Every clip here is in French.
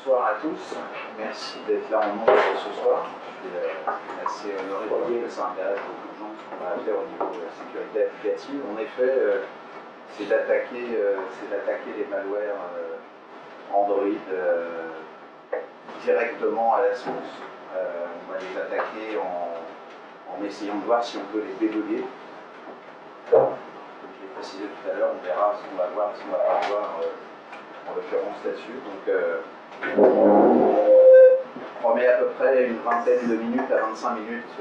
Bonsoir à tous, merci d'être là en nombre ce soir. Je suis assez honoré de voir que ça intéresse beaucoup de gens ce qu'on va faire au niveau de la sécurité applicative. En effet, c'est d'attaquer les malwares Android directement à la source. On va les attaquer en essayant de voir si on peut les débugger. Comme je l'ai précisé tout à l'heure, on verra ce qu'on va voir et ce qu'on ne va pas voir en l'occurrence là-dessus. Donc, on met à peu près une vingtaine de minutes à 25 minutes,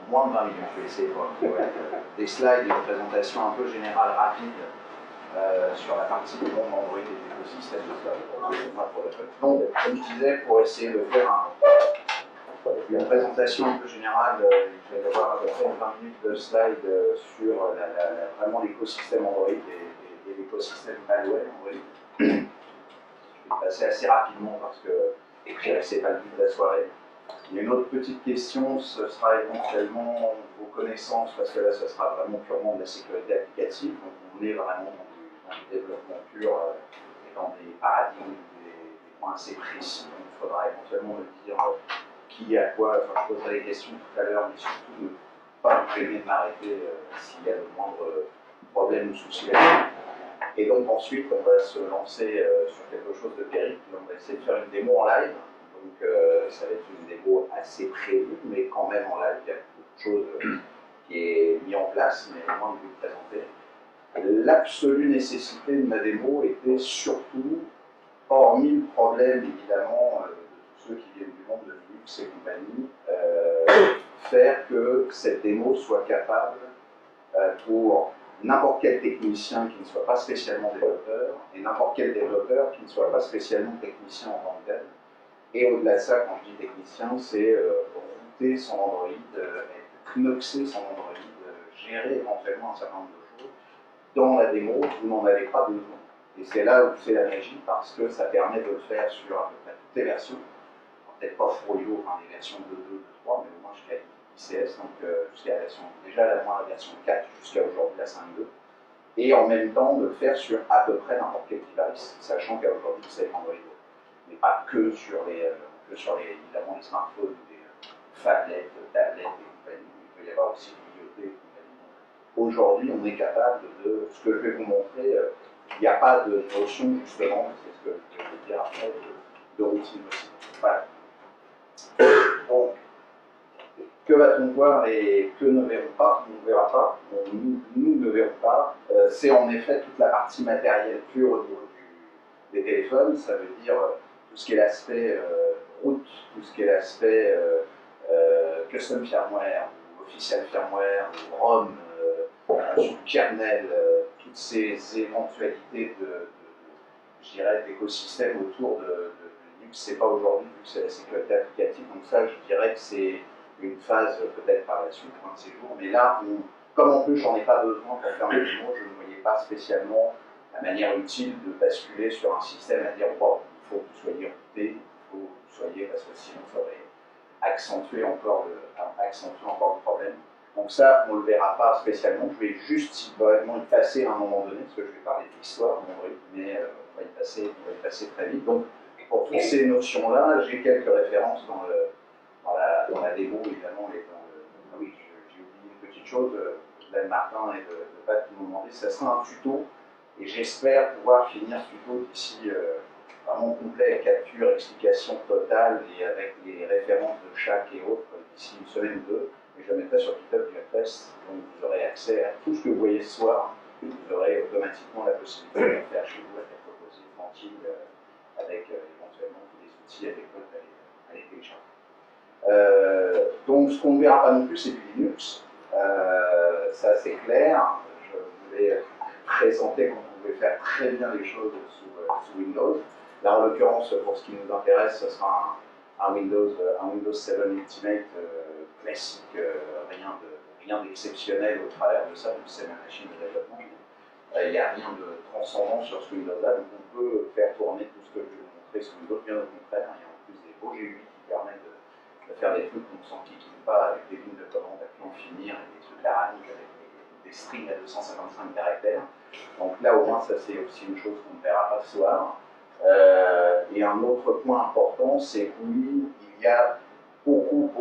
moins de 20 minutes, je vais essayer pour des slides et une présentation un peu générale rapide sur la partie du monde Android et de l'écosystème de cloud. Donc, comme je disais, pour essayer de faire une présentation un peu générale, il va y avoir à peu près 20 minutes de slides sur vraiment l'écosystème Android et l'écosystème malware Android. Je vais passer assez rapidement parce que c'est pas le but de la soirée. Il y a une autre petite question, ce sera éventuellement vos connaissances, parce que là, ce sera vraiment purement de la sécurité applicative. Donc, on est vraiment dans du développement pur et dans des paradigmes, des points assez précis. Donc, il faudra éventuellement me dire qui, à quoi. Enfin, je poserai les questions tout à l'heure, mais surtout ne pas me gêner de m'arrêter s'il y a le moindre problème ou souci là-dessus. Et donc ensuite, on va se lancer sur quelque chose de périple. On va essayer de faire une démo en live. Donc ça va être une démo assez prévue, mais quand même en live, il y a beaucoup de choses qui est mis en place, mais au moins de vous présenter. L'absolue nécessité de ma démo était surtout, hormis le problème évidemment de tous ceux qui viennent du monde de Linux et compagnie, faire que cette démo soit capable pour n'importe quel technicien qui ne soit pas spécialement développeur et n'importe quel développeur qui ne soit pas spécialement technicien en tant que tel. Et au-delà de ça, quand je dis technicien, c'est router son Android, knoxer son Android, gérer éventuellement un certain nombre de choses. Dans la démo, vous n'en avez pas besoin. Et c'est là où c'est la magie, parce que ça permet de le faire sur à peu près toutes les versions. Peut-être pas Froyo, enfin les versions 2.2, 2.3, mais au moins jusqu'à ICS, donc jusqu'à la version, déjà la version 4 jusqu'à aujourd'hui la 5.2, et en même temps de le faire sur à peu près n'importe quel device, sachant qu'aujourd'hui c'est Android, mais pas que sur les, évidemment les smartphones, les phablettes, tablettes et compagnie, il peut y avoir aussi l'IoT et compagnie. Aujourd'hui, on est capable de, ce que je vais vous montrer, il n'y a pas de notion justement, c'est ce que je vais dire après, de routine possible. Voilà. Donc, que va-t-on voir et que ne verrons pas? On ne verra pas, nous ne verrons pas. C'est en effet toute la partie matérielle pure au niveau des téléphones, ça veut dire tout ce qui est l'aspect route, tout ce qui est l'aspect custom firmware, ou official firmware, ou ROM, kernel, toutes ces éventualités je dirais, d'écosystème autour de Linux. C'est pas aujourd'hui, vu que c'est la sécurité applicative, donc ça, je dirais que c'est une phase peut-être par la suite, un de ces jours, mais là, comme en plus j'en ai pas besoin pour faire mes démos, je ne voyais pas spécialement la manière utile de basculer sur un système à dire wow, il faut que vous soyez routé, il faut que vous soyez, parce que sinon ça aurait accentué encore le problème. Donc ça, on ne le verra pas spécialement, je vais juste vraiment y passer à un moment donné, parce que je vais parler de l'histoire, mais on va y passer très vite. Donc pour toutes ces notions-là, j'ai quelques références dans la démo, évidemment, ah oui, j'ai oublié une petite chose, d'Anne Martin et de Pat qui m'ont demandé, ça sera un tuto, et j'espère pouvoir finir ce tuto d'ici vraiment complet, capture, explication totale, et avec les références de chaque et autre, d'ici une semaine ou deux, et je le mettrai sur GitHub du Fest, donc vous aurez accès à tout ce que vous voyez ce soir, vous aurez automatiquement la possibilité de le faire chez vous, à faire proposer tranquille, avec éventuellement tous les outils adéquats à les télécharger. Donc ce qu'on ne verra pas non plus, c'est du Linux. Ça c'est clair. Je voulais présenter qu'on pouvait faire très bien les choses sous Windows. Là en l'occurrence, pour ce qui nous intéresse, ce sera un Windows 7 Ultimate classique, rien d'exceptionnel au travers de ça, c'est ma machine de développement. Il n'y a rien de transcendant sur ce Windows-là, donc on peut faire tourner tout ce que je vais vous montrer sous Windows, bien au contraire. Il y a en plus des beaux GUI qui permettent de faire des trucs qu'on sent qui ne pas avec des lignes de commande à plus en finir et des trucs à rallonge avec des strings à 255 caractères. Donc là au moins ça c'est aussi une chose qu'on ne verra pas ce soir. Et un autre point important, c'est que oui, il y a beaucoup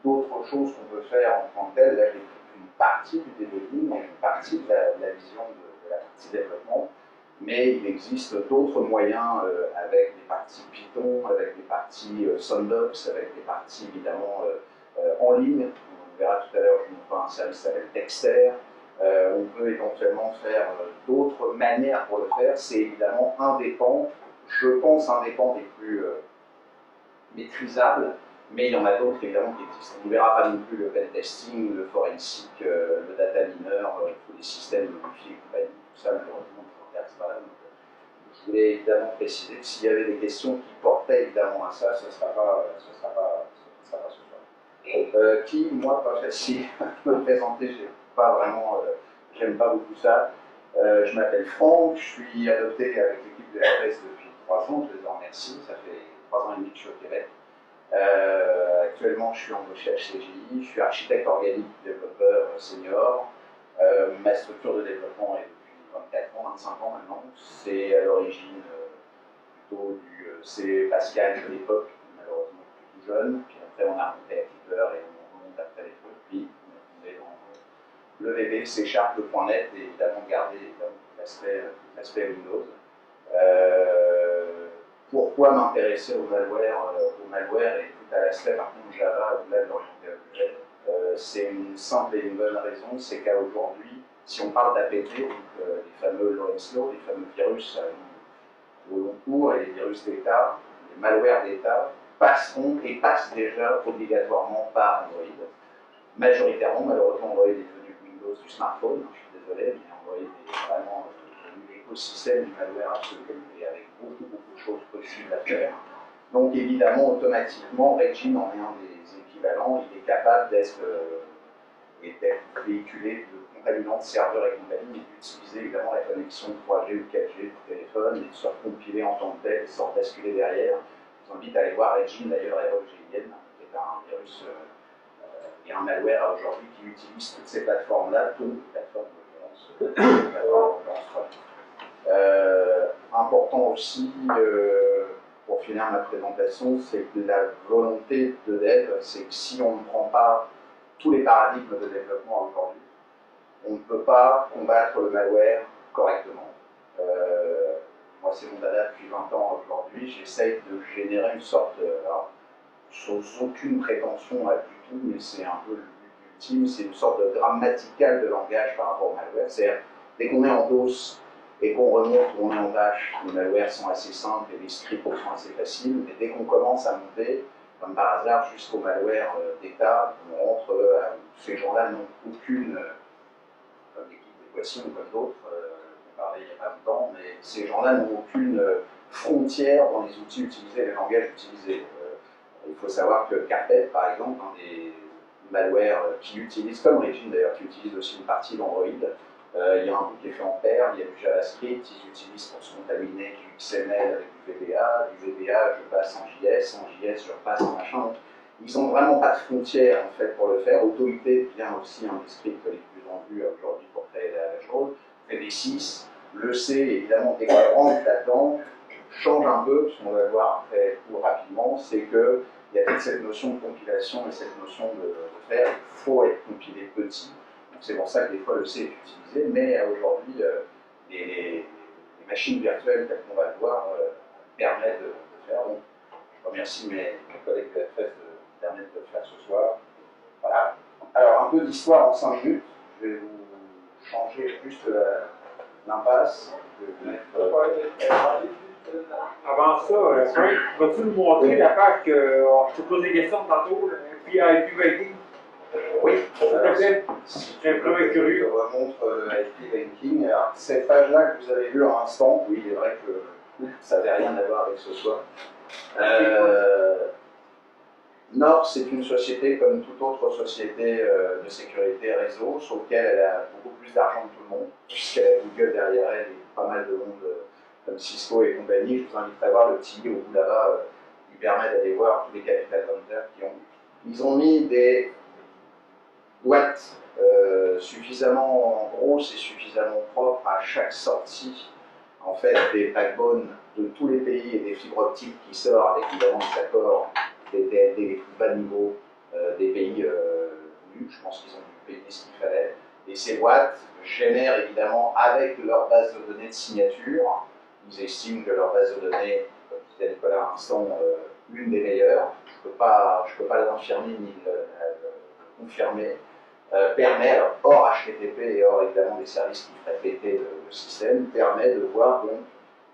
d'autres choses qu'on peut faire en tant que telles. Là, j'ai une partie du debugging, une partie de la vision de la partie développement, mais il existe d'autres moyens avec des parties Python, avec des parties Sandbox, avec des parties évidemment en ligne. On verra tout à l'heure, je vous montre un service qui s'appelle Dexter. On peut éventuellement faire d'autres manières pour le faire. C'est évidemment un des pans, je pense, un des pans les plus maîtrisables, mais il y en a d'autres évidemment qui existent. On ne verra pas non plus le pen testing, le forensic, le data miner, tous les systèmes modifiés et compagnie, tout ça malheureusement ne s'intéresse pas là. Donc, je voulais évidemment préciser que s'il y avait des questions qui portaient évidemment à ça, ce ne sera pas ce soir. Qui, moi, pas facile de me présenter, j'aime pas beaucoup ça. Je m'appelle Franck, je suis adopté avec l'équipe de RS depuis 3 ans, je les en remercie, ça fait 3 ans et demi que je suis au Québec. Actuellement, je suis embauché à CGI, je suis architecte organique, développeur senior. Ma structure de développement est depuis 24 ans, 25 ans maintenant. C'est à l'origine plutôt du C Pascal de l'époque, malheureusement tout jeune. Puis après, on a monté à Clipper et on monte après les trucs. Puis on est dans le VB, C Sharp, le .NET et évidemment garder l'aspect Windows. Pourquoi m'intéresser au malware et tout à l'aspect par contre Java au-delà de l'orienté objet? C'est une simple et une bonne raison, c'est qu'aujourd'hui, si on parle d'APT, donc les fameux Lawrence Law, les fameux virus au long cours et les virus d'État, les malwares d'État passeront et passent déjà obligatoirement par Android. Majoritairement, malheureusement, Android est devenu Windows du smartphone, je suis désolé, mais Android est vraiment l'écosystème du malware absolu et avec beaucoup de choses possibles à faire. Donc évidemment, automatiquement, Regin en est un des équivalents, il est capable d'être véhiculé de contaminants de serveurs et compagnie, et d'utiliser évidemment la connexion 3G ou 4G du téléphone, et de se recompiler en tant que tel, et de se basculer derrière. Je vous invite à aller voir Regin, d'ailleurs, ROGIN, qui est un virus et un malware aujourd'hui qui utilise toutes ces plateformes-là, toutes les plateformes de violence. Important aussi, pour finir ma présentation, c'est que la volonté de dev, c'est que si on ne prend pas tous les paradigmes de développement aujourd'hui, on ne peut pas combattre le malware correctement. Moi, c'est mon dada depuis 20 ans aujourd'hui, j'essaye de générer une sorte, sans aucune prétention à du tout, mais c'est un peu le but ultime, c'est une sorte de grammatical de langage par rapport au malware. C'est-à-dire, dès qu'on est en DOS, et qu'on remonte ou on est en dash, les malwares sont assez simples et les scripts sont assez faciles, mais dès qu'on commence à monter, comme par hasard, jusqu'au malware d'État, on rentre, ces gens-là n'ont aucune, comme l'équipe d'équation ou comme d'autres, on parlait il n'y a pas longtemps, mais ces gens-là n'ont aucune frontière dans les outils utilisés, les langages utilisés. Il faut savoir que Carpet, par exemple, un des malwares qui utilise, comme Regin d'ailleurs, qui utilise aussi une partie d'Android, il y a un bout qui est fait en Perl, il y a du JavaScript, ils utilisent pour se contaminer du XML avec du VBA je passe en JS je repasse en machin. Ils n'ont vraiment pas de frontières en fait pour le faire. Autorité vient aussi un des scripts les plus vendus aujourd'hui pour créer la chose. VB6, le C évidemment dès qu'on rentre là-dedans, change un peu, ce qu'on va voir après tout rapidement, c'est qu'il y a toute cette notion de compilation et cette notion de faire, il faut être compilé petit. C'est pour ça que des fois le C est utilisé, mais aujourd'hui, les machines virtuelles, telles qu'on va le voir, permettent de faire. Donc, je remercie mes collègues de FF de permettre de le faire ce soir. Voilà. Alors, un peu d'histoire en 5 minutes. Je vais vous changer juste l'impasse. Avant ça, vas-tu nous montrer la page que je te pose des questions tantôt, puis IP Oui, j'ai un peu curieux. Je remontre IP Banking. Alors, cette page-là que vous avez vue à l'instant, oui, il est vrai que ça n'avait rien à voir avec ce soir. Nord, c'est une société comme toute autre société de sécurité réseau, sauf qu'elle a beaucoup plus d'argent que tout le monde, puisqu'elle a Google derrière elle et pas mal de monde comme Cisco et compagnie. Je vous invite à voir le petit au bout là-bas, qui permet d'aller voir tous les capital vendors qui ont. Ils ont mis des boîtes suffisamment grosses et suffisamment propres à chaque sortie en fait des backbones de tous les pays et des fibres optiques qui sortent avec évidemment des accords, des TLD les plus bas niveau des pays voulus. Je pense qu'ils ont dû payer ce qu'il fallait. Et ces boîtes génèrent évidemment avec leur base de données de signature, ils estiment que leur base de données, comme disait Nicolas à l'instant, l'une des meilleures, je ne peux pas l'infirmer ni le confirmer, permet, alors, hors HTTP et hors évidemment des services qui feraient péter le système, permet de voir donc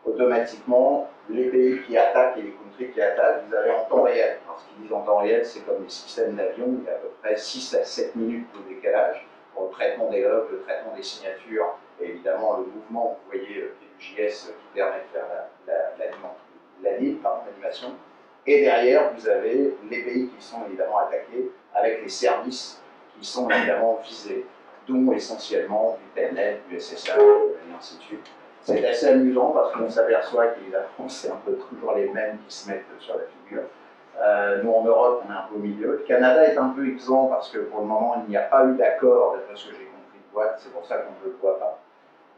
automatiquement les pays qui attaquent et les countries qui attaquent, vous avez en temps réel. Alors, ce qu'ils disent en temps réel, c'est comme les systèmes d'avion, il y a à peu près 6 à 7 minutes de décalage pour le traitement des logs, le traitement des signatures, et évidemment le mouvement, vous voyez, qui est du JS qui permet de faire l'animation. Et derrière, vous avez les pays qui sont évidemment attaqués avec les services qui sont évidemment visés, dont essentiellement du Telnet, du SSH, et ainsi de suite. C'est assez amusant parce qu'on s'aperçoit qu'évidemment, c'est un peu toujours les mêmes qui se mettent sur la figure. Nous, en Europe, on est un peu au milieu. Le Canada est un peu exempt parce que pour le moment, il n'y a pas eu d'accord, d'après ce que j'ai compris de boîte, c'est pour ça qu'on ne le voit pas.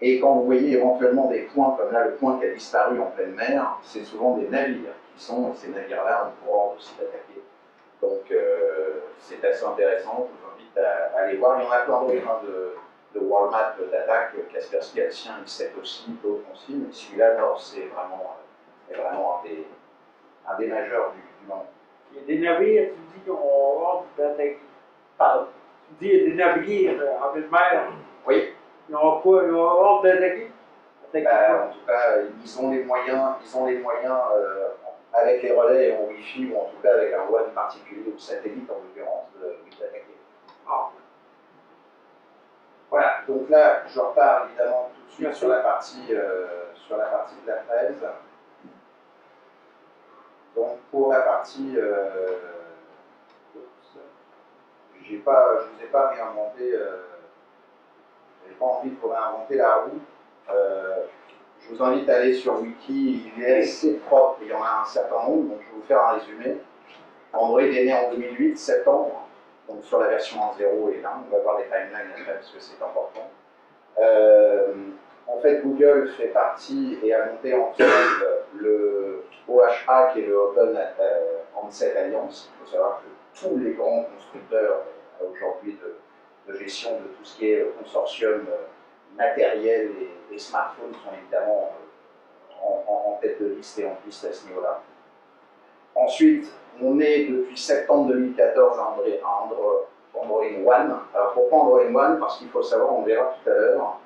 Et quand vous voyez éventuellement des points comme là, le point qui a disparu en pleine mer, c'est souvent des navires qui sont, ces navires-là ont pour ordre aussi d'attaquer. Donc c'est assez intéressant, je vous invite à aller voir. Il y en a plein d'autres de World Map d'attaque, Kaspersky a le sien, il sait aussi, d'autres aussi, mais celui-là, non, c'est vraiment un des majeurs du monde. Il y a des navires, tu dis, qui ont ordre d'attaquer. Pardon? Tu dis, il y a des navires en pleine mer. Oui. Ils ont quoi? Ils ont ordre d'attaquer? En tout cas, ils ont les moyens avec les relais en Wi-Fi, ou en tout cas avec un WAN particulier, ou satellite en l'occurrence, d'attaquer. Ah. Voilà, donc là, je repars évidemment tout de suite sur la partie de la fraise. Donc pour la partie, je ne vous ai pas réinventé, j'ai pas envie de vous réinventer la roue. Je vous invite à aller sur Wiki, il est assez propre, il y en a un certain nombre, donc je vais vous faire un résumé. Android est né en 2008, septembre, donc sur la version 1.0 et là, on va voir les timelines après parce que c'est important. En fait, Google fait partie et a monté ensemble le OHA qui est le Open Handset Alliance. Il faut savoir que tous les grands constructeurs aujourd'hui de gestion de tout ce qui est consortium matériel et smartphones sont évidemment en tête de liste et en piste à ce niveau-là. Ensuite, on est depuis septembre 2014 à Android One. Alors pourquoi Android One? Parce qu'il faut savoir, on verra tout à l'heure,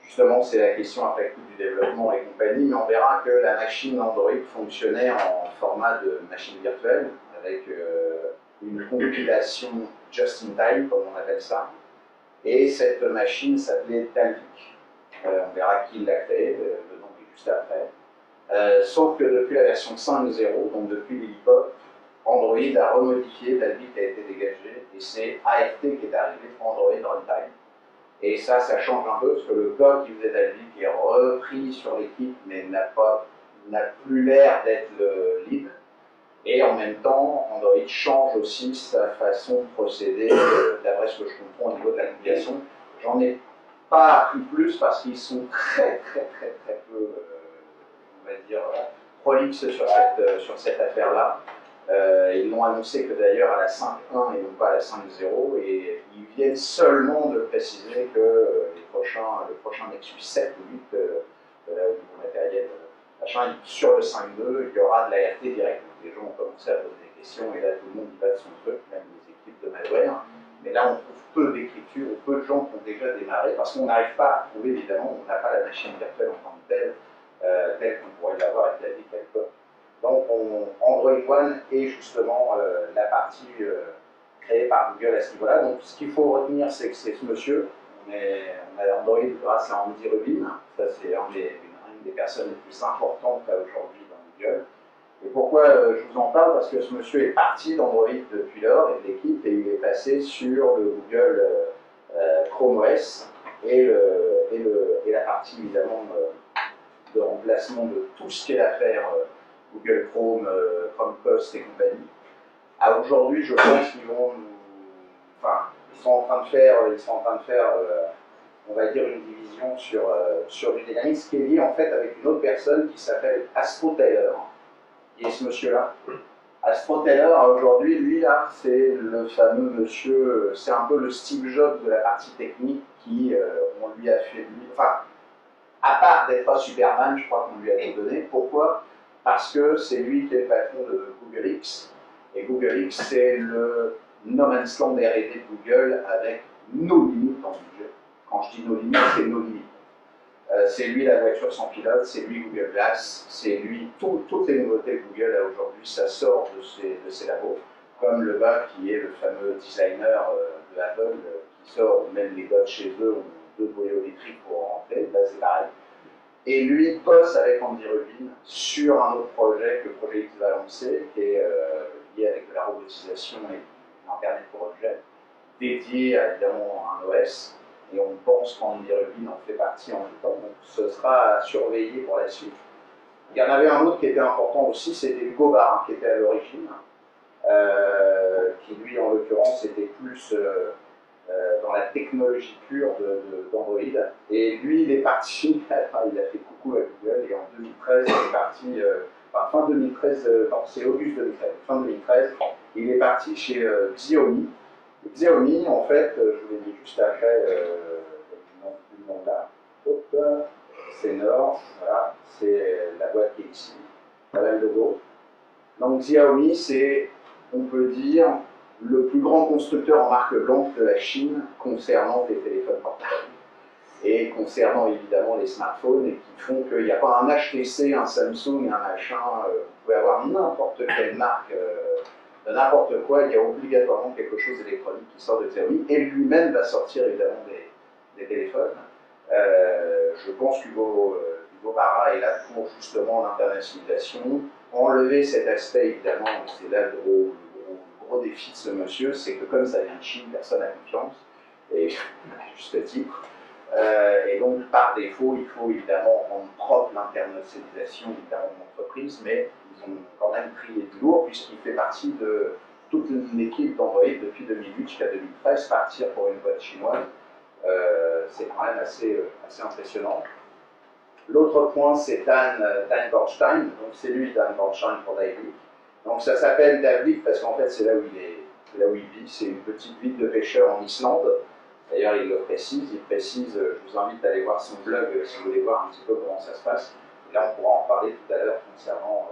justement c'est la question après coup du développement et compagnie, mais on verra que la machine Android fonctionnait en format de machine virtuelle, avec une compilation just-in-time, comme on appelle ça. Et cette machine s'appelait Dalvik. On verra qui l'a créé, le nom est juste après. Sauf que depuis la version 5.0, donc depuis l'hip-hop, Android a remodifié, Dalvik a été dégagé, et c'est ART qui est arrivé, Android Runtime. Et ça change un peu, parce que le code qui faisait Dalvik est repris sur l'équipe, mais n'a plus l'air d'être le lead. Et en même temps, Android change aussi sa façon de procéder, d'après ce que je comprends au niveau de la compilation. J'en ai pas appris plus parce qu'ils sont très peu, on va dire, prolixes sur cette affaire-là. Ils l'ont annoncé que d'ailleurs à la 5.1 et non pas à la 5.0, et ils viennent seulement de préciser que le prochain Nexus 7 ou 8, là au niveau matériel, sur le 5.2, il y aura de l'ART direct. Les gens ont commencé à poser des questions et là tout le monde y va de son truc, même les équipes de malware. Mais là on trouve peu d'écriture ou peu de gens qui ont déjà démarré parce qu'on n'arrive pas à trouver, évidemment, on n'a pas la machine virtuelle en tant que telle qu'on pourrait l'avoir avec la vie à l'époque. Donc Android One est justement la partie créée par Google à ce niveau-là. Donc ce qu'il faut retenir, c'est que c'est ce monsieur. On a Android grâce à Andy Rubin. Ça c'est une des personnes les plus importantes aujourd'hui dans Google. Et pourquoi je vous en parle? Parce que ce monsieur est parti d'Android depuis lors et de l'équipe et il est passé sur le Google Chrome OS et la partie évidemment de remplacement de tout ce qui est l'affaire Google Chrome, Chromecast et compagnie. Aujourd'hui, je pense qu'ils vont ils sont en train de faire, on va dire, une division précision sur du dynamisme qui est lié en fait avec une autre personne qui s'appelle Astro Taylor, qui est ce monsieur-là. Astro Taylor, aujourd'hui, lui, là, c'est le fameux monsieur, c'est un peu le Steve Jobs de la partie technique qui, on lui a fait, enfin, à part d'être pas Superman, je crois qu'on lui a tout donné. Pourquoi? Parce que c'est lui qui est le patron de Google X, et Google X, c'est le no man's land R&D de Google avec nos limites en budget. Quand je dis nos limites, c'est nos limites. C'est lui la voiture sans pilote, c'est lui Google Glass, c'est lui toutes les nouveautés que Google a aujourd'hui, ça sort de ses labos, comme le gars qui est le fameux designer de Apple qui sort même les codes chez eux ou deux boyaux électriques pour rentrer, là c'est pareil. Et lui bosse avec Andy Rubin sur un autre projet que le projet X va lancer, qui est lié avec de la robotisation et l'Internet pour objet, dédié à, évidemment à un OS. Et on pense qu'Andy Rubin en fait partie en même temps, donc ce sera à surveiller pour la suite. Il y en avait un autre qui était important aussi, c'était Hugo Barra, qui était à l'origine, qui lui, en l'occurrence, était plus dans la technologie pure d'Android. Et lui, il est parti, il a fait coucou à Google, et en 2013, il est parti, fin 2013, non, c'est Auguste 2013, fin 2013, il est parti chez Xiaomi. Xiaomi, en fait, je vous l'ai dit juste après, du nom là, c'est Nord, voilà, c'est la boîte qui est ici, voilà le logo. Donc Xiaomi, c'est, on peut dire, le plus grand constructeur en marque blanche de la Chine concernant les téléphones portables et concernant évidemment les smartphones, et qui font qu'il n'y a pas un HTC, un Samsung, un machin, vous pouvez avoir n'importe quelle marque de n'importe quoi, il y a obligatoirement quelque chose d'électronique qui sort de Xiaomi, et lui-même va sortir évidemment des téléphones. Je pense qu'Hugo Barra est là pour justement l'internationalisation, enlever cet aspect évidemment, c'est là le gros défi de ce monsieur, c'est que comme ça vient de Chine, personne n'a confiance, et à juste titre. Et donc, par défaut, il faut évidemment rendre propre l'internationalisation évidemment de l'entreprise, mais ils ont quand même pris du lourd, puisqu'il fait partie de toute une équipe d'Android depuis 2008 jusqu'à 2013, partir pour une boîte chinoise. C'est quand même assez impressionnant. L'autre point, c'est Dan Bernstein, donc c'est lui, Dan Bernstein pour Davlik. Donc ça s'appelle Davlik parce qu'en fait c'est là où il vit, c'est une petite ville de pêcheurs en Islande. D'ailleurs, il le précise, je vous invite à aller voir son blog si vous voulez voir un petit peu comment ça se passe. Et là, on pourra en parler tout à l'heure concernant,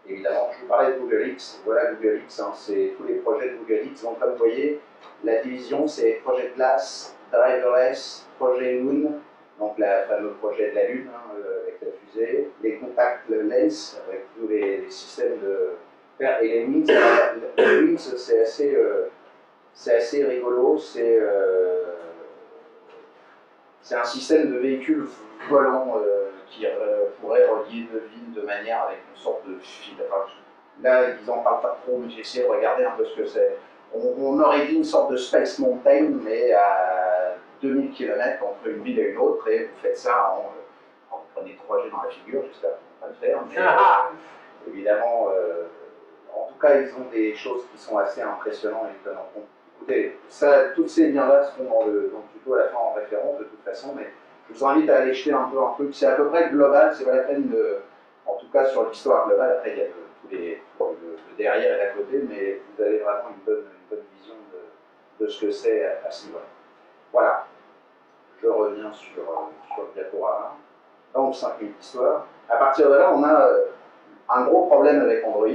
évidemment, je vous parlais de Google X, voilà Google X, hein, c'est tous les projets de Google X. Donc comme vous voyez, la division c'est projet Glass, Driverless, projet Moon, donc le fameux projet de la Lune avec la fusée, les contacts Lens avec tous les systèmes de faire, et les Wings. Les Wings, c'est assez rigolo, c'est un système de véhicule volant qui pourrait relier deux villes de manière avec une sorte de fil. Enfin, là, ils n'en parlent pas trop, mais j'ai essayé de regarder un peu ce que c'est. On aurait dit une sorte de Space Mountain, mais à 2000 km entre une ville et une autre, et vous faites ça vous prenez 3G dans la figure, j'espère qu'on va pas le faire, mais évidemment, en tout cas, ils ont des choses qui sont assez impressionnantes et étonnantes. Écoutez, tous ces liens-là seront dans le tuto à la fin en référence de toute façon, mais je vous invite à aller jeter un peu un truc. C'est à peu près global, c'est pas la peine de, en tout cas sur l'histoire globale, après il y a le derrière et l'à côté, mais vous avez vraiment une bonne vision de ce que c'est à ce niveau-là. Voilà, je reviens sur le diaporama. Donc 5 minutes d'histoire. À partir de là, on a un gros problème avec Android.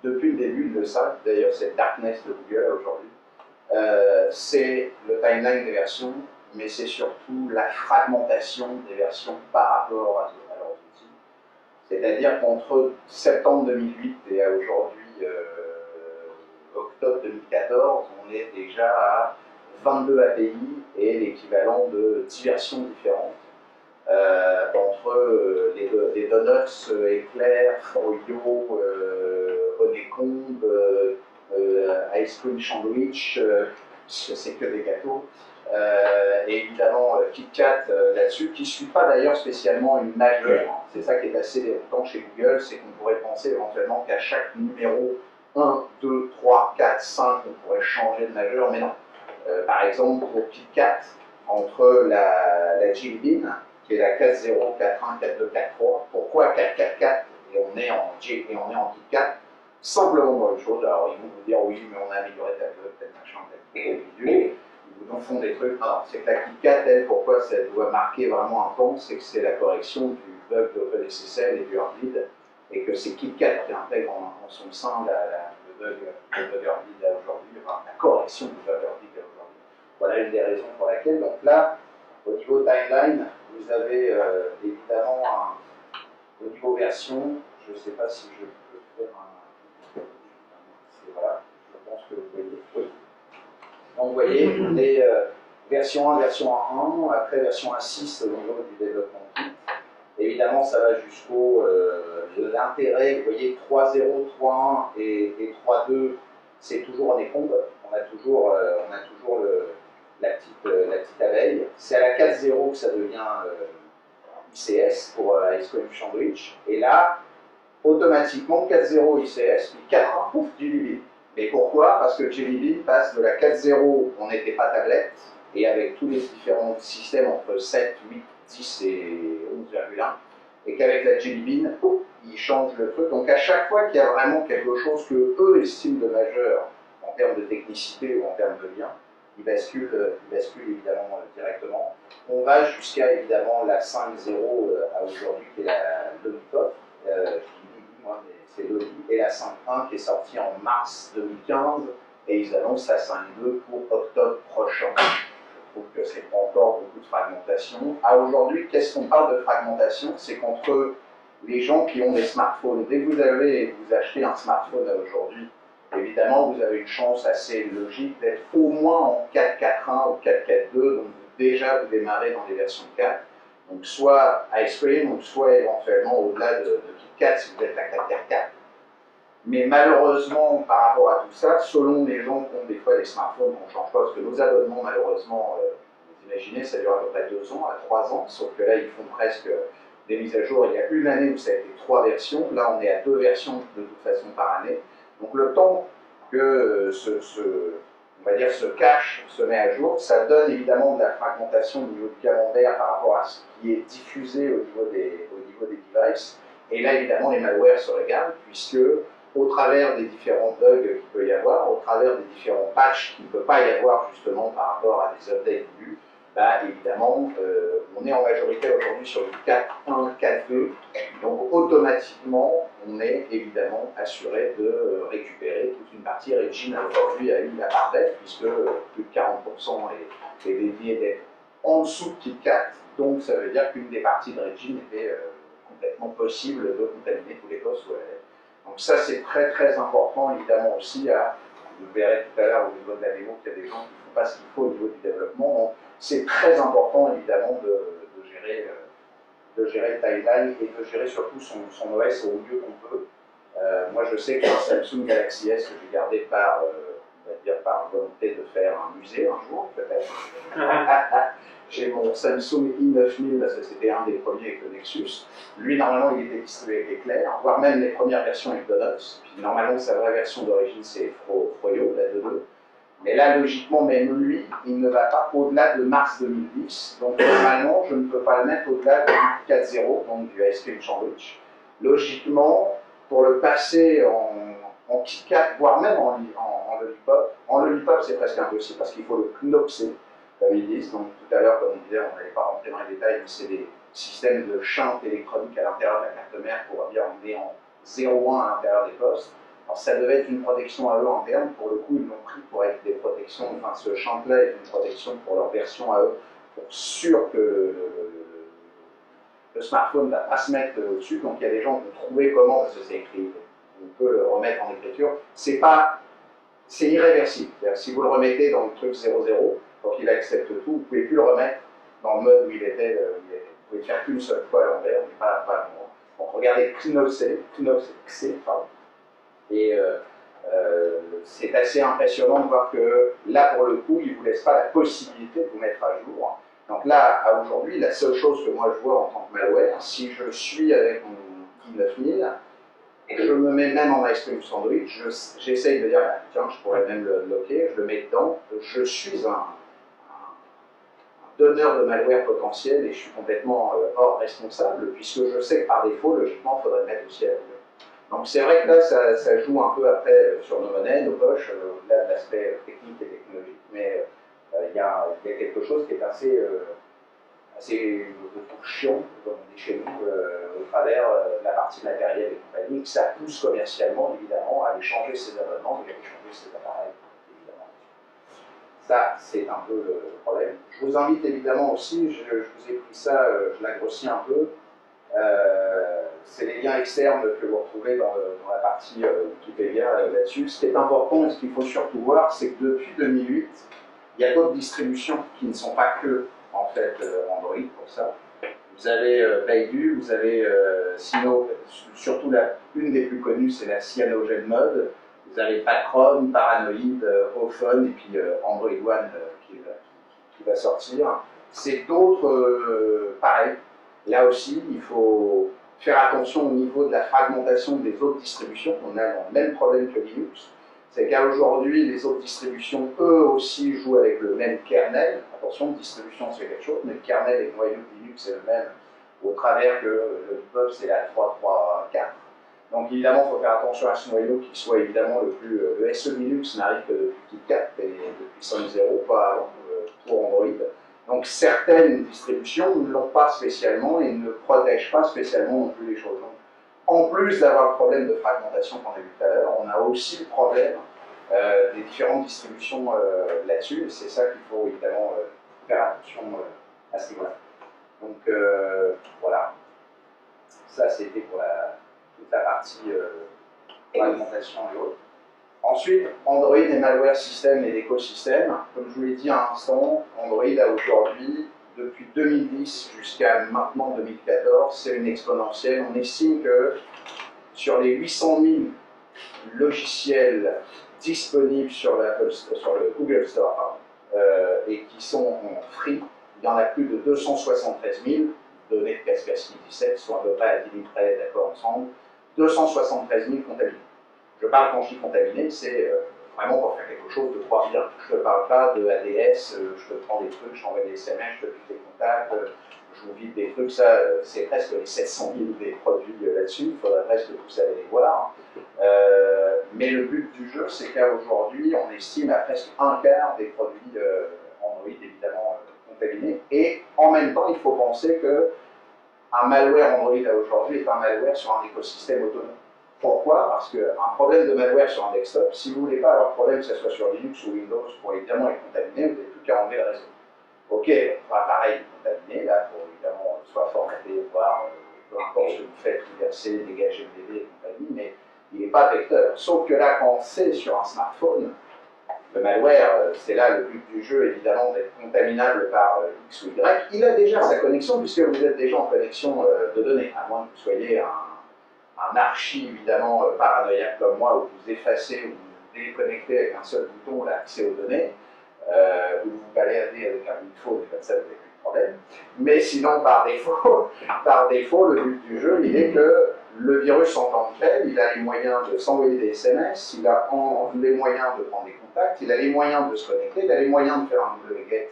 Depuis le début de ça, d'ailleurs c'est le darkness de Google aujourd'hui. C'est le timeline des versions, mais c'est surtout la fragmentation des versions par rapport à leurs outils. C'est-à-dire qu'entre septembre 2008 et à aujourd'hui, octobre 2014, on est déjà à 22 API et l'équivalent de 10 versions différentes. Entre les Donuts, Éclair, Froyo, Honeycomb, Ice Cream Sandwich, c'est que des gâteaux, et évidemment KitKat là-dessus, qui ne suit pas d'ailleurs spécialement une majeure. C'est ça qui est assez déroutant chez Google, c'est qu'on pourrait penser éventuellement qu'à chaque numéro 1, 2, 3, 4, 5, on pourrait changer de majeure, mais non. Par exemple, pour KitKat, entre la Jelly Bean, qui est la 4.0, 4.1, 4.2, 4.3. Pourquoi 4.4.4 et on est en KitKat? Simplement dans une chose. Alors ils vont vous dire oui, mais on a amélioré tel bug, tel machin, tel bidule. Ils vous en font des trucs. Alors c'est que la KitKat, elle, pourquoi ça doit marquer vraiment un temps, c'est que c'est la correction du bug d'OpenSSL et du Heartbleed, et que c'est KitKat qui intègre en son sein le bug Heartbleed à aujourd'hui, enfin la correction du bug Heartbleed à aujourd'hui. Voilà une des raisons pour laquelle. Donc là, au niveau timeline, vous avez évidemment au niveau version, je ne sais pas si je peux faire un. Voilà, je pense que vous voyez. Oui. Donc vous voyez, les version 1, version 1.1, après version 1.6 au niveau du développement kit. Évidemment, ça va jusqu'au l'intérêt, vous voyez, 3.0, 3.1 et 3.2, c'est toujours en écombe. On a toujours la petite abeille. C'est à la 4.0 que ça devient ICS pour Ice Cream Sandwich. Et là, automatiquement 4.0 ICS, puis 4.1, pouf, Jelly Bean. Mais pourquoi? Parce que Jelly Bean passe de la 4.0, on n'était pas tablette, et avec tous les différents systèmes entre 7, 8, 10 et 11,1, et qu'avec la Jelly Bean, pouf, ils changent le truc. Donc à chaque fois qu'il y a vraiment quelque chose que eux estiment de majeur en termes de technicité ou en termes de lien, ils basculent évidemment directement. On va jusqu'à évidemment la 5.0 à aujourd'hui, qui est la Lollipop. Je dis moi, mais c'est Loli, et la 5.1 qui est sortie en mars 2015, et ils annoncent la 5.2 pour octobre prochain. Je trouve que c'est encore beaucoup de fragmentation. À aujourd'hui, qu'est-ce qu'on parle de fragmentation? C'est qu'entre les gens qui ont des smartphones, dès que vous achetez un smartphone aujourd'hui, évidemment, vous avez une chance assez logique d'être au moins en 4.4.1 ou 4.4.2, donc déjà vous démarrez dans les versions 4. Donc soit Ice Cream, ou soit éventuellement au-delà de KitKat si vous êtes à 4.4.4. Mais malheureusement, par rapport à tout ça, selon les gens qui ont des fois des smartphones, on ne change pas, parce que nos abonnements, malheureusement, vous imaginez, ça dure à peu près 2 ans, à 3 ans, sauf que là, ils font presque des mises à jour. Il y a une année où ça a été 3 versions, là, on est à 2 versions de toute façon par année. Donc le temps que on va dire, ce cache se met à jour, ça donne évidemment de la fragmentation au niveau du camembert par rapport à ce qui est diffusé au niveau des devices. Et là, évidemment, les malwares se régalent, puisque au travers des différents bugs qu'il peut y avoir, au travers des différents patchs qu'il ne peut pas y avoir justement par rapport à des updates voulus, bah, évidemment, on est en majorité aujourd'hui sur du 4.1, 4.2, donc automatiquement, on est évidemment assuré de récupérer toute une partie. Regine aujourd'hui a eu la part belle, puisque plus de 40% est dédié d'être en dessous de KitKat, donc ça veut dire qu'une des parties de Regine était complètement possible de contaminer tous les postes où elle est. Donc ça c'est très très important évidemment aussi vous verrez tout à l'heure au niveau de la démo qu'il y a des gens qui ne font pas ce qu'il faut au niveau du développement, donc c'est très important évidemment de gérer le timeline et de gérer surtout son OS au mieux qu'on peut. Moi je sais qu'un Samsung Galaxy S que j'ai gardé par, on va dire par volonté de faire un musée un jour peut-être. J'ai mon Samsung i9000, parce que c'était un des premiers avec le Nexus. Lui, normalement, il était distribué avec Éclair, voire même les premières versions avec Donuts. Puis normalement, sa vraie version d'origine, c'est Froyo, la 2.2. Mais là, logiquement, même lui, il ne va pas au-delà de mars 2010. Donc normalement, je ne peux pas le mettre au-delà de 4.0, donc du Ice Cream Sandwich. Logiquement, pour le passer en KitKat, voire même en Lollipop, c'est presque impossible, parce qu'il faut le knopser, comme ils disent. Donc tout à l'heure, comme on disait, on n'allait pas rentrer dans les détails, mais c'est des systèmes de shunt électronique à l'intérieur de la carte mère pour dire on est en 0.1 à l'intérieur des postes. Alors ça devait être une protection à eux interne, pour le coup ils l'ont pris pour être des protections, enfin ce shunt-là est une protection pour leur version à eux, pour sûr que le smartphone ne va pas se mettre au-dessus. Donc il y a des gens qui ont trouvé comment, parce que c'est écrit, on peut le remettre en écriture, c'est irréversible. Si vous le remettez dans le truc 0.0, pour qu'il accepte tout, vous ne pouvez plus le remettre dans le mode où il était. Vous pouvez faire qu'une seule fois à l'envers, mais pas à l'envers. Donc regardez Knoxé, pardon. Et c'est assez impressionnant de voir que là, pour le coup, il ne vous laisse pas la possibilité de vous mettre à jour. Donc là, à aujourd'hui, la seule chose que moi je vois en tant que malware, si je suis avec mon i9000, et je me mets même en Ice Cream Sandwich, j'essaye de dire, bah, tiens, je pourrais même le locker, je le mets dedans, je suis un donneur de malware potentiel et je suis complètement hors responsable, puisque je sais que par défaut, logiquement, il faudrait le mettre aussi à la poubelle. Donc c'est vrai que là, ça joue un peu après sur nos monnaies, nos poches, au-delà de l'aspect technique et technologique, mais il y a quelque chose qui est assez chiant, comme on dit chez nous, au travers de la partie matérielle et compagnie, que ça pousse commercialement, évidemment, à aller changer ses abonnements et à aller changer ses appareils, évidemment. Ça, c'est un peu le problème. Je vous invite évidemment aussi, je vous ai pris ça, je l'agrossis un peu, c'est les liens externes que vous retrouvez dans la partie Wikipédia là-dessus. Ce qui est important et ce qu'il faut surtout voir, c'est que depuis 2008, il y a d'autres distributions qui ne sont pas que en fait Android pour ça. Vous avez Baidu, vous avez surtout une des plus connues, c'est la CyanogenMod. Vous avez Pacron, Paranoid, Ophone et puis Android One qui va sortir. C'est d'autres pareil. Là aussi, il faut faire attention au niveau de la fragmentation des autres distributions. On a le même problème que Linux. C'est qu'à aujourd'hui, les autres distributions, eux aussi, jouent avec le même kernel. Attention, distribution, c'est quelque chose, mais le kernel et le noyau de Linux, c'est le même, au travers que le pub, c'est la 3.3.4. Donc évidemment, il faut faire attention à ce noyau qui soit évidemment le plus... le SE Linux n'arrive que depuis KitKat et depuis 5.0, pas avant, pour Android. Donc certaines distributions ne l'ont pas spécialement et ne protègent pas spécialement non plus les choses. Donc, en plus d'avoir le problème de fragmentation qu'on a vu tout à l'heure, on a aussi le problème des différentes distributions là-dessus, et c'est ça qu'il faut évidemment faire attention à ce niveau-là. Donc voilà, ça c'était pour toute la partie fragmentation et autres. Ensuite, Android et malware système et l'écosystème. Comme je vous l'ai dit à l'instant, Android a aujourd'hui, depuis 2010 jusqu'à maintenant 2014, c'est une exponentielle. On estime que sur les 800 000 logiciels disponibles sur le Google Store et qui sont en free, il y en a plus de 273 000, données de Kaspersky 17, sont à peu près à 10 000 près, d'accord ensemble, 273 000 contaminés. Je parle quand je dis contaminé, c'est vraiment pour faire quelque chose de trois bien. Je ne parle pas de ADS, je te prends des trucs, je t'envoie des SMS, je te pique des contacts, je vous vide des trucs, ça c'est presque les 700 000 des produits là-dessus, il faudrait presque tous aller les voir. Mais le but du jeu, c'est qu'aujourd'hui, on estime à presque un quart des produits Android évidemment contaminés. Et en même temps, il faut penser qu'un malware Android aujourd'hui est un malware sur un écosystème autonome. Pourquoi? Parce qu'un problème de malware sur un desktop, si vous ne voulez pas avoir de problème, que ce soit sur Linux ou Windows, pour évidemment être contaminé, vous n'avez plus qu'à enlever le réseau. Ok, on va pareil contaminé, là, pour évidemment soit formaté, voire peu importe ce que vous faites, verser, dégager le DB et compagnie, mais il n'est pas vecteur. Sauf que là, quand c'est sur un smartphone, le malware, c'est là le but du jeu, évidemment, d'être contaminable par X ou Y. Il a déjà sa connexion, puisque vous êtes déjà en connexion de données, à moins que vous soyez un archi, évidemment, paranoïaque comme moi, où vous effacez ou vous déconnectez avec un seul bouton l'accès aux données, où vous baladez avec un micro, et comme ça, vous n'avez plus de problème. Mais sinon, par défaut, le but du jeu, il est que le virus en tant que tel, il a les moyens de s'envoyer des SMS, il a les moyens de prendre des contacts, il a les moyens de se connecter, il a les moyens de faire un wget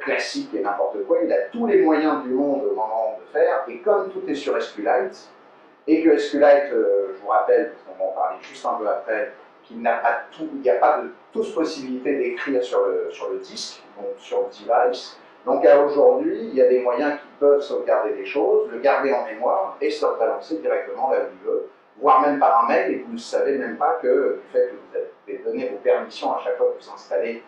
classique et n'importe quoi, il a tous les moyens du monde au moment de faire, et comme tout est sur SQLite, et que SQLite, je vous rappelle, parce qu'on va en parler juste un peu après, qu'il n'a pas tout, il n'y a pas de toute possibilité d'écrire sur le disque, donc sur le device. Donc à aujourd'hui, il y a des moyens qui peuvent sauvegarder des choses, le garder en mémoire et se rebalancer directement là où il veut, voire même par un mail, et vous ne savez même pas que du fait que vous avez donné vos permissions à chaque fois que vous installez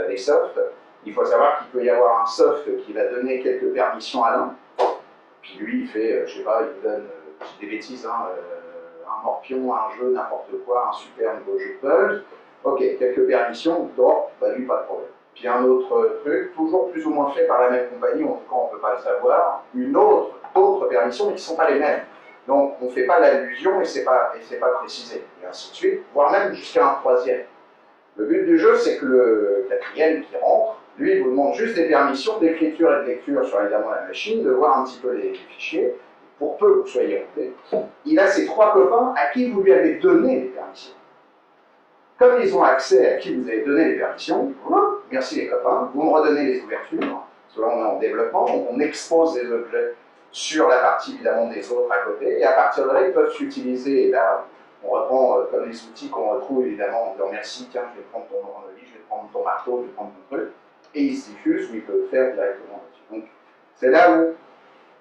des softs, il faut savoir qu'il peut y avoir un soft qui va donner quelques permissions à l'un, puis lui il fait, je sais pas, il vous donne des bêtises, hein, un morpion, un jeu, n'importe quoi, un super nouveau jeu de puzzle. Ok, quelques permissions, donc, bah lui, pas de problème. Puis un autre truc, toujours plus ou moins fait par la même compagnie, en tout cas on ne peut pas le savoir, d'autres permissions, mais qui ne sont pas les mêmes. Donc on ne fait pas l'allusion et c'est pas précisé, et ainsi de suite, voire même jusqu'à un troisième. Le but du jeu, c'est que le quatrième qui rentre, lui, il vous demande juste des permissions d'écriture et de lecture sur évidemment la machine, de voir un petit peu les fichiers, pour peu que vous soyez routé. Il a ses trois copains à qui vous lui avez donné les permissions. Comme ils ont accès à qui vous avez donné les permissions, merci les copains, vous me redonnez les ouvertures, Parce que là, on est en développement, donc on expose des objets sur la partie évidemment des autres à côté, et à partir de là, ils peuvent s'utiliser. Et là, on reprend comme les outils qu'on retrouve évidemment, en disant merci, tiens, je vais prendre ton tournevis, je vais prendre ton marteau, je vais prendre ton truc, et ils se diffusent, ou ils peuvent faire directement là-dessus. Donc, c'est là où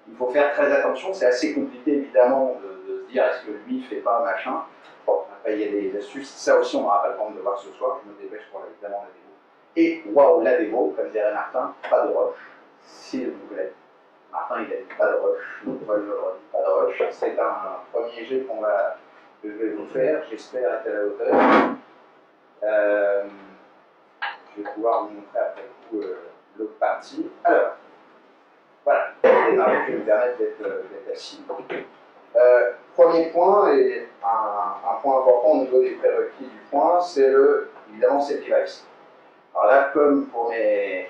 il faut faire très attention, c'est assez compliqué évidemment de se dire est-ce que lui ne fait pas machin. Bon, après il y a des astuces, ça aussi on n'aura pas le temps de le voir ce soir, je me dépêche pour évidemment la démo. Et waouh, la démo, comme dirait Martin, pas de rush, s'il vous plaît. Martin il a dit pas de rush, donc moi je le redis, pas de rush. C'est un premier jet que je vais vous faire, j'espère être à la hauteur. Je vais pouvoir vous montrer après coup l'autre partie. Alors, voilà, je vais me permettre d'être assis. Premier point, et un point important au niveau des prérequis du point, c'est évidemment c'est le device. Alors là, comme pour mes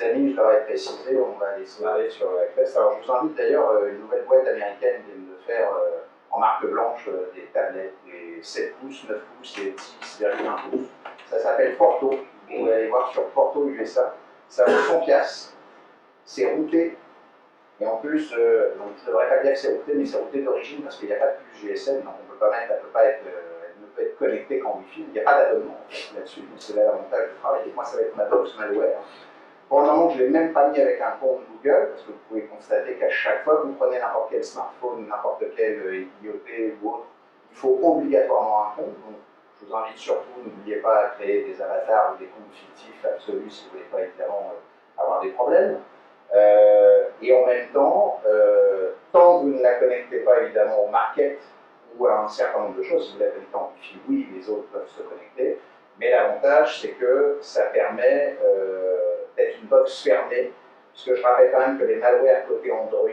amis, je leur ai précisé, on va les soirées sur Access. Alors je vous invite d'ailleurs, une nouvelle boîte américaine vient de faire en marque blanche des tablettes, des 7 pouces, 9 pouces et 10,1 pouces. Ça s'appelle Porto. Vous pouvez aller voir sur Porto USA. Ça vaut 100 piastres. C'est routé. Et en plus, donc je ne devrais pas dire que c'est routé, mais c'est routé d'origine parce qu'il n'y a pas de puce GSM, donc on peut pas mettre, elle ne peut être connectée qu'en Wi-Fi. Il n'y a pas d'abonnement là-dessus, c'est là l'avantage de travailler. Moi, ça va être ma box malware. Pour le moment, je ne l'ai même pas mis avec un compte Google, parce que vous pouvez constater qu'à chaque fois que vous prenez n'importe quel smartphone, n'importe quel IoT ou autre, il faut obligatoirement un compte. Donc, je vous invite surtout, n'oubliez pas à créer des avatars ou des comptes fictifs absolus si vous ne voulez pas évidemment avoir des problèmes. Et en même temps, tant que vous ne la connectez pas évidemment au market ou à un certain nombre de choses, si vous la connectez en Wi-Fi, oui, les autres peuvent se connecter, mais l'avantage c'est que ça permet d'être une box fermée, puisque je rappelle quand même que les malwares côté Android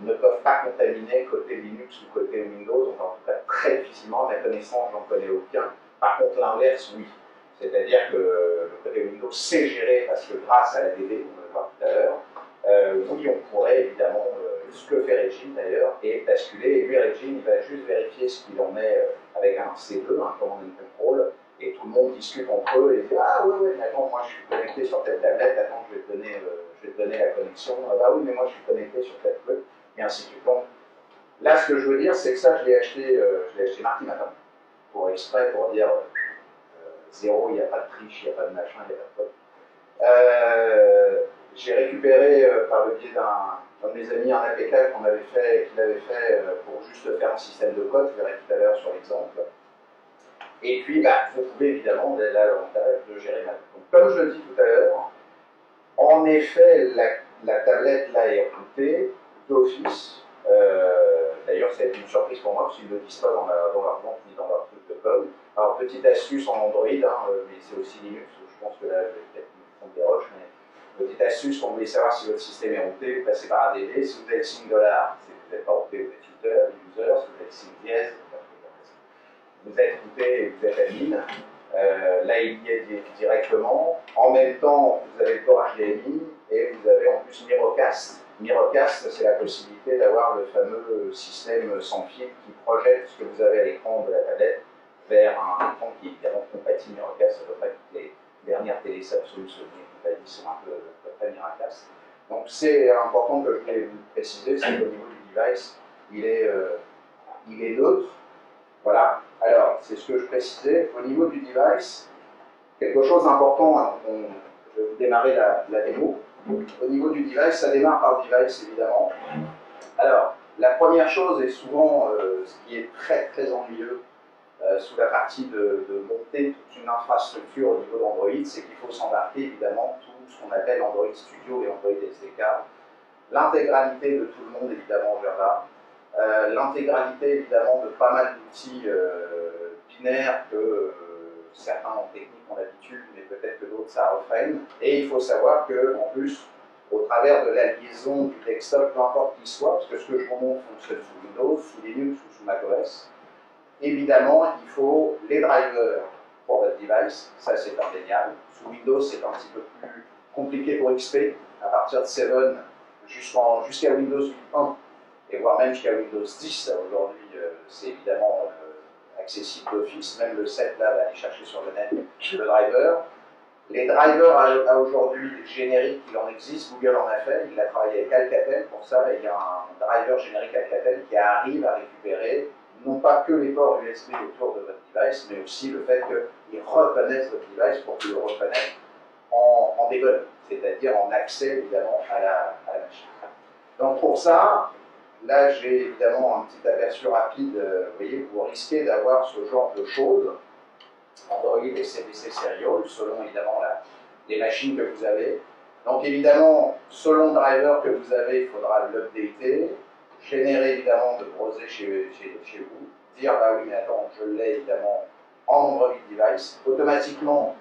ne peuvent pas contaminer côté Linux ou côté Windows, donc en tout cas très difficilement, à ma connaissance, j'en connais aucun. Par contre, l'inverse, oui. C'est-à-dire que le côté Windows sait gérer, parce que grâce à la DB, on va le voir tout à l'heure, oui, on pourrait évidemment, ce que fait Regine d'ailleurs, et basculer. Et lui, Regine, il va juste vérifier ce qu'il en est avec un C2, un Command and Control, et tout le monde discute entre eux et dit ah ouais, mais attends, moi je suis connecté sur telle tablette, attends, je vais te donner la connexion. Ah bah oui, mais moi je suis connecté sur tel truc, et ainsi de suite. Donc là, ce que je veux dire, c'est que ça, je l'ai acheté mardi matin, pour exprès, pour dire zéro, il n'y a pas de triche, il n'y a pas de machin, il n'y a pas de code. J'ai récupéré par le biais d'un de mes amis un APK qu'il avait fait pour juste faire un système de code, je verrai tout à l'heure sur l'exemple. Et puis, vous pouvez évidemment, là, l'avantage de gérer ma. Donc, comme je le dis tout à l'heure, en effet, la tablette là est routée d'office. D'ailleurs, ça a été une surprise pour moi parce qu'ils ne le disent pas dans leur vente ni dans leur truc de code. Alors, petite astuce en Android, mais c'est aussi Linux, je pense que là, je vais peut-être me prendre des roches, mais petite astuce, quand vous voulez savoir si votre système est routé, vous passez par ADB. Si vous avez le signe $, c'est que vous n'êtes pas routé, vous êtes user. Si vous avez le signe dièse, vous êtes routé et vous êtes admin. Là, il y est directement. En même temps, vous avez le port HDMI et vous avez en plus Miracast. Miracast, c'est la possibilité d'avoir le fameux système sans fil qui projette ce que vous avez à l'écran de la tablette vers un écran qui est évidemment compatible Miracast. À peu près toutes les dernières télé Samsung, Sony et compagnie sont un peu près Miracast. Donc, c'est important que je voulais vous préciser, c'est qu'au niveau du device, il est neutre. Voilà, alors c'est ce que je précisais. Au niveau du device, quelque chose d'important, je vais vous démarrer la démo. Au niveau du device, ça démarre par le device évidemment. Alors, la première chose, et souvent ce qui est très très ennuyeux sous la partie de monter toute une infrastructure au niveau d'Android, c'est qu'il faut s'embarquer évidemment tout ce qu'on appelle Android Studio et Android SDK. L'intégralité de tout le monde évidemment Java. L'intégralité évidemment de pas mal d'outils binaires que certains en technique ont l'habitude, mais peut-être que d'autres ça refraine. Et il faut savoir qu'en plus, au travers de la liaison du desktop, peu importe qu'il soit, parce que ce que je vous montre fonctionne sous Windows, sous Linux ou sous macOS, évidemment il faut les drivers pour votre device, ça c'est indéniable. Sous Windows c'est un petit peu plus compliqué pour XP, à partir de 7 jusqu'à Windows 8.1 et voire même jusqu'à Windows 10, aujourd'hui c'est évidemment accessible d'office, même le 7 là va aller chercher sur le net le driver. Les drivers à aujourd'hui génériques, il en existe, Google en a fait, il a travaillé avec Alcatel pour ça, il y a un driver générique Alcatel qui arrive à récupérer non pas que les ports USB autour de votre device, mais aussi le fait qu'il reconnaisse votre device pour qu'il le reconnaisse en debug, c'est-à-dire en accès évidemment à la machine. Donc pour ça, là j'ai évidemment un petit aperçu rapide, vous voyez, vous risquez d'avoir ce genre de choses, Android et CPC Serial, selon évidemment les machines que vous avez. Donc évidemment, selon le driver que vous avez, il faudra l'updater, générer évidemment de browser chez vous, dire bah oui mais attends, je l'ai évidemment en Android device, automatiquement,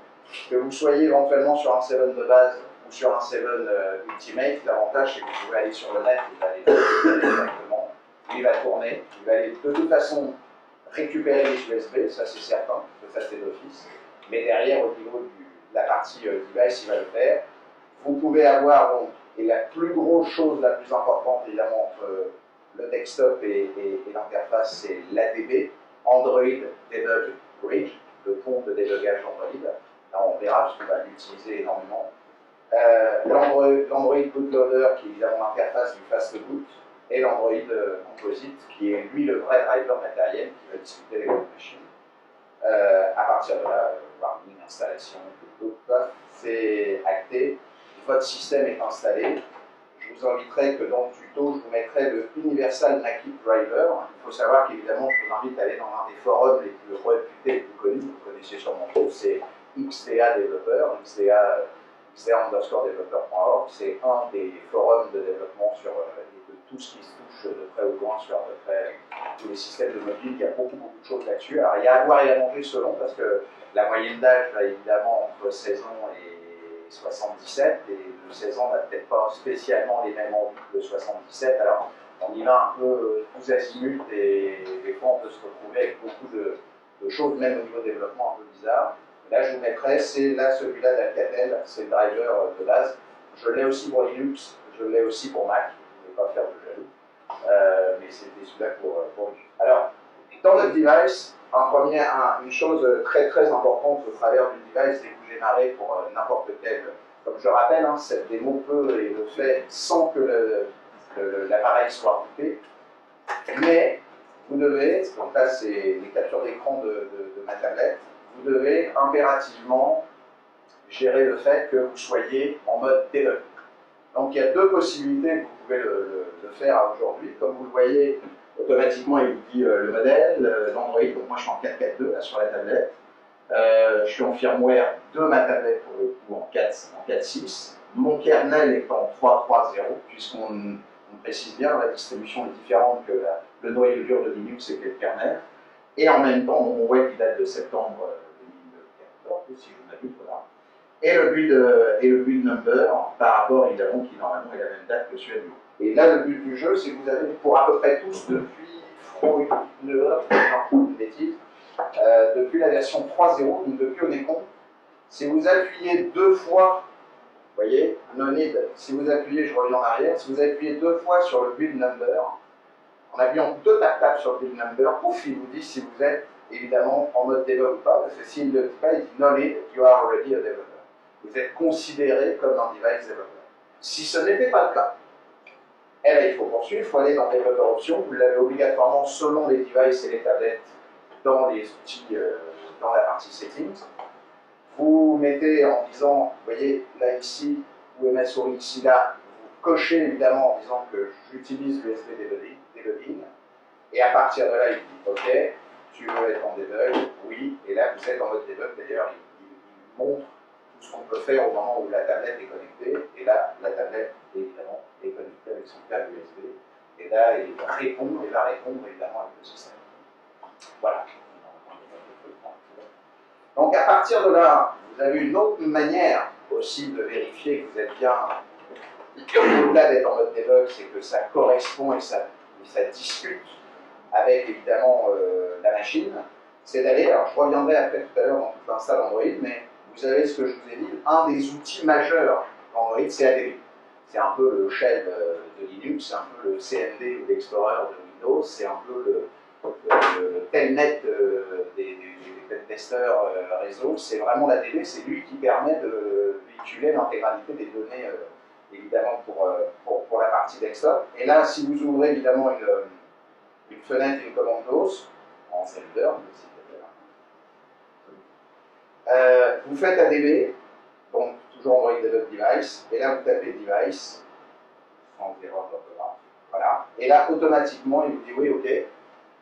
que vous soyez éventuellement sur un 7 de base ou sur un 7 Ultimate, l'avantage c'est que vous pouvez aller sur le net, il va aller directement, il va tourner, il va aller de toute façon récupérer les USB, ça c'est certain, ça c'est d'office, mais derrière au niveau de la partie device, il va le faire. Vous pouvez avoir donc, et la plus grosse chose, la plus importante évidemment entre le desktop et l'interface, c'est l'ADB, Android Debug Bridge, le pont de débugage Android. Là on verra parce qu'on va l'utiliser énormément. L'Android Bootloader qui est évidemment l'interface du Fast Boot, et l'Android Composite qui est lui le vrai driver matériel qui va discuter avec votre machine. À partir de là, warning, installation, c'est acté. Votre système est installé. Je vous inviterai que dans le tuto, je vous mettrai le Universal Naked Driver. Il faut savoir qu'évidemment, je vous invite à aller dans un des forums les plus réputés, les plus connus, vous connaissez sûrement tous, c'est XDA Developer, XDA_developer.org. C'est un des forums de développement sur tout ce qui se touche de près ou loin sur à peu près tous les systèmes de mobile. Il y a beaucoup de choses là-dessus. Alors, il y a à boire et à manger selon, parce que la moyenne d'âge va évidemment entre 16 ans et 77, et le 16 ans n'a peut-être pas spécialement les mêmes envies que le 77, alors on y va un peu tous azimuts, et des fois on peut se retrouver avec beaucoup de choses, même au niveau développement un peu bizarre. Là je vous mettrai, c'est là celui-là d'Alcatel, c'est le driver de base. Je l'ai aussi pour Linux, je l'ai aussi pour Mac, je ne vais pas faire de jaloux, mais c'était celui-là pour lui. Alors, dans notre device, une chose très importante au travers du device, dès que vous démarrez pour n'importe quel, comme je rappelle, cette démo peut et le fait sans que l'appareil soit coupé, mais vous devez, donc là c'est les captures d'écran de ma tablette, vous devez impérativement gérer le fait que vous soyez en mode debug. Donc il y a deux possibilités que vous pouvez le faire aujourd'hui. Comme vous le voyez, automatiquement il vous dit le modèle, l'Android. Donc moi je suis en 4.4.2 là sur la tablette. Je suis en firmware de ma tablette pour le coup en 4.6. Mon kernel est en 3.3.0 puisqu'on précise bien la distribution est différente que le noyau dur de Linux et que le kernel. Et en même temps mon web qui date de septembre 2014, si je ne m'abuse, voilà. Et le build number par rapport évidemment qui normalement est la même date que celui-là du haut. Et là le but du jeu c'est que vous avez pour à peu près tous depuis depuis la version 3.0, donc depuis on est con, si vous appuyez deux fois, vous voyez, no need, si vous appuyez, je reviens en arrière, si vous appuyez deux fois sur le build number, en appuyant deux tap sur le build number, pouf, il vous dit si vous êtes évidemment en mode debug ou pas, parce que s'il ne le dit pas, il dit no need, you are already a developer. Vous êtes considéré comme un device developer. Si ce n'était pas le cas, et là, il faut poursuivre, il faut aller dans Developer Options, vous l'avez obligatoirement selon les devices et les tablettes dans les outils, dans la partie Settings. Vous mettez en disant, vous voyez, là ici, vous pouvez mettre souris ici, là, vous cochez évidemment en disant que j'utilise l'USB debugging, et à partir de là, il dit, ok, tu veux être en debug, oui, et là, vous êtes en mode debug, d'ailleurs, il montre tout ce qu'on peut faire au moment où la tablette est connectée, et là, la tablette, évidemment, est connectée avec son câble USB, et là, il va répondre évidemment avec le système. Voilà. Donc à partir de là, vous avez une autre manière aussi de vérifier que vous êtes bien, au-delà d'être en mode debug, c'est que ça correspond et ça discute avec évidemment la machine, c'est d'aller, alors je reviendrai après tout à l'heure dans toute l'install Android, mais vous avez ce que je vous ai dit, un des outils majeurs d'Android, c'est ADB. C'est un peu le shell de Linux, c'est un peu le CMD ou l'Explorer de Windows, c'est un peu le telnet des investeur réseau, c'est vraiment la DB, c'est lui qui permet de véhiculer l'intégralité des données, évidemment, pour la partie desktop. Et là, si vous ouvrez évidemment une fenêtre, une commande DOS, en Zelda, vous faites ADB, donc toujours Android Develop Device, et là vous tapez Device, sans erreur d'orthographe, voilà. Et là, automatiquement, il vous dit oui, ok,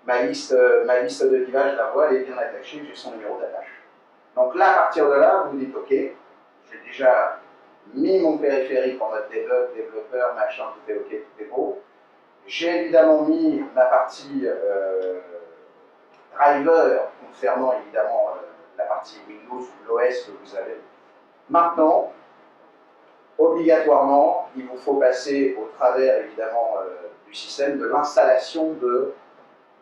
ma liste de devices, je la vois, elle est bien attachée, j'ai son numéro d'attache. Donc là, à partir de là, vous dites ok, j'ai déjà mis mon périphérique en mode développeur, machin, tout est ok, tout est beau. J'ai évidemment mis ma partie driver concernant évidemment la partie Windows ou l'OS que vous avez. Maintenant, obligatoirement, il vous faut passer au travers évidemment du système de l'installation de,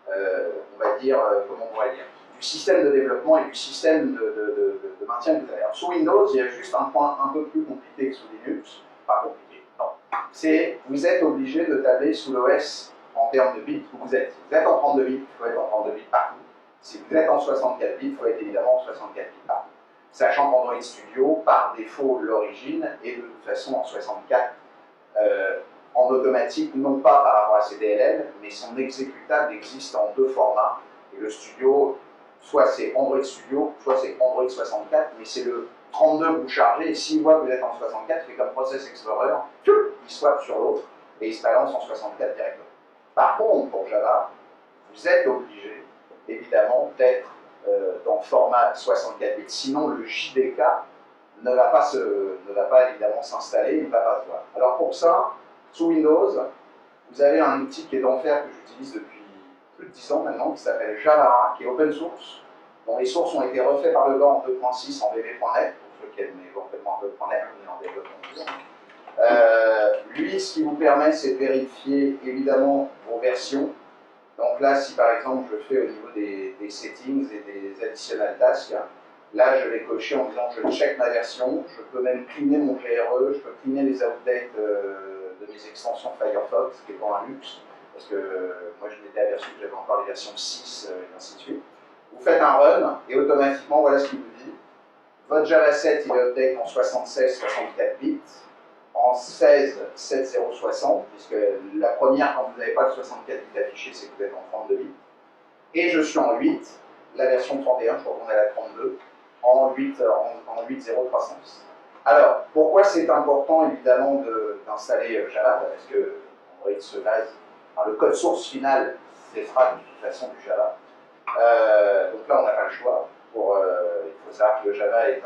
on va dire, comment on va dire, du système de développement et du système de maintien que vous avez. Alors, sous Windows, il y a juste un point un peu plus compliqué que sous Linux. Pas compliqué, non. C'est vous êtes obligé de tabler sous l'OS en termes de bits où vous êtes. Si vous êtes en 32 bits, il faut être en 32 bits partout. Si vous êtes en 64 bits, il faut être évidemment en 64 bits partout. Sachant qu'Android Studio, par défaut, l'origine est de toute façon en 64 en automatique, non pas par rapport à CDLL, mais son exécutable existe en deux formats. Et le Studio, soit c'est Android Studio, soit c'est Android 64, mais c'est le 32 que vous chargez, et s'il voit que vous êtes en 64, il fait comme Process Explorer, il swap sur l'autre, et il se balance en 64 directement. Par contre, pour Java, vous êtes obligé, évidemment, d'être dans le format 64 bits, sinon le JDK ne va pas évidemment s'installer, il ne va pas se voir. Alors pour ça, sous Windows, vous avez un outil qui est d'enfer que j'utilise depuis plus de 10 ans maintenant, qui s'appelle Java, qui est open source, dont les sources ont été refaits par le bas en 2.6 en VB.NET, pour ceux qui aiment éventuellement en 2.NET, on est en développement. Lui, ce qui vous permet, c'est de vérifier évidemment vos versions. Donc là, si par exemple je fais au niveau des settings et des additionnal tasks, là je vais cocher en disant je check ma version, je peux même cleaner mon GRE, je peux cleaner les updates de mes extensions Firefox, qui est pas un luxe, parce que moi je m'étais aperçu que j'avais encore les versions 6 et ainsi de suite. Vous faites un run et automatiquement, voilà ce qu'il vous dit. Votre Java 7 il est update en 76-64 bits, en 16-7060, puisque la première, quand vous n'avez pas le 64 bits affiché, c'est que vous êtes en 32 bits. Et je suis en 8, la version 31, je crois qu'on est à la 32, en 8.0.310. Alors, pourquoi c'est important évidemment d'installer Java? Parce que Android se base, enfin, le code source final, c'est sera de toute façon du Java. Donc là, on n'a pas le choix. Il faut savoir que le Java est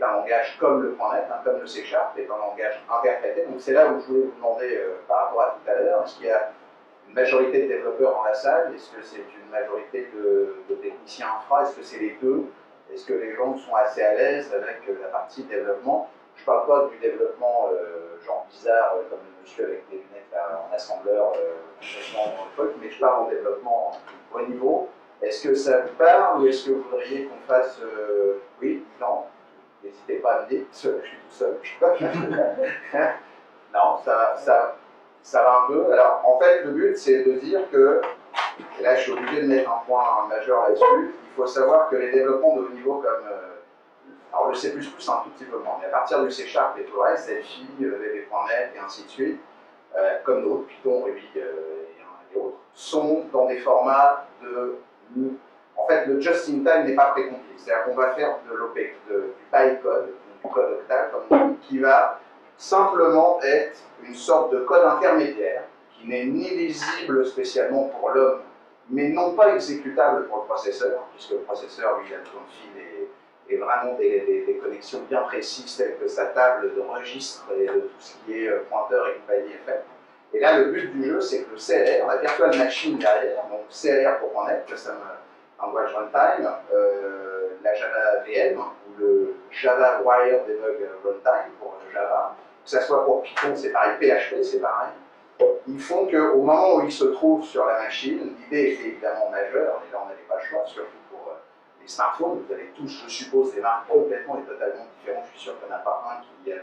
un langage comme le .NET, comme le C#, est un langage interprété. Donc c'est là où je voulais vous demander par rapport à tout à l'heure, est-ce qu'il y a une majorité de développeurs dans la salle? Est-ce que c'est une majorité de techniciens infra? Est-ce que c'est les deux? Est-ce que les gens sont assez à l'aise avec la partie développement? Je ne parle pas du développement genre bizarre, comme le monsieur avec des lunettes là, en assembleur, complètement truc, mais je parle en développement au niveau. Est-ce que ça vous parle ou est-ce que vous voudriez qu'on fasse oui, non? N'hésitez pas à me dire, je suis tout seul. Non, ça va un peu. Alors, en fait, le but, c'est de dire que, et là, je suis obligé de mettre un point majeur là-dessus, il faut savoir que les développements de haut niveau comme, alors le C++, un tout petit peu moins, mais à partir du C# et tout le reste, Delphi, VB.NET et ainsi de suite, comme d'autres, Python, Ruby et autres, sont dans des formats de... En fait, le just-in-time n'est pas précompilé. C'est-à-dire qu'on va faire du bytecode, du code octal, comme on dit, qui va simplement être une sorte de code intermédiaire qui n'est ni lisible spécialement pour l'homme, mais non pas exécutable pour le processeur, puisque le processeur, lui, il a besoin de fil et vraiment des connexions bien précises, telles que sa table de registre et de tout ce qui est pointeur et compagnie est fait. Et là, le but du jeu, c'est que le CLR, la virtual machine derrière, donc CLR pour .NET, Custom Language Runtime, la Java VM ou le Java Wire Debug Runtime pour Java, que ce soit pour Python, c'est pareil, PHP, c'est pareil. Ils font qu'au moment où ils se trouvent sur la machine, l'idée est évidemment majeure, et là on n'avait pas le choix, surtout pour les smartphones, vous avez tous, je suppose, des marques complètement et totalement différentes, je suis sûr qu'il n'y en a pas un qui a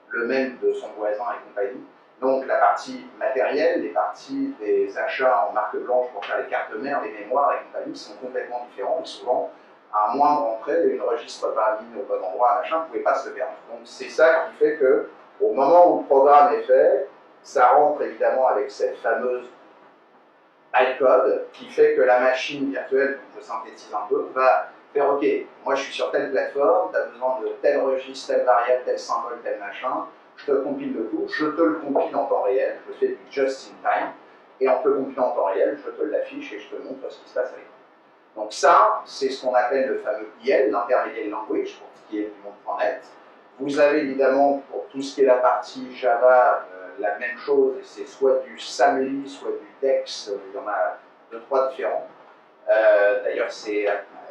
le même de son voisin et compagnie. Donc la partie matérielle, les parties des achats en marque blanche pour faire les cartes mères, les mémoires et compagnie sont complètement différents et souvent à un moindre entrée, une registre pas mis au bon endroit, machin, ne pouvait pas se faire. Donc c'est ça qui fait que, au moment où le programme est fait, ça rentre évidemment avec cette fameuse bytecode qui fait que la machine virtuelle, donc je synthétise un peu, va faire OK, moi je suis sur telle plateforme, tu as besoin de tel registre, telle variable, tel symbole, tel machin, je te compile le tout, je te le compile en temps réel, je fais du just in time, et en te le compilant en temps réel, je te l'affiche et je te montre ce qui se passe avec. Donc ça, c'est ce qu'on appelle le fameux IL, l'Intermediate Language, pour ce qui est du monde.net. Vous avez évidemment, pour tout ce qui est la partie Java, la même chose, et c'est soit du SAML, soit du DEX, il y en a 2-3 différents. D'ailleurs, c'est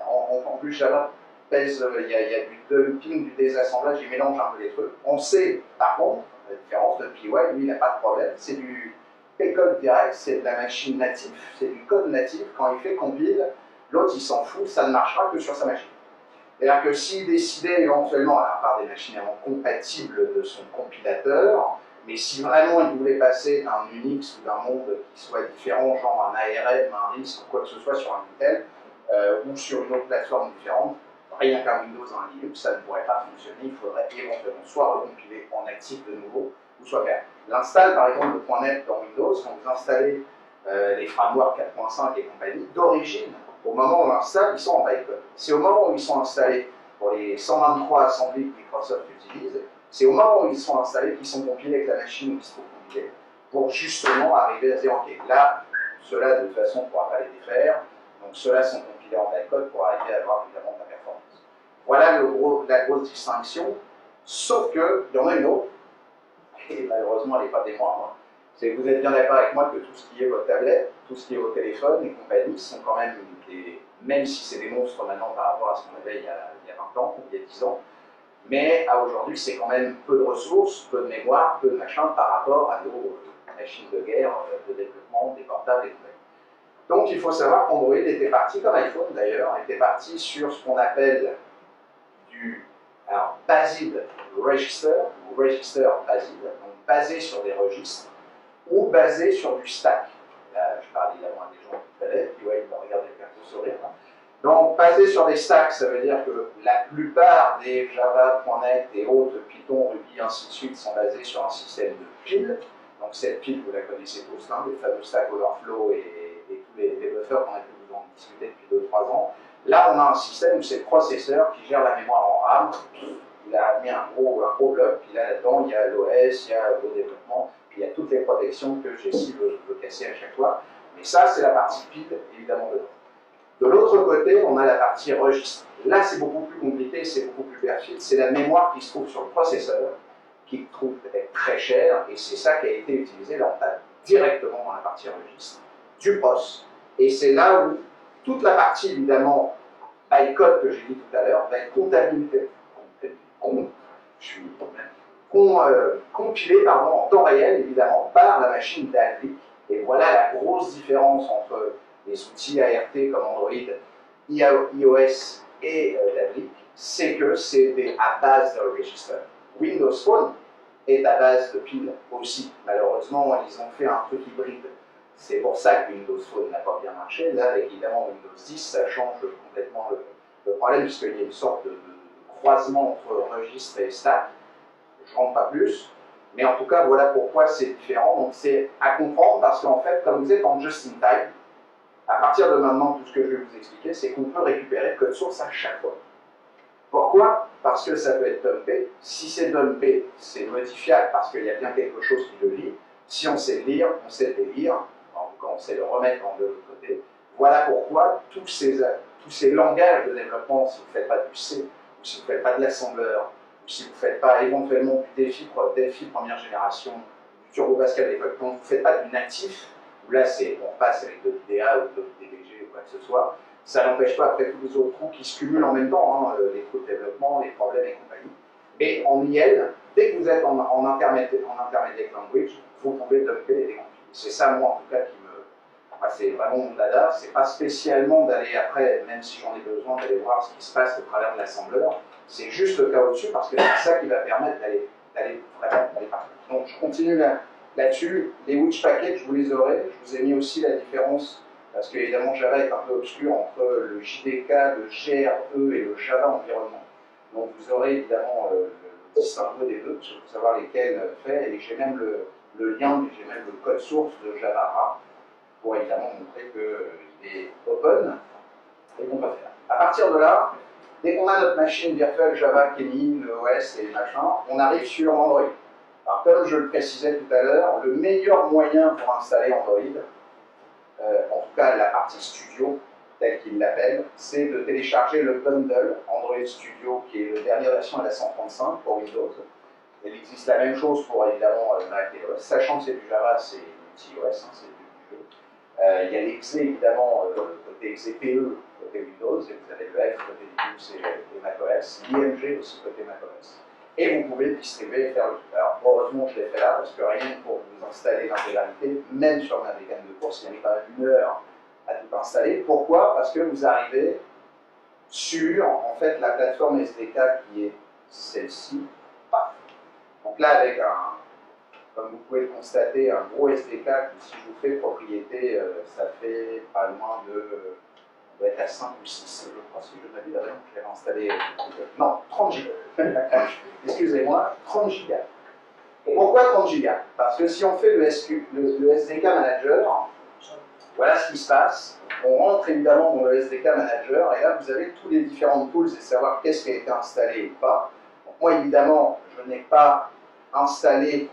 en plus Java pèse, il y a du dumping, du désassemblage, il mélange un peu les trucs. On sait, par contre, la différence de PY, lui, il n'a pas de problème, c'est du P-code direct, c'est de la machine native, c'est du code natif, quand il fait compile, l'autre il s'en fout, ça ne marchera que sur sa machine. C'est-à-dire que s'il décidait éventuellement, à part des machines compatibles de son compilateur, mais si vraiment il voulait passer d'un Unix ou d'un monde qui soit différent, genre un ARM, un RISC ou quoi que ce soit sur un Intel, ou sur une autre plateforme différente, rien qu'un Windows, un Linux, ça ne pourrait pas fonctionner, il faudrait éventuellement soit recompiler en natif de nouveau, ou soit faire l'install par exemple de .NET dans Windows, quand vous installez les frameworks 4.5 et compagnie, d'origine, au moment où on l'installe, ils sont en bytecode. C'est au moment où ils sont installés pour les 123 assemblées que Microsoft utilise, c'est au moment où ils sont installés qu'ils sont compilés avec la machine où ils sont compilés, pour justement arriver à dire, ok, là, ceux-là de toute façon on ne pourra pas les défaire, donc ceux-là sont compilés en bytecode pour arriver à avoir évidemment de la performance. Voilà la grosse distinction, sauf qu'il y en a une autre, et malheureusement elle n'est pas des moindres, c'est que vous êtes bien d'accord avec moi que tout ce qui est votre tablette, tout ce qui est vos téléphones et compagnie sont quand même même si c'est des monstres maintenant par rapport à ce qu'on avait il y a 20 ans ou il y a 10 ans, mais à aujourd'hui c'est quand même peu de ressources, peu de mémoire, peu de machin par rapport à nos machines de guerre, de développement, des portables et compagnie. Donc il faut savoir qu'Android était parti, comme iPhone d'ailleurs, était parti sur ce qu'on appelle du Based Register, ou Register Based, donc basé sur des registres, ou basé sur du stack. Là, je parle évidemment à des gens qui connaissent, puis ouais, ils me regardent avec un peu sourire. Hein. Donc, basé sur des stacks, ça veut dire que la plupart des Java.net et autres, Python, Ruby, ainsi de suite, sont basés sur un système de piles. Donc, cette pile, vous la connaissez tous, hein, les fameux Stack Overflow et tous les buffers qu'on a pu vous en discuter depuis 2-3 ans. Là, on a un système où c'est le processeur qui gère la mémoire en RAM. Il a mis un gros bloc, puis là-dedans, il y a l'OS, il y a le développement, puis il y a toutes les protections que Jessie veut casser à chaque fois. Mais ça, c'est la partie pile, évidemment, dedans. De l'autre côté, on a la partie registre. Là, c'est beaucoup plus compliqué, c'est beaucoup plus perfide. C'est la mémoire qui se trouve sur le processeur, qui trouve peut-être très cher, et c'est ça qui a été utilisé. Là, on tape directement dans la partie registre du POS. Et c'est là où toute la partie, évidemment, bytecode que j'ai dit tout à l'heure, va être compilée en temps réel, évidemment, par la machine d'Alvik. Et voilà la grosse différence entre les outils ART comme Android, iOS et Dalvik, c'est que c'est à base de register. Windows Phone est à base de piles aussi. Malheureusement, ils ont fait un truc hybride. C'est pour ça que Windows Phone n'a pas bien marché. Là, avec évidemment Windows 10, ça change complètement le problème, puisqu'il y a une sorte de croisement entre registre et stack. Je ne rentre pas plus. Mais en tout cas, voilà pourquoi c'est différent. Donc c'est à comprendre parce qu'en fait, comme vous êtes en just-in-time, à partir de maintenant, tout ce que je vais vous expliquer, c'est qu'on peut récupérer le code source à chaque fois. Pourquoi? Parce que ça peut être dumpé. Si c'est dumpé, c'est modifiable parce qu'il y a bien quelque chose qui le lit. Si on sait le lire, on sait le lire. En tout cas, on sait le remettre de l'autre côté. Voilà pourquoi tous ces langages de développement, si vous ne faites pas du C, ou si vous ne faites pas de l'assembleur, ou si vous ne faites pas éventuellement du Delphi première génération, du Turbo Pascal développement, vous ne faites pas du natif, où là on passe avec de l'IDEA ou de l'IDBG ou quoi que ce soit, ça n'empêche pas après tous les autres trous qui se cumulent en même temps, hein, les trous de développement, les problèmes et compagnie. Mais en IL, dès que vous êtes en intermediate language, vous pouvez dumper et décompiler. C'est ça, moi, en tout cas, qui me... c'est vraiment mon dada. C'est pas spécialement d'aller après, même si j'en ai besoin, d'aller voir ce qui se passe au travers de l'assembleur. C'est juste le cas au-dessus, parce que c'est ça qui va permettre d'aller vraiment partout. Donc, je continue là-dessus. Les Witch Packets, je vous les aurai. Je vous ai mis aussi la différence parce qu'évidemment Java est un peu obscur entre le JDK, le GRE et le Java environnement. Donc vous aurez évidemment le distinguo des deux, pour savoir lesquels faire, et j'ai même le lien, j'ai même le code source de Java pour évidemment montrer qu'il est open et qu'on peut faire. À partir de là, dès qu'on a notre machine virtuelle Java qui est mise, le OS et machin, on arrive sur Android. Alors comme je le précisais tout à l'heure, le meilleur moyen pour installer Android, en tout cas la partie Studio, telle qu'il l'appelle, c'est de télécharger le bundle Android Studio, qui est la dernière version à la 135 pour Windows. Il existe la même chose pour évidemment Mac et OS, sachant que c'est du Java, c'est multi-OS, hein, c'est du jeu. Il y a l'exe évidemment, côté XPE, côté Windows, et vous avez le F côté Linux et macOS, l'IMG aussi côté macOS. Et vous pouvez distribuer et faire le truc. Alors, heureusement, je l'ai fait là, parce que rien que pour vous installer l'intégralité, même sur ma gamme de course, il y a quand même 1 heure à tout installer. Pourquoi? Parce que vous arrivez sur, en fait, la plateforme SDK qui est celle-ci. Donc là, avec comme vous pouvez le constater, un gros SDK qui, si je vous fais propriété, ça fait pas loin de... on doit être à 5 ou 6, je crois, si je m'abuse, avant que je l'ai installé. Non, 30 gigas. Excusez-moi, 30 gigas. Pourquoi 30 gigas? Parce que si on fait le SDK Manager, voilà ce qui se passe. On rentre évidemment dans le SDK Manager, et là, vous avez tous les différents tools et savoir qu'est-ce qui a été installé ou pas. Donc, moi, évidemment, je n'ai pas installé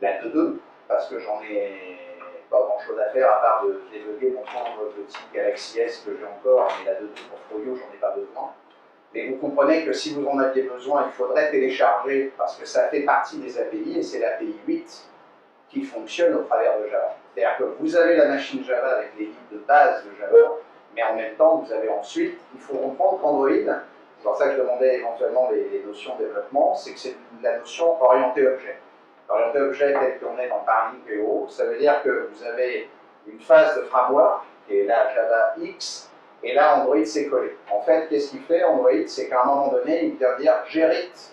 la 2.2, parce que j'en ai pas grand-chose à faire, à part de débugger mon petit Galaxy S que j'ai encore, mais la 2.2 pour Froyo, j'en ai pas besoin. Mais vous comprenez que si vous en aviez besoin, il faudrait télécharger, parce que ça fait partie des API, et c'est l'API 8 qui fonctionne au travers de Java. C'est-à-dire que vous avez la machine Java avec les lignes de base de Java, mais en même temps, vous avez ensuite, il faut comprendre qu'Android, c'est pour ça que je demandais éventuellement les notions de développement, c'est que c'est la notion orientée objet. Orienté objet tel qu'on est dans Parlink et autres, ça veut dire que vous avez une phase de framework, qui est là Java X, et là Android s'est collé. En fait, qu'est-ce qu'il fait Android? C'est qu'à un moment donné, il vient dire j'hérite,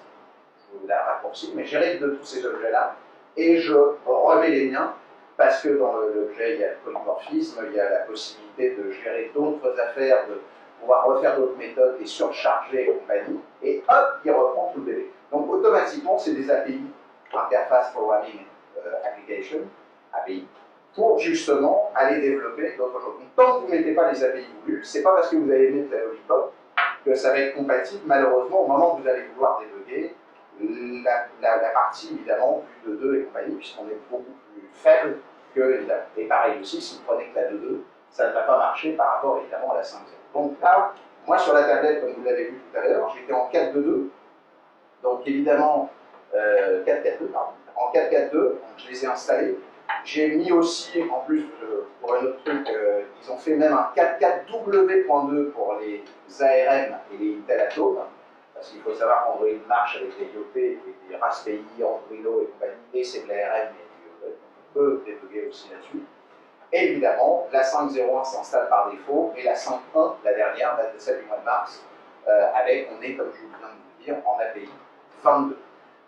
je vous la raccourci, mais j'hérite de tous ces objets-là, et je remets les miens, parce que dans l'objet, il y a le polymorphisme, il y a la possibilité de gérer d'autres affaires, de pouvoir refaire d'autres méthodes et surcharger et compagnie, et hop, il reprend tout le bébé. Donc automatiquement, c'est des API, Interface Programming Application, API, pour justement aller développer d'autres choses. Donc tant que vous ne mettez pas les API voulues, c'est pas parce que vous allez mettre la Lollipop que ça va être compatible, malheureusement, au moment où vous allez vouloir débugger la partie, évidemment, du 2.2 et compagnie, puisqu'on est beaucoup plus faible que, évidemment. Et pareil aussi, si vous prenez que la 2.2, ça ne va pas marcher par rapport, évidemment, à la 5.0. Donc là, moi, sur la tablette, comme vous l'avez vu tout à l'heure, j'étais en 4.2.2, donc évidemment, 4.4.2, pardon. En 4.4.2, je les ai installés. J'ai mis aussi, en plus, pour un autre truc, ils ont fait même un 4.4.W.2 pour les ARM et les Intel Atom, parce qu'il faut savoir qu'Android marche avec les IoT et les Raspberry, Android et compagnie, et c'est de l'ARM et du IoT, donc on peut débugger aussi là-dessus. Et évidemment, la 5.0.1 s'installe par défaut, et la 5.1, la dernière, date de celle du mois de mars, avec, on est, comme je viens de vous dire, en API 22.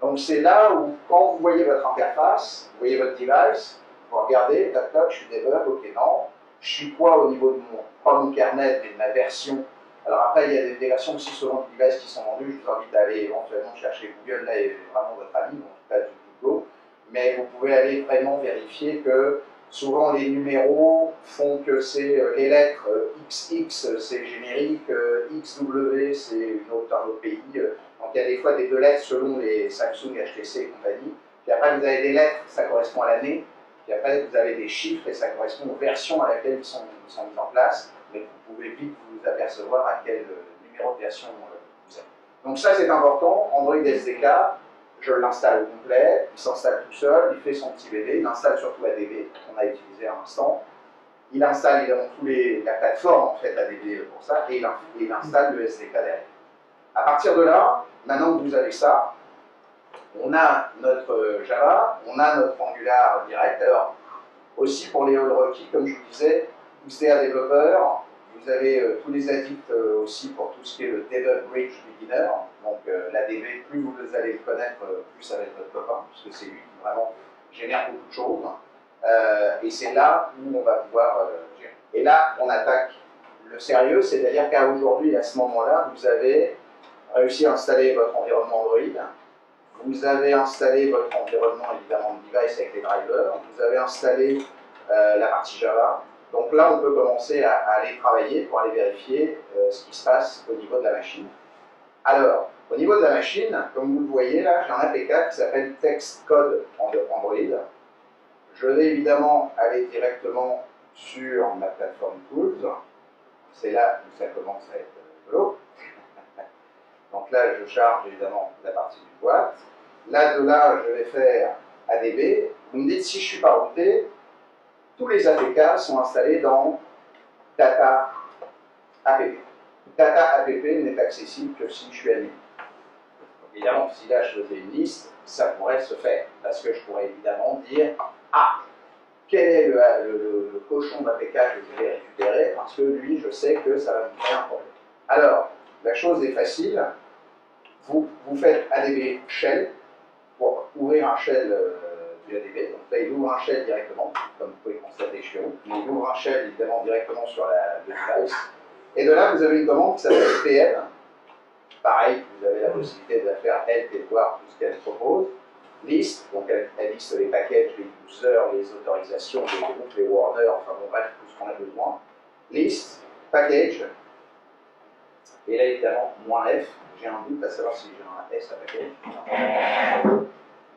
Donc c'est là où, quand vous voyez votre interface, vous voyez votre device, vous regardez, tac, tac, je suis debug, ok, non. Je suis quoi au niveau de mon, pas mon kernel, mais de ma version. Alors après, il y a des versions aussi selon le device qui sont vendues. Je vous invite à aller éventuellement chercher Google, là est vraiment votre ami, en tout cas du Google. Mais vous pouvez aller vraiment vérifier que souvent les numéros font que c'est les lettres XX, c'est générique, XW, c'est un autre pays. Donc il y a des fois des 2 lettres selon les Samsung, HTC et compagnie. Puis après vous avez des lettres, ça correspond à l'année. Puis après vous avez des chiffres et ça correspond aux versions à laquelle ils sont mis en place. Mais vous pouvez vite vous apercevoir à quel numéro de version vous êtes. Donc ça c'est important. Android SDK, je l'installe au complet, il s'installe tout seul, il fait son petit bébé, il installe surtout ADB qu'on a utilisé à l'instant. Il installe évidemment la plateforme en fait ADB pour ça, et il installe le SDK derrière. À partir de là, maintenant que vous avez ça, on a notre Java, on a notre Angular direct. Alors, aussi pour les all requis, comme je vous disais, vous êtes un développeur, vous avez tous les addicts aussi pour tout ce qui est le Debug Bridge Beginner. Donc l'ADB, plus vous allez le connaître, plus ça va être votre copain, parce que c'est lui qui vraiment génère beaucoup de choses. Et c'est là où on va pouvoir gérer. Et là, on attaque le sérieux, c'est-à-dire qu'à aujourd'hui, à ce moment-là, vous avez réussi à installer votre environnement Android, vous avez installé votre environnement évidemment de device avec les drivers, vous avez installé la partie Java. Donc là, on peut commencer à aller travailler pour aller vérifier ce qui se passe au niveau de la machine. Alors, au niveau de la machine, comme vous le voyez là, j'ai un APK qui s'appelle Text Code Android. Je vais évidemment aller directement sur ma plateforme Tools. C'est là où ça commence à être rigolo. Donc là, je charge évidemment la partie du boîte. Là, de là, je vais faire ADB. Vous me dites si je ne suis pas routé, tous les APK sont installés dans Data App. Data App n'est accessible que si je suis admin. Évidemment, si là je faisais une liste, ça pourrait se faire, parce que je pourrais évidemment dire ah, quel est le cochon d'APK que je vais récupérer, parce que lui, je sais que ça va me créer un problème. Alors, la chose est facile, vous faites ADB shell pour ouvrir un shell du ADB. Donc là, il ouvre un shell directement, comme vous pouvez constater chez vous. Il ouvre un shell évidemment directement sur le device. Et de là, vous avez une commande qui s'appelle PM. Pareil, vous avez la possibilité de faire help et de voir tout ce qu'elle propose. List, donc elle liste les packages, les users, les autorisations, les groupes, les warners, enfin bon, bref, tout ce qu'on a besoin. List, package. Et là, évidemment, -F. J'ai un doute à savoir si j'ai un S à package.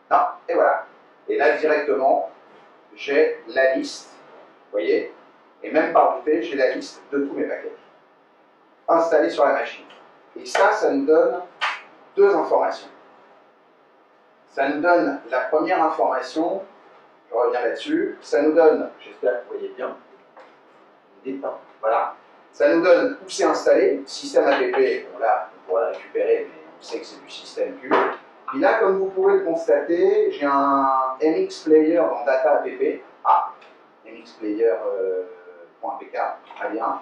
Non, et voilà. Et là, directement, j'ai la liste, vous voyez, et même par bouteille, j'ai la liste de tous mes packages installés sur la machine. Et ça nous donne deux informations. Ça nous donne la première information, je reviens là-dessus, ça nous donne, j'espère que vous voyez bien, voilà, ça nous donne où c'est installé, système app, bon là, on pourra le récupérer, mais on sait que c'est du système Q. Puis là, comme vous pouvez le constater, j'ai un MX Player dans Data App. Ah, MX Player.pk, très bien.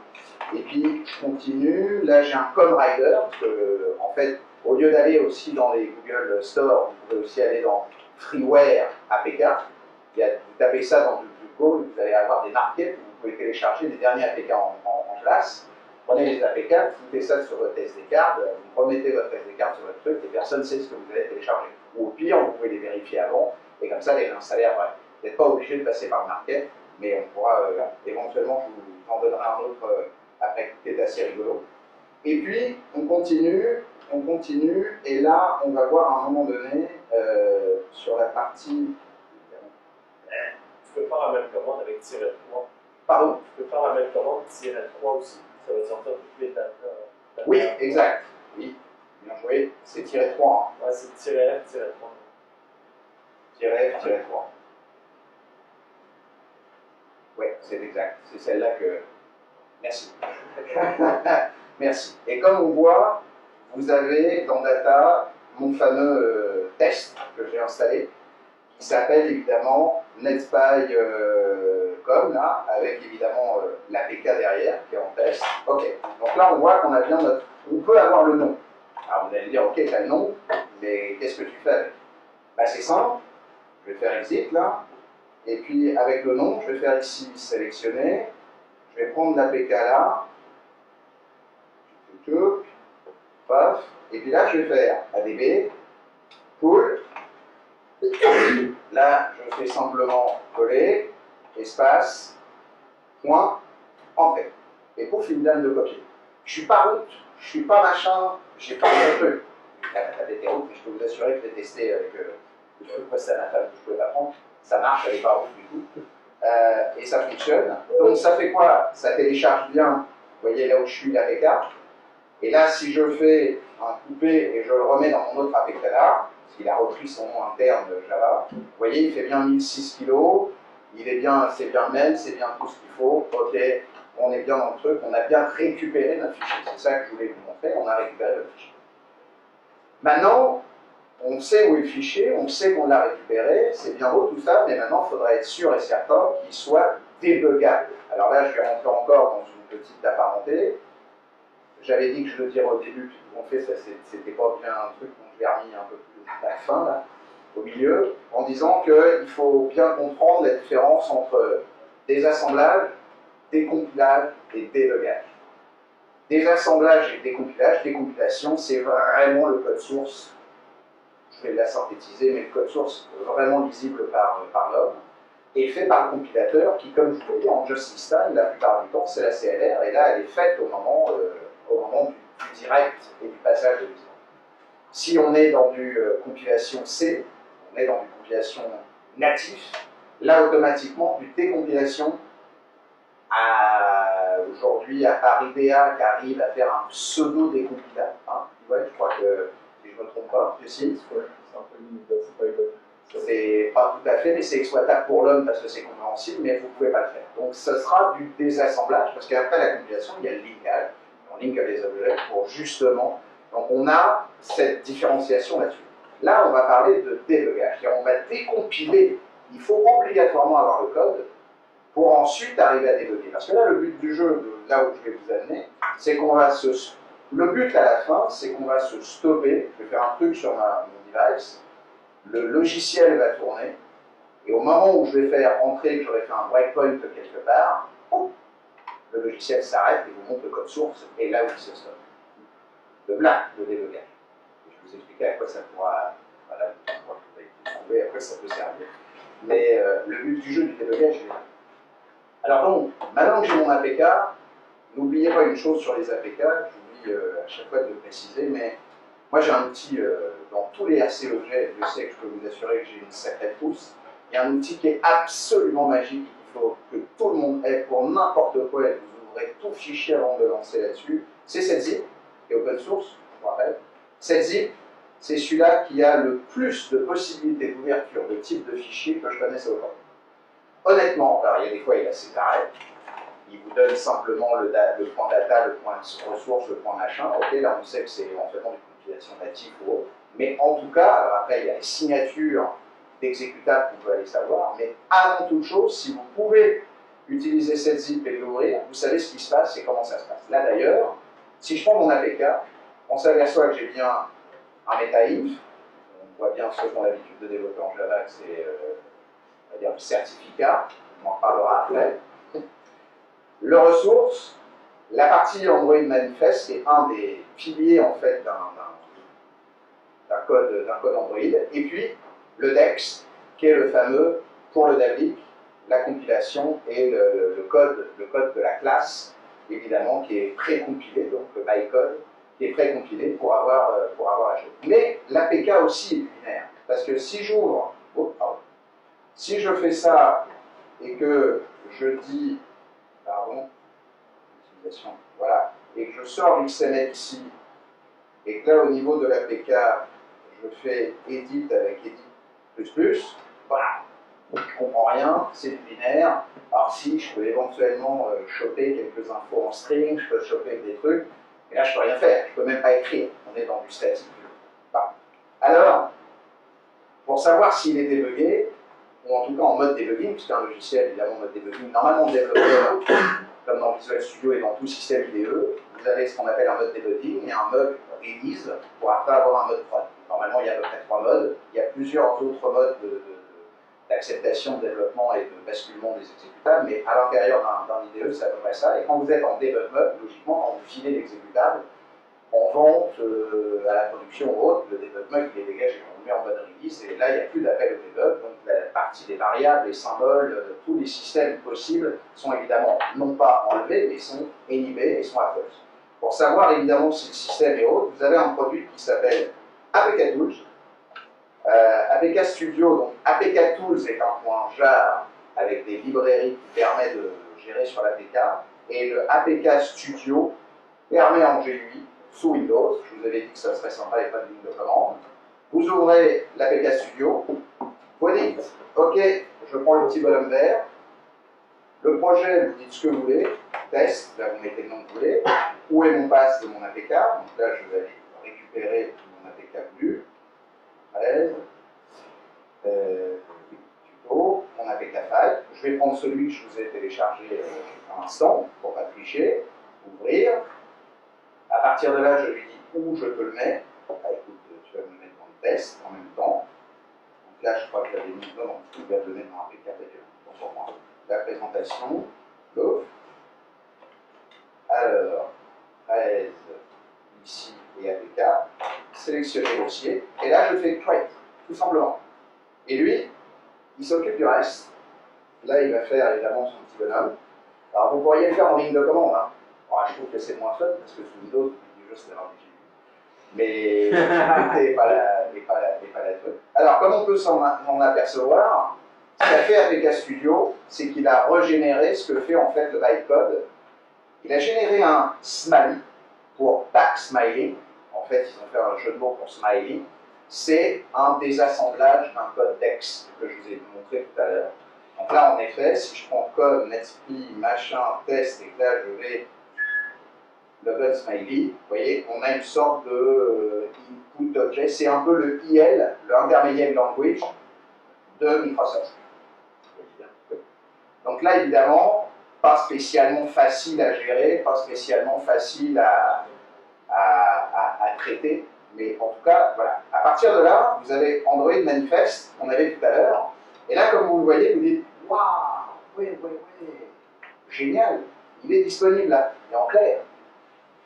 Et puis, je continue. Là, j'ai un ComRider, parce que, en fait, au lieu d'aller aussi dans les Google Store, vous pouvez aussi aller dans Freeware APK. Vous tapez ça dans Google, vous allez avoir des marquettes où vous pouvez télécharger les derniers APK en place. Prenez les APK, vous foutez ça sur votre SD card, vous remettez votre SD card sur votre truc et personne ne sait ce que vous allez télécharger. Ou au pire, vous pouvez les vérifier avant et comme ça les réinstaller après. Vous n'êtes pas obligé de passer par le market, mais on pourra éventuellement, je vous en donnerai un autre après qui est assez rigolo. Et puis, on continue, et là, on va voir à un moment donné sur la partie. Tu peux faire la même commande avec -3. Pardon? Tu peux faire la même commande -3 aussi. Ça va sortir toutes les datas. Oui, exact. Oui, bien joué. C'est -3. Ouais, c'est -F-3. -F-3. Oui, c'est exact. C'est celle-là que. Merci. Merci. Et comme on voit, vous avez dans Data mon fameux test que j'ai installé, qui s'appelle évidemment NetSpy.com, là, avec évidemment l'APK derrière qui est en test. Ok, donc là on voit qu'on a bien notre. On peut avoir le nom. Alors vous allez me dire, ok, tu as le nom, mais qu'est-ce que tu fais avec? Bah, c'est simple, je vais faire exit là, et puis avec le nom, je vais faire ici sélectionner, je vais prendre l'APK là, paf, et puis là je vais faire ADB, pull. Là, je fais simplement coller, espace, point, entrée. Et pouf, il me donne de copier. Je suis pas route, je suis pas machin, j'ai pas de truc. La des route, mais je peux vous assurer que je l'ai testé avec le truc posté à la table que je pouvais pas prendre. Ça marche, elle n'est pas route du tout. Et ça fonctionne. Donc ça fait quoi? Ça télécharge bien, vous voyez là où je suis, l'APK. Et là, si je fais un coupé et je le remets dans mon autre APK là, parce qu'il a repris son nom interne de Java, vous voyez, il fait bien 1006 kg, il est bien, c'est bien le même, c'est bien tout ce qu'il faut, ok, on est bien dans le truc, on a bien récupéré notre fichier. C'est ça que je voulais vous montrer, on a récupéré le fichier. Maintenant, on sait où est le fichier, on sait qu'on l'a récupéré, c'est bien beau tout ça, mais maintenant il faudra être sûr et certain qu'il soit débuggable. Alors là, je vais rentrer encore dans une petite parenthèse. J'avais dit que je le dirais au début, puis en fait, ça c'était pas bien un truc, donc je l'ai remis un peu plus à la fin, là, au milieu, en disant qu'il faut bien comprendre la différence entre des assemblages décompilage et débugage. Désassemblage et décompilage. Décompilation, c'est vraiment le code source. Je vais la synthétiser, mais le code source vraiment lisible par l'homme, est fait par le compilateur qui, comme je vous l'ai dit, en just in time, la plupart du temps, c'est la CLR, et là, elle est faite au moment du direct et du passage de l'usine. Si on est dans du compilation C, on est dans du compilation natif, là, automatiquement, du décompilation aujourd'hui, à part IBA qui arrive à faire un pseudo-décompilage, hein, ouais, je crois que, si je ne me trompe pas, précise. Ouais, c'est un peu limite, c'est pas évident. C'est pas tout à fait, mais c'est exploitable pour l'homme parce que c'est compréhensible, mais vous ne pouvez pas le faire. Donc ce sera du désassemblage, parce qu'après la compilation, il y a le linkage. On link les objets pour justement. Donc on a cette différenciation là-dessus. Là, on va parler de débugage. On va décompiler. Il faut obligatoirement avoir le code pour ensuite arriver à débugger. Parce que là, le but du jeu, là où je vais vous amener, c'est qu'on va se... Le but à la fin, c'est qu'on va se stopper. Je vais faire un truc sur mon device. Le logiciel va tourner. Et au moment où je vais faire entrer, que j'aurai fait un breakpoint quelque part, le logiciel s'arrête et vous montre le code source et là où il se stoppe. Là, le débugage. Je vais vous expliquer à quoi ça pourra... Voilà, vous allez trouver à quoi ça peut servir. Mais le but du jeu du débugage est là. Alors donc, maintenant que j'ai mon APK, n'oubliez pas une chose sur les APK, j'oublie à chaque fois de le préciser, mais moi j'ai un outil dans tous les RC objets, je sais que je peux vous assurer que j'ai une sacrée trousse. Il y a un outil qui est absolument magique, il faut que tout le monde ait pour n'importe quoi, et vous ouvrez tout fichier avant de lancer là-dessus. C'est SetZip, qui est open source, je vous rappelle. SetZip, c'est celui-là qui a le plus de possibilités d'ouverture de type de fichier que je connaisse au monde. Honnêtement, alors il y a des fois il a séparé, il vous donne simplement le point data, le point ressource, le point machin, ok, là on sait que c'est éventuellement une compilation native ou autre, mais en tout cas, alors après il y a les signatures d'exécutables qu'on peut aller savoir, mais avant toute chose, si vous pouvez utiliser cette zip et l'ouvrir, vous savez ce qui se passe et comment ça se passe. Là d'ailleurs, si je prends mon APK, on s'aperçoit que j'ai bien un meta-inf, on voit bien ceux qui ont l'habitude de développer en Java que c'est on va dire, le certificat, on en parlera après. Le ressource, la partie Android manifeste, c'est un des piliers en fait d'un code Android, et puis le DEX, qui est le fameux, pour le DAVIC, la compilation et le code de la classe, évidemment, qui est pré-compilé, donc le bytecode, qui est pré-compilé pour avoir la chose. Mais l'APK aussi est binaire, parce que si j'ouvre, si je fais ça et que je dis, pardon, utilisation, voilà, et que je sors l'XML ici, et que là au niveau de l'APK, je fais edit avec edit++, voilà, je ne comprends rien, c'est du binaire. Alors si, je peux éventuellement choper quelques infos en string, je peux choper des trucs, mais là je ne peux rien faire, je ne peux même pas écrire, on est dans du statique. Bon. Alors, pour savoir s'il est débugué, ou en tout cas en mode debugging, puisqu'un logiciel évidemment en mode debugging, normalement développeur, comme dans Visual Studio et dans tout système IDE, vous avez ce qu'on appelle un mode debugging et un mode release pour après avoir un mode prod. Normalement il y a à peu près 3 modes, il y a plusieurs autres modes d'acceptation, de développement et de basculement des exécutables, mais à l'intérieur d'un IDE c'est à peu près ça, et quand vous êtes en debug mode, logiquement quand vous filez l'exécutable, en vente, à la production ou autre, le debug mode il est dégagé, on le met en mode release, et là il n'y a plus d'appel au debug, donc la partie des variables, les symboles, tous les systèmes possibles sont évidemment non pas enlevés, mais sont inhibés et sont à false. Pour savoir évidemment si le système est autre, vous avez un produit qui s'appelle APK Tools, APK Studio, donc APK Tools est un point jar avec des librairies qui permet de gérer sur l'APK, et le APK Studio permet en GUI sous Windows, je vous avais dit que ça serait sympa et pas de ligne de commande. Vous ouvrez l'APK Studio, vous dites OK, je prends le petit bonhomme vert, le projet, vous dites ce que vous voulez, test, là vous mettez le nom que vous voulez, où est mon pass de mon APK, donc là je vais aller récupérer mon APK voulu, à l'aise, tuto, mon APK file, je vais prendre celui que je vous ai téléchargé à l'instant, pour ne pas tricher, ouvrir. À partir de là, je lui dis où je peux le mettre. Ah, écoute, tu vas me le mettre dans le test en même temps. Donc là, je crois que je l'avais mis. Non, tu vas le mettre dans un APK d'ailleurs. Pour moi. La présentation, l'offre. Alors, 13 ici et APK, sélectionner le dossier, et là je fais create, tout simplement. Et lui, il s'occupe du reste. Là, il va faire évidemment son petit bonhomme. Alors, vous pourriez le faire en ligne de commande. Hein. Alors, je trouve que c'est moins fun parce que sous Windows, du jeu, c'est vraiment difficile. Mais n'est pas la fun. Alors, comme on peut s'en apercevoir, ce qu'a fait APK Studio, c'est qu'il a régénéré ce que fait en fait le bytecode. Il a généré un smiley pour back smiley. En fait, ils ont fait un jeu de mots pour smiley. C'est un désassemblage d'un code DEX que je vous ai montré tout à l'heure. Donc là, en effet, si je prends code, netspli, machin, test, et que là, je vais logon smiley, vous voyez, on a une sorte de input object. C'est un peu le IL, le intermediate language de Microsoft. Donc là, évidemment, pas spécialement facile à gérer, pas spécialement facile à traiter, mais en tout cas, voilà. À partir de là, vous avez Android Manifest, qu'on avait tout à l'heure, et là, comme vous le voyez, vous dites, waouh, oui, génial, il est disponible là, et en clair.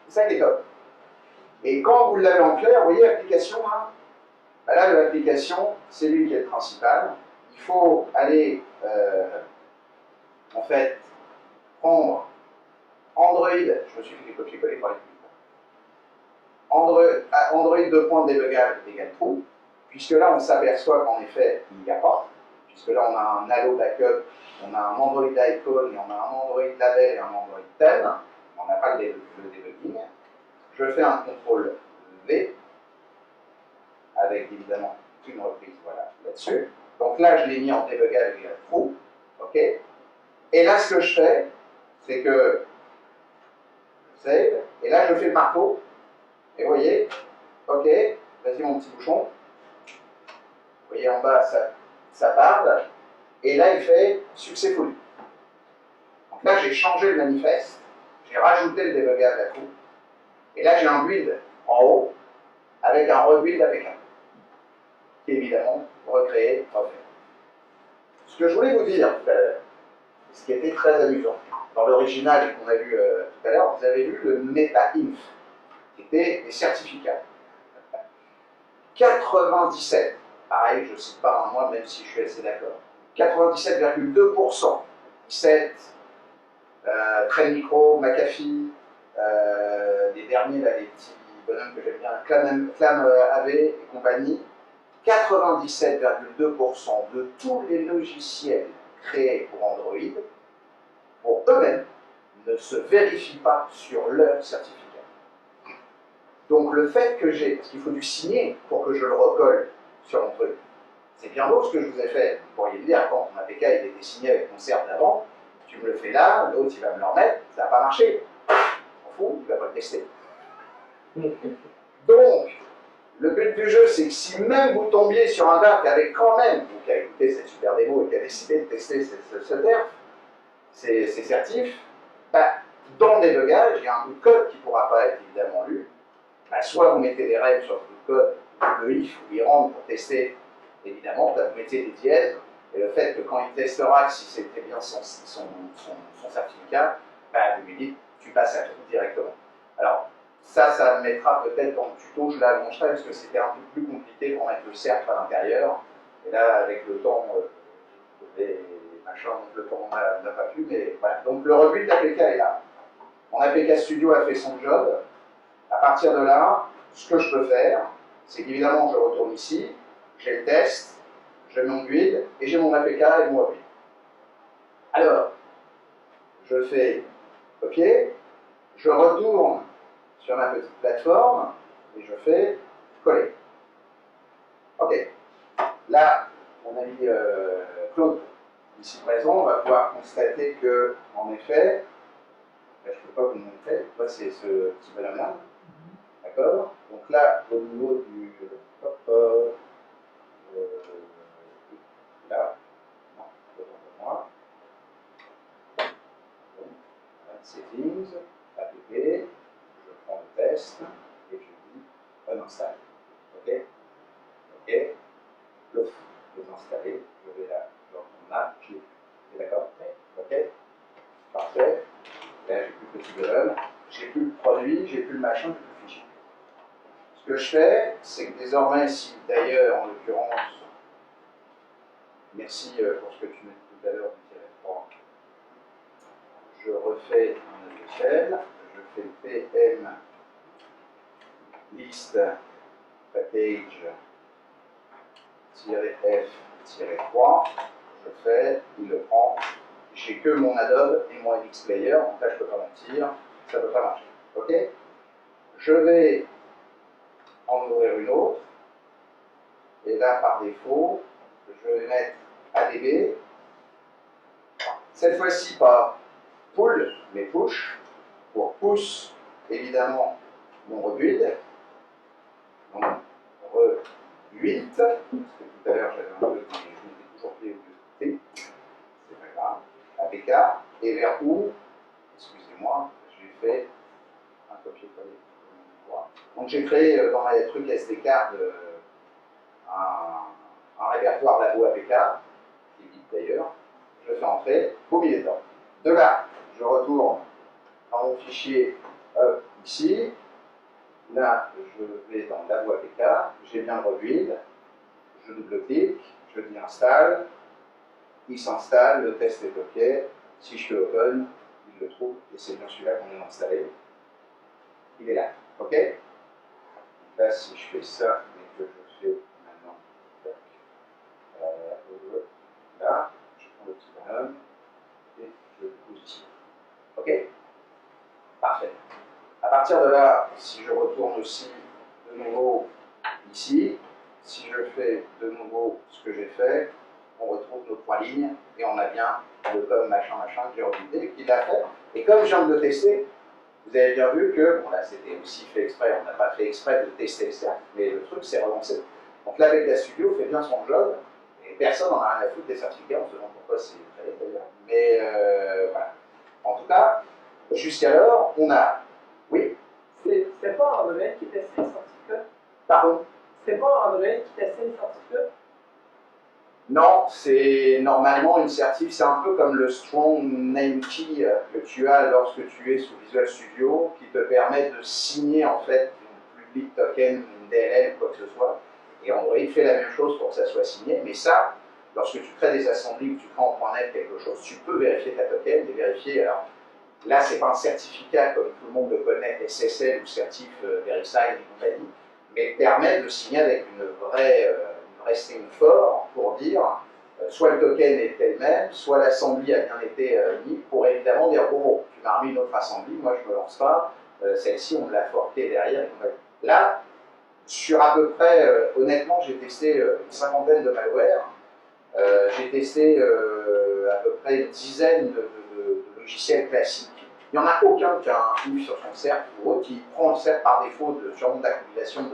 C'est ça qui est top. Et quand vous l'avez en clair, vous voyez l'application, hein, ben là, l'application, c'est lui qui est le principal. Il faut aller, en fait, prendre Android, je me suis fait des copier-coller pour aller plus vite. Android 2.debugable égale true, puisque là, on s'aperçoit qu'en effet, il n'y a pas, puisque là, on a un Allo backup, on a un Android icon, et on a un Android label et un Android theme, on n'a pas le debugging. Je fais un CTRL V, avec évidemment une reprise, voilà, là-dessus. Donc là, je l'ai mis en debugable égale true, ok. Et là, ce que je fais, c'est que je save, et là, je fais le marteau, et vous voyez, ok, vas-y mon petit bouchon, vous voyez en bas, ça parle, et là, il fait successful. Donc là, j'ai changé le manifeste, j'ai rajouté le debugable à tout, et là, j'ai un build en haut, avec un rebuild APK, qui est évidemment recréé, refait. Ce que je voulais vous dire tout à l'heure, ce qui était très amusant, dans l'original et qu'on a vu tout à l'heure, vous avez vu le meta-inf, qui était des certificats. 97, pareil, je ne cite pas un mois, même si je suis assez d'accord, 97,2%, 17, Trend Micro, McAfee, les derniers, là, les petits bonhommes que j'aime bien, Clam AV et compagnie, 97,2% de tous les logiciels créés pour Android, pour eux-mêmes, ne se vérifient pas sur leur certificat. Donc le fait que j'ai, parce qu'il faut du signer pour que je le recolle sur mon truc, c'est bien beau ce que je vous ai fait. Vous pourriez me dire, quand mon APK il était signé avec mon CERF d'avant, tu me le fais là, l'autre il va me le remettre, ça n'a pas marché. On fout, il ne va pas le tester. Donc, le but du jeu, c'est que si même vous tombiez sur un gars qui avait quand même, ou qui a écouté cette super démo et qui a décidé de tester ce terf, ces certifs, bah, dans le débugage, il y a un bout de code qui ne pourra pas être évidemment lu. Bah, soit vous mettez des règles sur ce bout de code, le if ou l'irand pour tester, évidemment, bah, vous mettez des dièses, et le fait que quand il testera si c'était bien son certificat, bah, vous lui dites, tu passes à tout directement. Alors, ça mettra peut-être dans le tuto, je l'allongerai parce que c'était un peu plus compliqué pour mettre le cercle à l'intérieur. Et là, avec le temps, les machins, le temps n'a pas pu, mais voilà. Donc le rebuild d'APK est là. Mon APK Studio a fait son job. À partir de là, ce que je peux faire, c'est qu'évidemment, je retourne ici, j'ai le test, j'ai mon build, et j'ai mon APK et mon rebuild. Alors, je fais copier, je retourne sur ma petite plateforme, et je fais coller. Ok. Là, mon ami Claude, ici présent, on va pouvoir constater que, en effet, là, je ne peux pas vous le montrer, c'est ce petit bonhomme-là. D'accord? Donc là, au niveau du. Là, non, autant pour moi. Donc, settings, appliquer, je prends le test et je dis uninstall. Ok? Ok? Le désinstaller, je vais là, je retourne là, je l'ai. D'accord? Ok? Parfait. Là, j'ai plus petit bonhomme. machin, du fichier. Ce que je fais, c'est que désormais, si d'ailleurs, en l'occurrence, merci pour ce que tu m'as dit tout à l'heure, je refais un échelle, je fais PM list package-f-3, je fais, il le prend, j'ai que mon Adobe et mon MX Player, donc là je ne peux pas mentir, ça ne peut pas marcher. Ok? Je vais en ouvrir une autre, et là par défaut, je vais mettre ADB, cette fois-ci pas pull, mais push, pour push évidemment mon rebuild, donc re-8, parce que tout à l'heure j'avais un peu, mais je m'étais toujours fait au lieu de T, c'est pas grave, APK, et vers où, excusez-moi, j'ai fait un copier-coller. Donc j'ai créé dans ma truc SD card un répertoire labo APK, qui est vide d'ailleurs, je le fais entrer, boum, il est dedans. De là, je retourne dans mon fichier ici, là je vais dans labo APK, j'ai bien le rebuild, je double-clique, je dis installe, il s'installe, le test est OK, si je fais open, il le trouve, et c'est bien celui-là qu'on vient d'installer, il est là, OK? Là, si je fais ça, mais que je fais maintenant, là, je prends le petit bonhomme et je le positionne. OK? Parfait. À partir de là, si je retourne aussi de nouveau ici, si je fais de nouveau ce que j'ai fait, on retrouve nos trois lignes et on a bien le code machin machin que j'ai rebuildé, qu'il a fait. Et comme je viens de le tester, vous avez bien vu que, bon là c'était aussi fait exprès, on n'a pas fait exprès de tester le cercle, mais le truc s'est relancé. Donc là, avec la studio, fait bien son job, et personne n'en a rien à foutre des certificats, on se demande pourquoi c'est créé d'ailleurs. Mais voilà. En tout cas, jusqu'alors, on a. Oui. C'est pas un domaine qui testait les certificats? Pardon? C'est pas un domaine qui testait les certificats? Non, c'est normalement une certif, c'est un peu comme le Strong Name Key que tu as lorsque tu es sous Visual Studio, qui te permet de signer en fait une public token, une DLL, quoi que ce soit. Et Android fait la même chose pour que ça soit signé, mais ça, lorsque tu crées des assemblées ou tu crées en .NET quelque chose, tu peux vérifier ta token et vérifier. Alors là, c'est pas un certificat comme tout le monde le connaît, SSL ou Certif VeriSign et compagnie, mais permet de signer avec une vraie string fort pour dire soit le token est elle-même, soit l'assembly a bien été mise, pour évidemment dire bon, tu m'as remis une autre assembly, moi je ne me lance pas, celle-ci on l'a forquée derrière. Et là, sur à peu près, honnêtement, j'ai testé une cinquantaine de malware, j'ai testé à peu près une dizaine de logiciels classiques. Il n'y en a aucun qui a un if sur son CERF ou autre, qui prend le CERF par défaut sûrement d'accumulation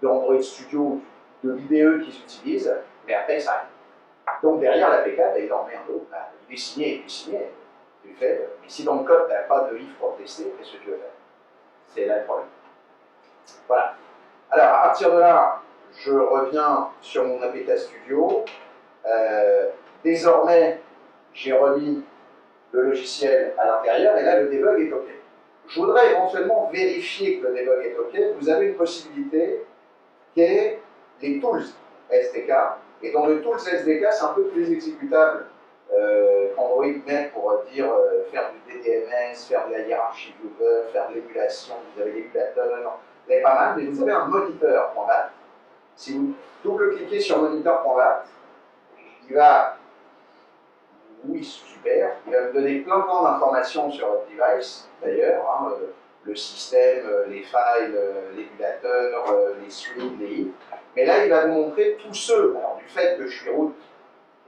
de Android Studio, de l'IDE qu'ils utilisent, mais après ça arrive. Donc derrière l'APK, il en met un autre, il est signé, tu le fais, mais si dans le code tu n'as pas de if pour tester, qu'est-ce que tu veux faire? C'est là le problème. Voilà. Alors à partir de là, je reviens sur mon APK Studio. Désormais, j'ai remis le logiciel à l'intérieur et là le debug est OK. Je voudrais éventuellement vérifier que le debug est OK. Vous avez une possibilité qui est les tools SDK. Et dans le tools SDK, c'est un peu plus exécutable qu'Android met pour dire faire du DDMS, faire de la hiérarchie viewer, faire de l'émulation. Vous avez l'émulateur, vous avez pas mal, mais vous avez un moniteur.bat. Si vous double-cliquez sur moniteur.bat, il va, oui, super, il va vous donner plein d'informations sur votre device, d'ailleurs, hein, le système, les files, l'émulateur, les streams, les hits. Mais là, il va vous montrer tous ceux, alors du fait que je suis root,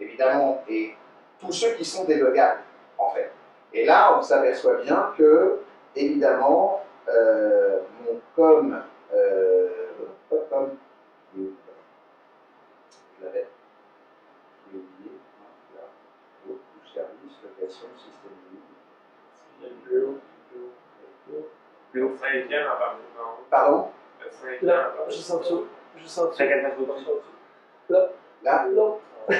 évidemment, et tous ceux qui sont débuggables, en fait. Et là, on s'aperçoit bien que, évidemment, mon com, je l'avais oublié, là, tout service, location, système libre. Le 5e avant non. Pardon? Le 5e Là, avant. juste en dessous. Juste en dessous. 54 au-dessus. Là. Là? Non. Il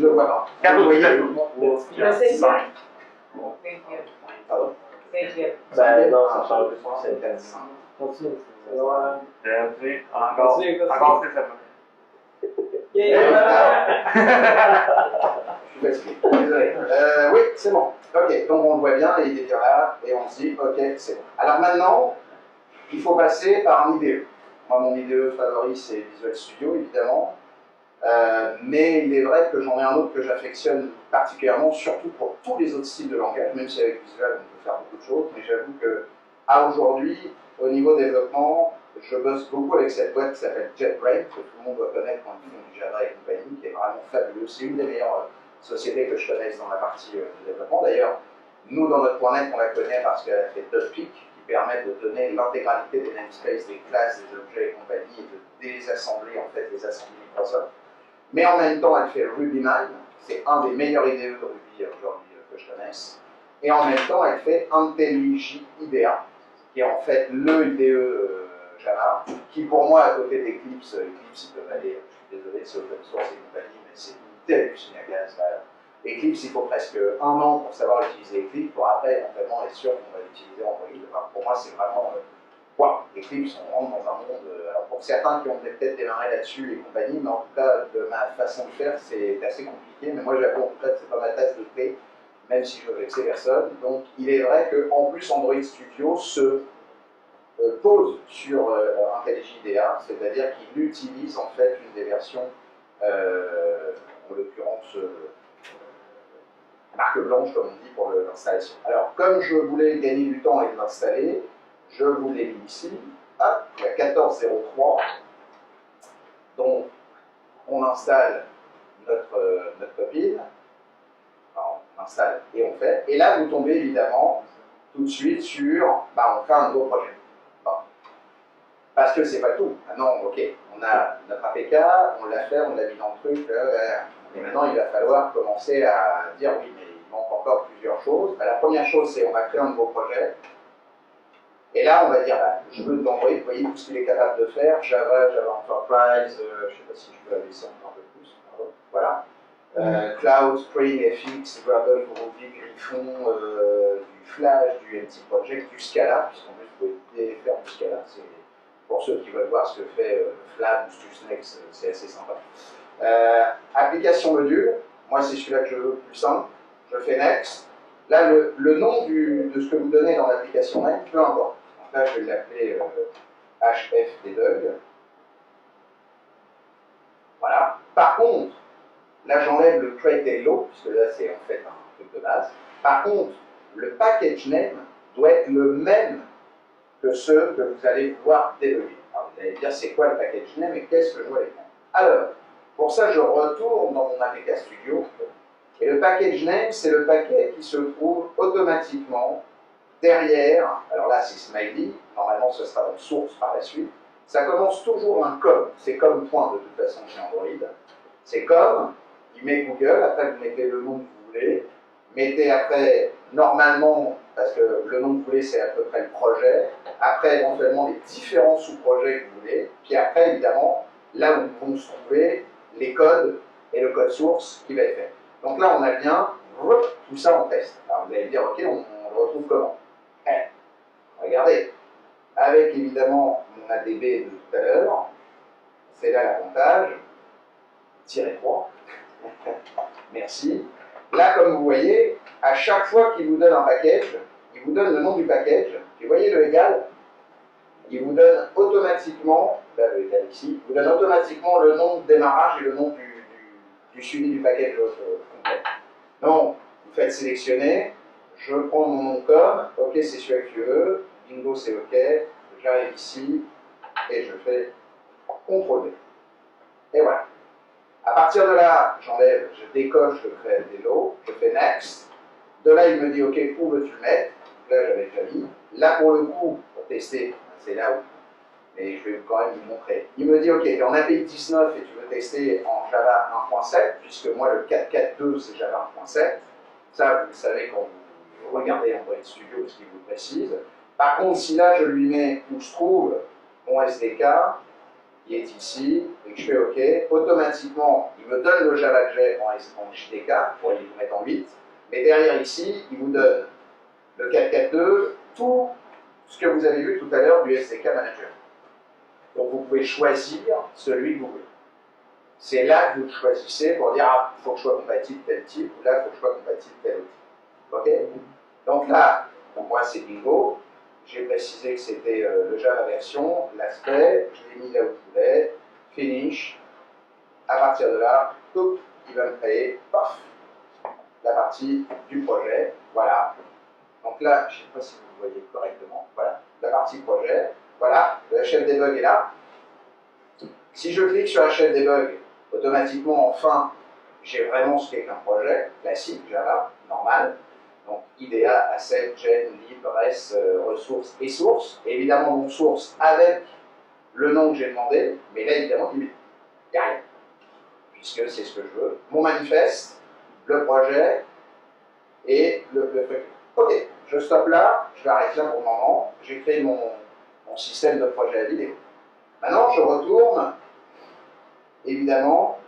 le voit pas. Quatre Vous voyez? au-dessus. Le 5e. Pardon? Cinquième. Ben non, ça change plus de cinquième. Continue. C'est loin. Encore, encore 6 semaines. Je suis fatigué, désolé. Oui, c'est bon. Ok, donc on le voit bien, il est bien là, et on se dit, ok, c'est bon. Alors maintenant, il faut passer par un IDE. Moi, mon IDE favori, c'est Visual Studio, évidemment. Mais il est vrai que j'en ai un autre que j'affectionne particulièrement, surtout pour tous les autres styles de langage, même si avec Visual, on peut faire beaucoup de choses. Mais j'avoue que, à aujourd'hui, au niveau développement, je bosse beaucoup avec cette boîte qui s'appelle JetBrains, que tout le monde doit connaître quand ils font du Java et compagnie, qui est vraiment fabuleux. C'est une des meilleures sociétés que je connaisse dans la partie de développement. D'ailleurs, nous, dans notre .NET, on la connaît parce qu'elle a fait Dotpic, qui permet de donner l'intégralité des namespaces, des classes, des objets et compagnie, et de désassembler en fait les assemblées Microsoft. Mais en même temps, elle fait RubyMine, c'est un des meilleurs IDE de Ruby aujourd'hui que je connaisse. Et en même temps, elle fait IntelliJ IDEA, qui est en fait le IDE Java, qui pour moi, à côté d'Eclipse, Eclipse, il peut aller, je suis désolé, c'est open source et compagnie, mais c'est une telle usine à gaz. Eclipse, il faut presque 1 an pour savoir utiliser Eclipse, pour après, éventuellement, être sûr qu'on va l'utiliser en Android. Enfin, pour moi, c'est vraiment... Eclipse, on rentre dans un monde, alors pour certains qui ont peut-être démarré là-dessus et compagnie, mais en tout cas, de ma façon de faire, c'est assez compliqué. Mais moi, j'avoue, en tout cas, c'est pas ma tasse de thé, même si je veux vexer personne. Donc, il est vrai qu'en plus, Android Studio se pose sur IntelliJ IDEA, c'est-à-dire qu'il utilise en fait une des versions, en l'occurrence, marque blanche, comme on dit, pour l'installation. Alors, comme je voulais gagner du temps et l'installer, je vous l'ai mis ici, hop, il y a 14.03, donc on installe notre copine, enfin, on installe et on fait, et là vous tombez évidemment tout de suite sur, on fait un nouveau projet. Bon. Parce que c'est pas tout. Maintenant, ok, on a notre APK, on l'a fait, on l'a mis dans le truc, et maintenant il va falloir commencer à dire oui, mais il manque encore plusieurs choses. La première chose, c'est on va créer un nouveau projet. Et là, on va dire, je veux t'envoyer, vous voyez tout ce qu'il est capable de faire, Java, Java Enterprise, je ne sais pas si je peux abaisser encore un peu plus, pardon, voilà. Cloud, Spring, FX, Gradle, Groovy, Griffon, du Flash, du MT Project, du Scala, puisqu'en plus vous pouvez faire du Scala, c'est pour ceux qui veulent voir ce que fait Flash, Stuxnex, c'est assez sympa. Application module, moi c'est celui-là que je veux, plus simple, je fais Next. Là, le nom de ce que vous donnez dans l'application même, peu importe. Donc là, je vais l'appeler HFDebug. Voilà. Par contre, là, j'enlève le create hello, puisque là, c'est en fait un truc de base. Par contre, le package name doit être le même que ceux que vous allez pouvoir débugger. Alors, vous allez dire, c'est quoi le package name et qu'est-ce que je dois les faire? Alors, pour ça, je retourne dans mon APK Studio. Et le package name, c'est le paquet qui se trouve automatiquement derrière, alors là c'est smiley, normalement ce sera dans source par la suite, ça commence toujours un com, c'est comme point de toute façon chez Android, c'est comme, il met Google, après vous mettez le nom que vous voulez, mettez après, normalement, parce que le nom que vous voulez c'est à peu près le projet, après éventuellement les différents sous-projets que vous voulez, puis après évidemment, là où vont se trouver les codes et le code source qui va être fait. Donc là, on a bien tout ça en test. Alors vous allez me dire, ok, on le retrouve comment? Regardez, avec évidemment mon ADB de tout à l'heure, c'est là l'avantage, -3, merci. Là, comme vous voyez, à chaque fois qu'il vous donne un package, il vous donne le nom du package, puis vous voyez le égal, il vous donne automatiquement, là le égal ici, il vous donne automatiquement le nom de démarrage et le nom du suivi du package complet. Donc, vous faites sélectionner, je prends mon nom comme, ok c'est celui que tu veux, bingo c'est ok, j'arrive ici et je fais CTRL V. Et voilà. À partir de là, j'enlève, je décoche le create hello, je fais next. De là, il me dit ok, où veux-tu le mettre? Là, j'avais déjà mis. Là, pour le coup, pour tester, c'est là où. Mais je vais quand même vous montrer. Il me dit ok, tu es en API 19 et tu veux tester en Java 1.7, puisque moi le 4.4.2 c'est Java 1.7. Ça, vous le savez quand vous regardez Android Studio, ce qu'il vous précise. Par contre, si là je lui mets où se trouve mon SDK, qui est ici, et que je fais OK, automatiquement, il me donne le Java que j'ai en JDK, pour le mettre en 8, mais derrière ici, il vous donne le 442, tout ce que vous avez vu tout à l'heure du SDK Manager. Donc vous pouvez choisir celui que vous voulez. C'est là que vous choisissez pour dire, ah, il faut que je sois compatible tel type, ou là, il faut que je sois compatible tel outil. Ok? Donc là, pour moi, c'est bingo. J'ai précisé que c'était le Java version, l'aspect, je l'ai mis là où je voulais, finish. À partir de là, tout, il va me créer, paf, la partie du projet. Voilà. Donc là, je ne sais pas si vous voyez correctement. Voilà, la partie projet. Voilà, le HFDebug est là. Si je clique sur HFDebug, automatiquement, enfin, j'ai vraiment ce qu'est un projet classique, Java, normal. Donc IDEA, asset, gen, lib, res, ressources et sources. Et évidemment, mon source avec le nom que j'ai demandé, mais là, évidemment, il n'y a rien. Puisque c'est ce que je veux. Mon manifeste, le projet et le truc. Ok, je stoppe là, je vais arrêter là pour le moment. J'ai créé mon système de projet à vidéo. Maintenant, je retourne, évidemment,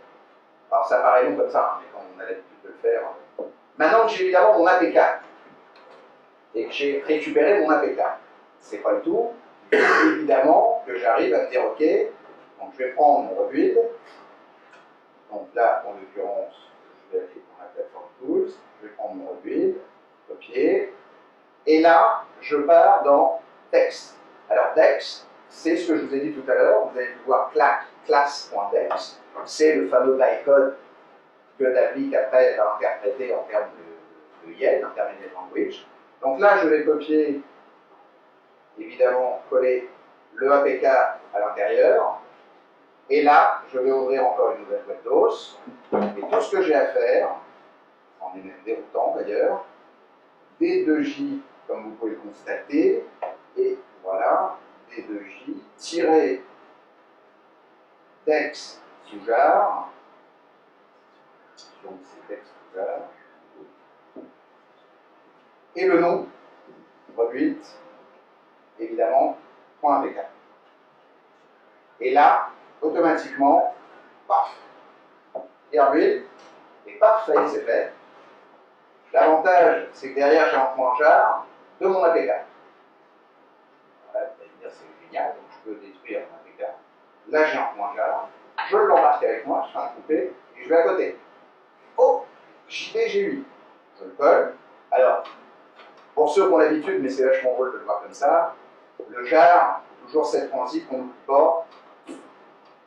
alors ça paraît long comme ça, mais quand on a l'habitude de le faire. Maintenant que j'ai évidemment mon APK, et que j'ai récupéré mon APK, c'est pas le tout, évidemment que j'arrive à me dire, ok, donc je vais prendre mon rebuild, donc là, en l'occurrence, je vais aller dans la plateforme Tools, je vais prendre mon rebuild, copier, et là, je pars dans Text. Alors Text, c'est ce que je vous ai dit tout à l'heure, vous allez pouvoir class.text, c'est le fameux bytecode que David après va interpréter en termes de IL, Intermediate Language. Donc là, je vais copier, évidemment, coller le APK à l'intérieur. Et là, je vais ouvrir encore une nouvelle boîte d'os. Et tout ce que j'ai à faire, en est même déroutant d'ailleurs, D2J, comme vous pouvez le constater, et voilà, D2J, tirer Dex sous jar, donc c'est Dex sous jar, et le nom, rebuild, évidemment, .apk. Et là, automatiquement, paf, et rebuild, et paf, ça y est, c'est fait. L'avantage, c'est que derrière, j'ai un point jar de mon APK. Voilà, vous allez me dire, c'est génial, donc je peux détruire mon APK. Là, j'ai un point jar, je l'embarque avec moi, je fais un coupé, et je vais à côté. Oh, JDGUI. Je le colle. Alors, pour ceux qui ont l'habitude, mais c'est vachement drôle de le voir comme ça, le jar, toujours cette transit qu'on n'oublie pas.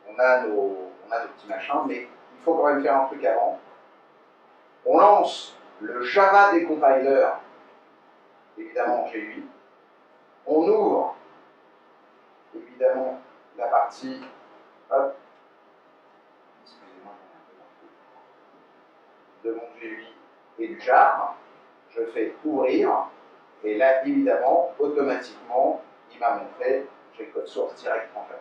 On a nos petits machins, mais il faut quand même faire un truc avant. On lance le Java Decompiler, évidemment en GUI. On ouvre, évidemment, la partie, hop, excusez-moi, de mon GUI et du jar. Je fais ouvrir, et là, évidemment, automatiquement, il m'a montré, j'ai le code source direct.java.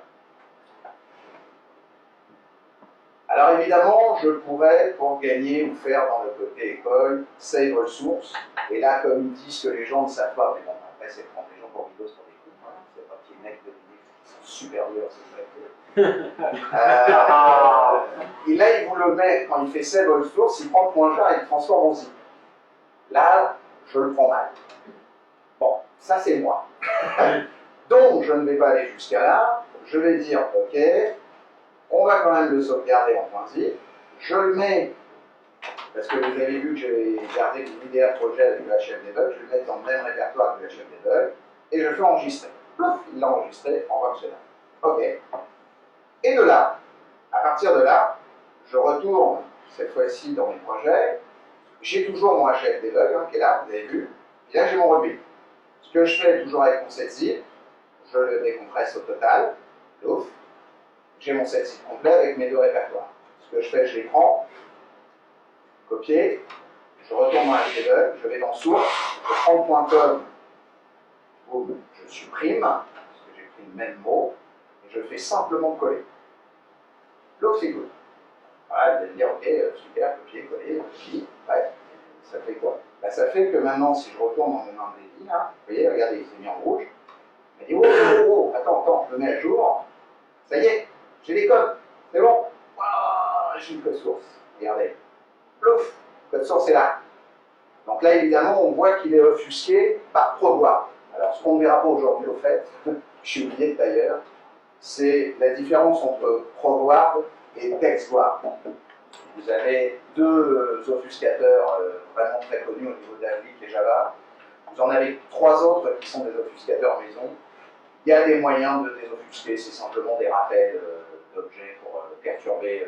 Alors évidemment, je pourrais, pour gagner ou faire dans le côté école, save all source. Et là, comme ils disent que les gens ne savent pas, mais bon, après, c'est prendre les gens pour Windows pour des coups. Hein. C'est pas qu'il y ait mec de Linux qui sont supérieurs, c'est vrai. Et là, il vous le met, quand il fait save all source, il prend le .jar et il le transforme en zip. Là, je le prends mal. Bon, ça c'est moi. Donc, je ne vais pas aller jusqu'à là. Je vais dire, ok, on va quand même le sauvegarder en .zip. Je le mets, parce que vous avez vu que j'ai gardé l'IDEA projet avec le HFDebug, je vais le mettre dans le même répertoire que le HFDebug, et je fais enregistrer. Plouf, il l'a enregistré en fonctionnel. Ok. Et de là, à partir de là, je retourne cette fois-ci dans mes projets. J'ai toujours mon HFDebug qui est là, vous avez vu. Et là, j'ai mon rebuild. Ce que je fais toujours avec mon setzip, je le décompresse au total. Ouf. J'ai mon setzip complet avec mes deux répertoires. Ce que je fais, je les prends, copier, je retourne dans HFDebug, je vais dans source, je prends le .com, boum, je supprime, parce que j'ai pris le même mot, et je fais simplement coller. L'autre, c'est good. Voilà, vous allez me dire, ok, super, copier, coller, copie, bref, ça fait quoi? Bah, ça fait que maintenant, si je retourne dans mon embrellis, là, vous voyez, regardez, il s'est mis en rouge, il m'a dit, oh, attends, je le mets à jour, ça y est, j'ai les codes, c'est bon, voilà, j'ai le code source, regardez, plouf, le code source est là. Donc là, évidemment, on voit qu'il est offusqué par ProGuard. Alors, ce qu'on ne verra pas aujourd'hui, au fait, j'ai oublié d'ailleurs, c'est la différence entre ProGuard et TextGuard. Vous avez deux offuscateurs vraiment très connus au niveau de la Vlic et Java. Vous en avez 3 autres qui sont des offuscateurs maison. Il y a des moyens de désoffusquer, c'est simplement des rappels d'objets pour perturber,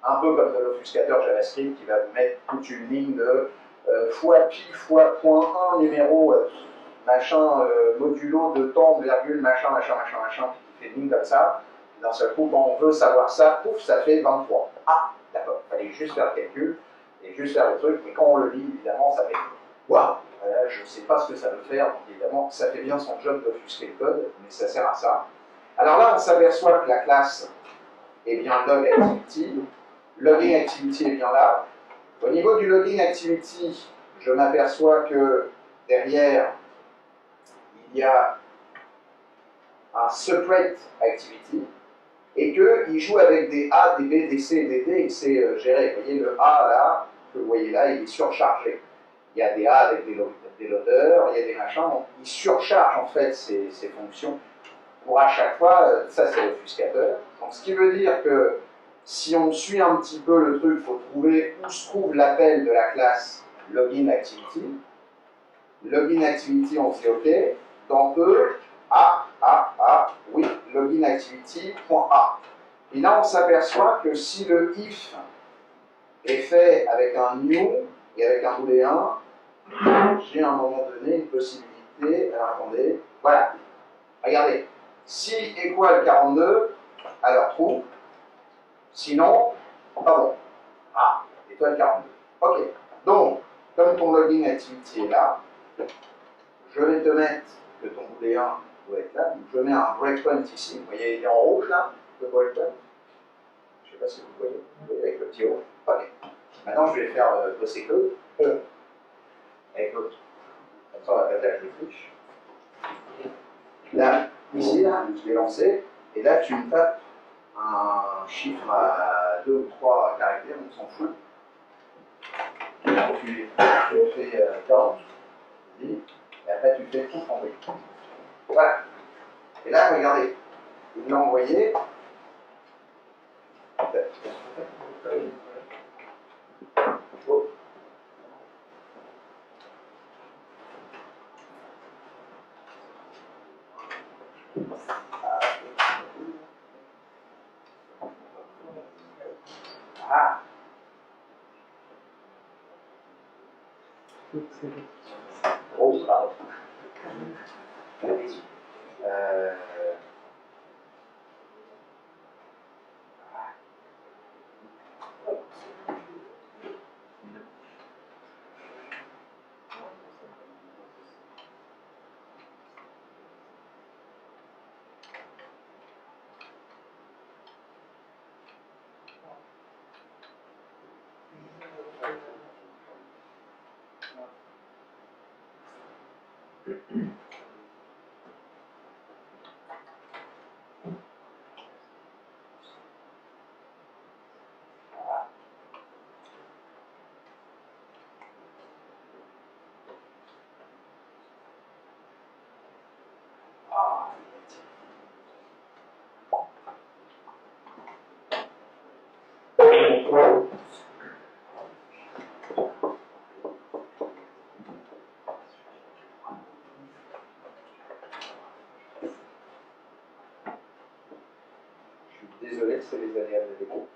un peu comme de l'offuscateur JavaScript qui va vous mettre toute une ligne de fois pi fois point 1 numéro machin modulo de temps, virgule, machin, qui fait une ligne comme ça. D'un seul coup, quand on veut savoir ça, pouf, ça fait 23. Ah, d'accord, il fallait juste faire le calcul et juste faire le truc, mais quand on le lit, évidemment, ça fait waouh, je ne sais pas ce que ça veut faire, donc évidemment, ça fait bien son job d'offusquer le code, mais ça sert à ça. Alors là, on s'aperçoit que la classe est bien logActivity. Logging activity est bien là. Au niveau du logging activity, je m'aperçois que derrière, il y a un separate activity et qu'il joue avec des A, des B, des C et des D et c'est géré. Vous voyez, le A là, que vous voyez là, il est surchargé. Il y a des A avec des loaders, il y a des machins, donc il surcharge en fait ces fonctions pour à chaque fois, ça c'est l'offuscateur. Donc ce qui veut dire que si on suit un petit peu le truc, il faut trouver où se trouve l'appel de la classe login activity. Login activity, on fait OK. Dans E, oui, login activity.a. Et là, on s'aperçoit que si le if est fait avec un new et avec un booléen, j'ai à un moment donné une possibilité. Alors attendez, voilà. Regardez, si équal 42, alors true. Sinon, pas bon. Ah, étoile 42. Ok. Donc, comme ton login activity est là, je vais te mettre que ton booléen doit être là. Donc, je mets un breakpoint ici. Vous voyez, il est en rouge là, le breakpoint. Je ne sais pas si vous voyez. Vous voyez avec le petit rouge. Ok. Maintenant, je vais faire bosser code. Avec l'autre. Comme ça, on va pas dire que je triche. Là, ici, là, je l'ai lancé. Et là, tu me tapes un chiffre à 2 ou 3 caractères, on s'en fout. Tu fais 40, et après tu fais tout envoyer. Voilà. Et là, regardez, il l'a envoyé. Oh. Ah. Oh, pardon. Désolé, c'est les aléas de Lego.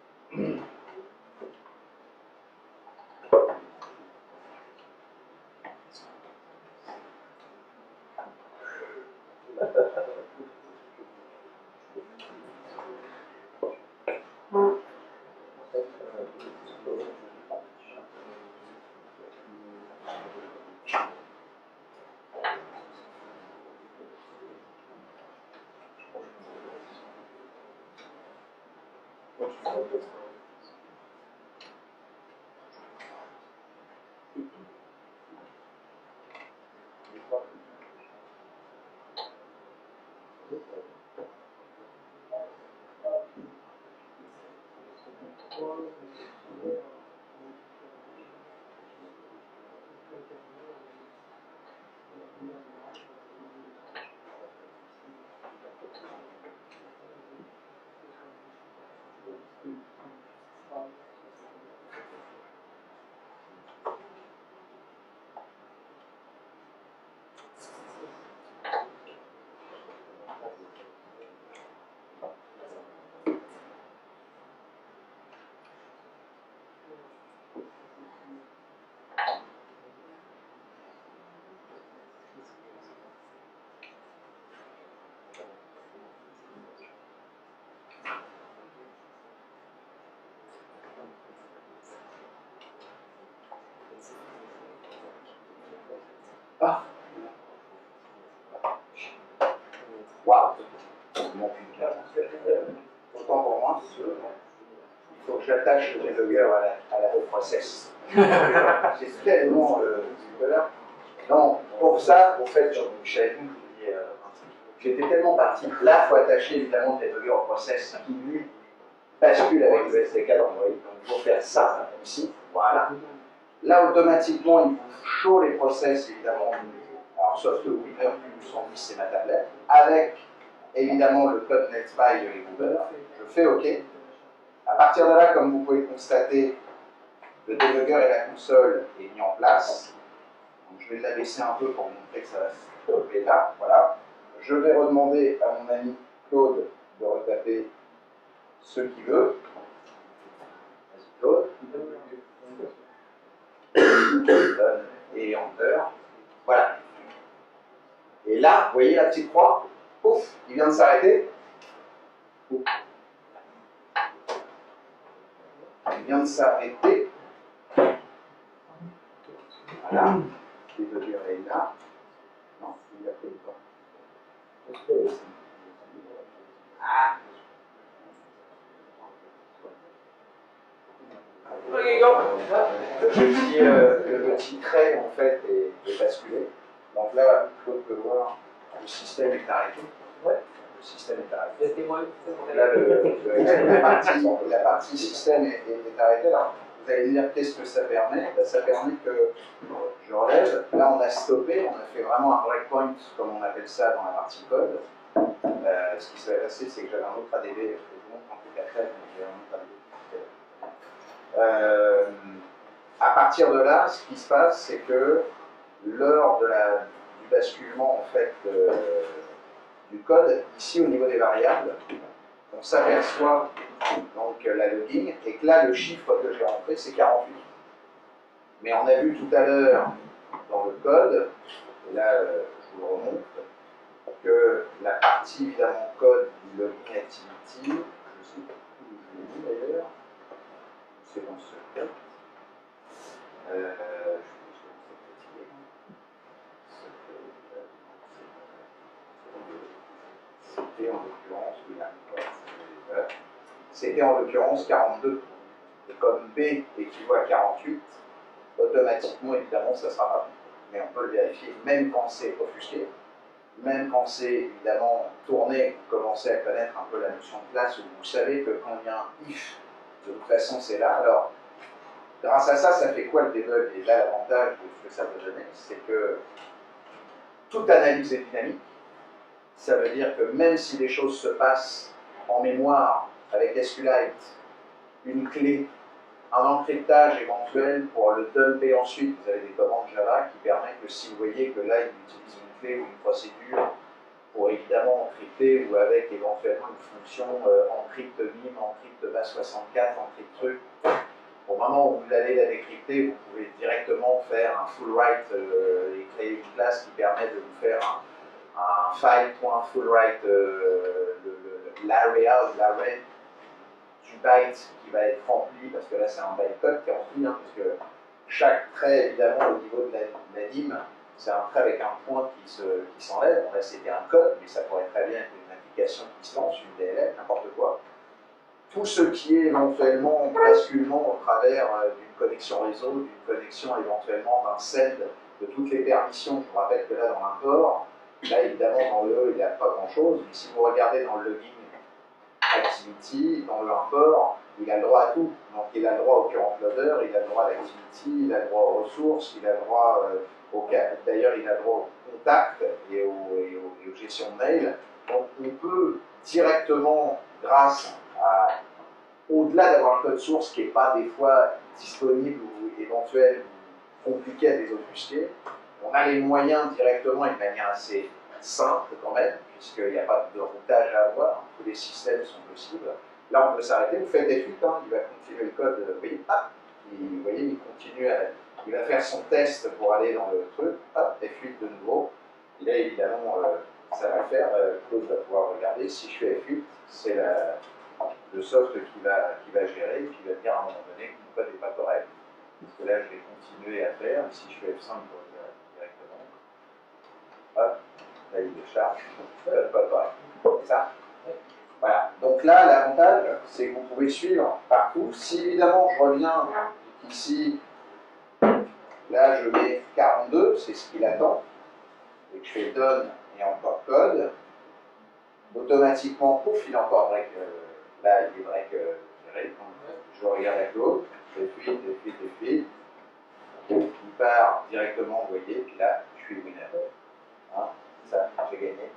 Waouh, il manque une case. Autant pour moi, il faut que j'attache le debugger à la process. C'est tellement voilà. Non, pour ça, en fait, j'étais tellement parti. Là, il faut attacher évidemment le debugger au process qui lui bascule avec le SDK d'Android. Donc il faut faire ça ici. Voilà. Là, automatiquement, il vous show les process évidemment. Alors, sauf que Winner 110, c'est ma tablette. Avec évidemment le code NetSpy de Google. Je fais OK. À partir de là, comme vous pouvez constater, le debugger et la console est mis en place. Donc, je vais l'abaisser un peu pour montrer que ça va se stopper là. Voilà. Je vais redemander à mon ami Claude de retaper ce qu'il veut. Vas-y Claude. Et Enter. Voilà. Et là, vous voyez la petite croix? Pouf, il vient de s'arrêter. Il vient de s'arrêter. Voilà. Le debugger est là. Non, il a fait le temps. Ah. Le petit trait en fait est basculé. Donc là, Claude peut voir, le système est arrêté. Ouais. Le système est arrêté. Donc là, la partie système est arrêtée. Alors, vous allez me dire qu'est-ce que ça permet? Ça permet que je relève. Là, on a stoppé, on a fait vraiment un breakpoint, comme on appelle ça dans la partie code. Ce qui s'est passé, c'est que j'avais un autre ADB, je vous montre un peu après, mais j'ai un autre ADB. À partir de là, ce qui se passe, c'est que l'heure du basculement en fait, du code, ici au niveau des variables, on s'aperçoit donc la logging, et que là, le chiffre que j'ai rentré, c'est 48. Mais on a vu tout à l'heure dans le code, et là, je vous le remonte, que la partie évidemment code du login activity, je sais pas où je l'ai mis d'ailleurs, c'est dans ce code. C'était en l'occurrence, c'était en l'occurrence 42. Et comme B équivaut à 48, automatiquement, évidemment, ça sera pas bon. Mais on peut le vérifier, même quand c'est offusqué, même quand c'est évidemment tourné, vous commencez à connaître un peu la notion de classe, où vous savez que quand il y a un if, de toute façon c'est là. Alors, grâce à ça, ça fait quoi le debug? Et là, l'avantage de ce que ça peut donner, c'est que toute analyse est dynamique. Ça veut dire que même si des choses se passent en mémoire avec SQLite, une clé, un encryptage éventuel pour le dumper ensuite, vous avez des commandes Java qui permettent que si vous voyez que là, il utilise une clé ou une procédure pour évidemment encrypter ou avec éventuellement une fonction encrypte MIM, encrypte base64, encrypte truc, au moment où vous allez la décrypter, vous pouvez directement faire un full write et créer une classe qui permet de vous faire un file.fullWrite, l'area ou l'array du byte qui va être rempli, parce que là c'est un bytecode qui est rempli, hein, parce que chaque trait, évidemment, au niveau de la DIM, c'est un trait avec un point qui s'enlève. Là c'était un code, mais ça pourrait très bien être une application qui se lance, une DLL, n'importe quoi. Tout ce qui est éventuellement basculement au travers d'une connexion réseau, d'une connexion éventuellement d'un send, de toutes les permissions. Je vous rappelle que là dans l'import, là évidemment dans le il n'y a pas grand chose, mais si vous regardez dans le login activity, dans le import, il a le droit à tout. Donc il a le droit au current loader, il a le droit à l'activity, il a le droit aux ressources, il a le droit d'ailleurs il a le droit au contact et aux gestions de mail. Donc on peut directement, grâce à, au-delà d'avoir le code source qui n'est pas des fois disponible ou éventuel ou compliqué à désobfusquer, on a les moyens directement et de manière assez simple quand même, puisqu'il n'y a pas de routage à avoir, tous les systèmes sont possibles. Là on peut s'arrêter, vous faites des fuites, hein, il va continuer le code, vous voyez, hop, vous voyez, il continue il va faire son test pour aller dans le truc, hop, et fuite de nouveau. Et là évidemment, ça va le faire, Claude va pouvoir regarder, si je fais fuite, c'est le soft qui va gérer, et qui va dire à un moment donné que mon code n'est pas correct. Parce que là, je vais continuer à faire, si je fais F5 pour le dire directement, hop, Là, il décharge. C'est ça. Voilà. Donc là, l'avantage, c'est que vous pouvez suivre partout. Si évidemment, je reviens ici, là, je mets 42, c'est ce qu'il attend, et que je fais done et encore code, automatiquement, pouf, il est encore break. Là, il est break géré. Je regarde avec l'autre, je fais fuite. Il part directement, vous voyez, puis là, je suis winner. Hein, ça, j'ai gagné.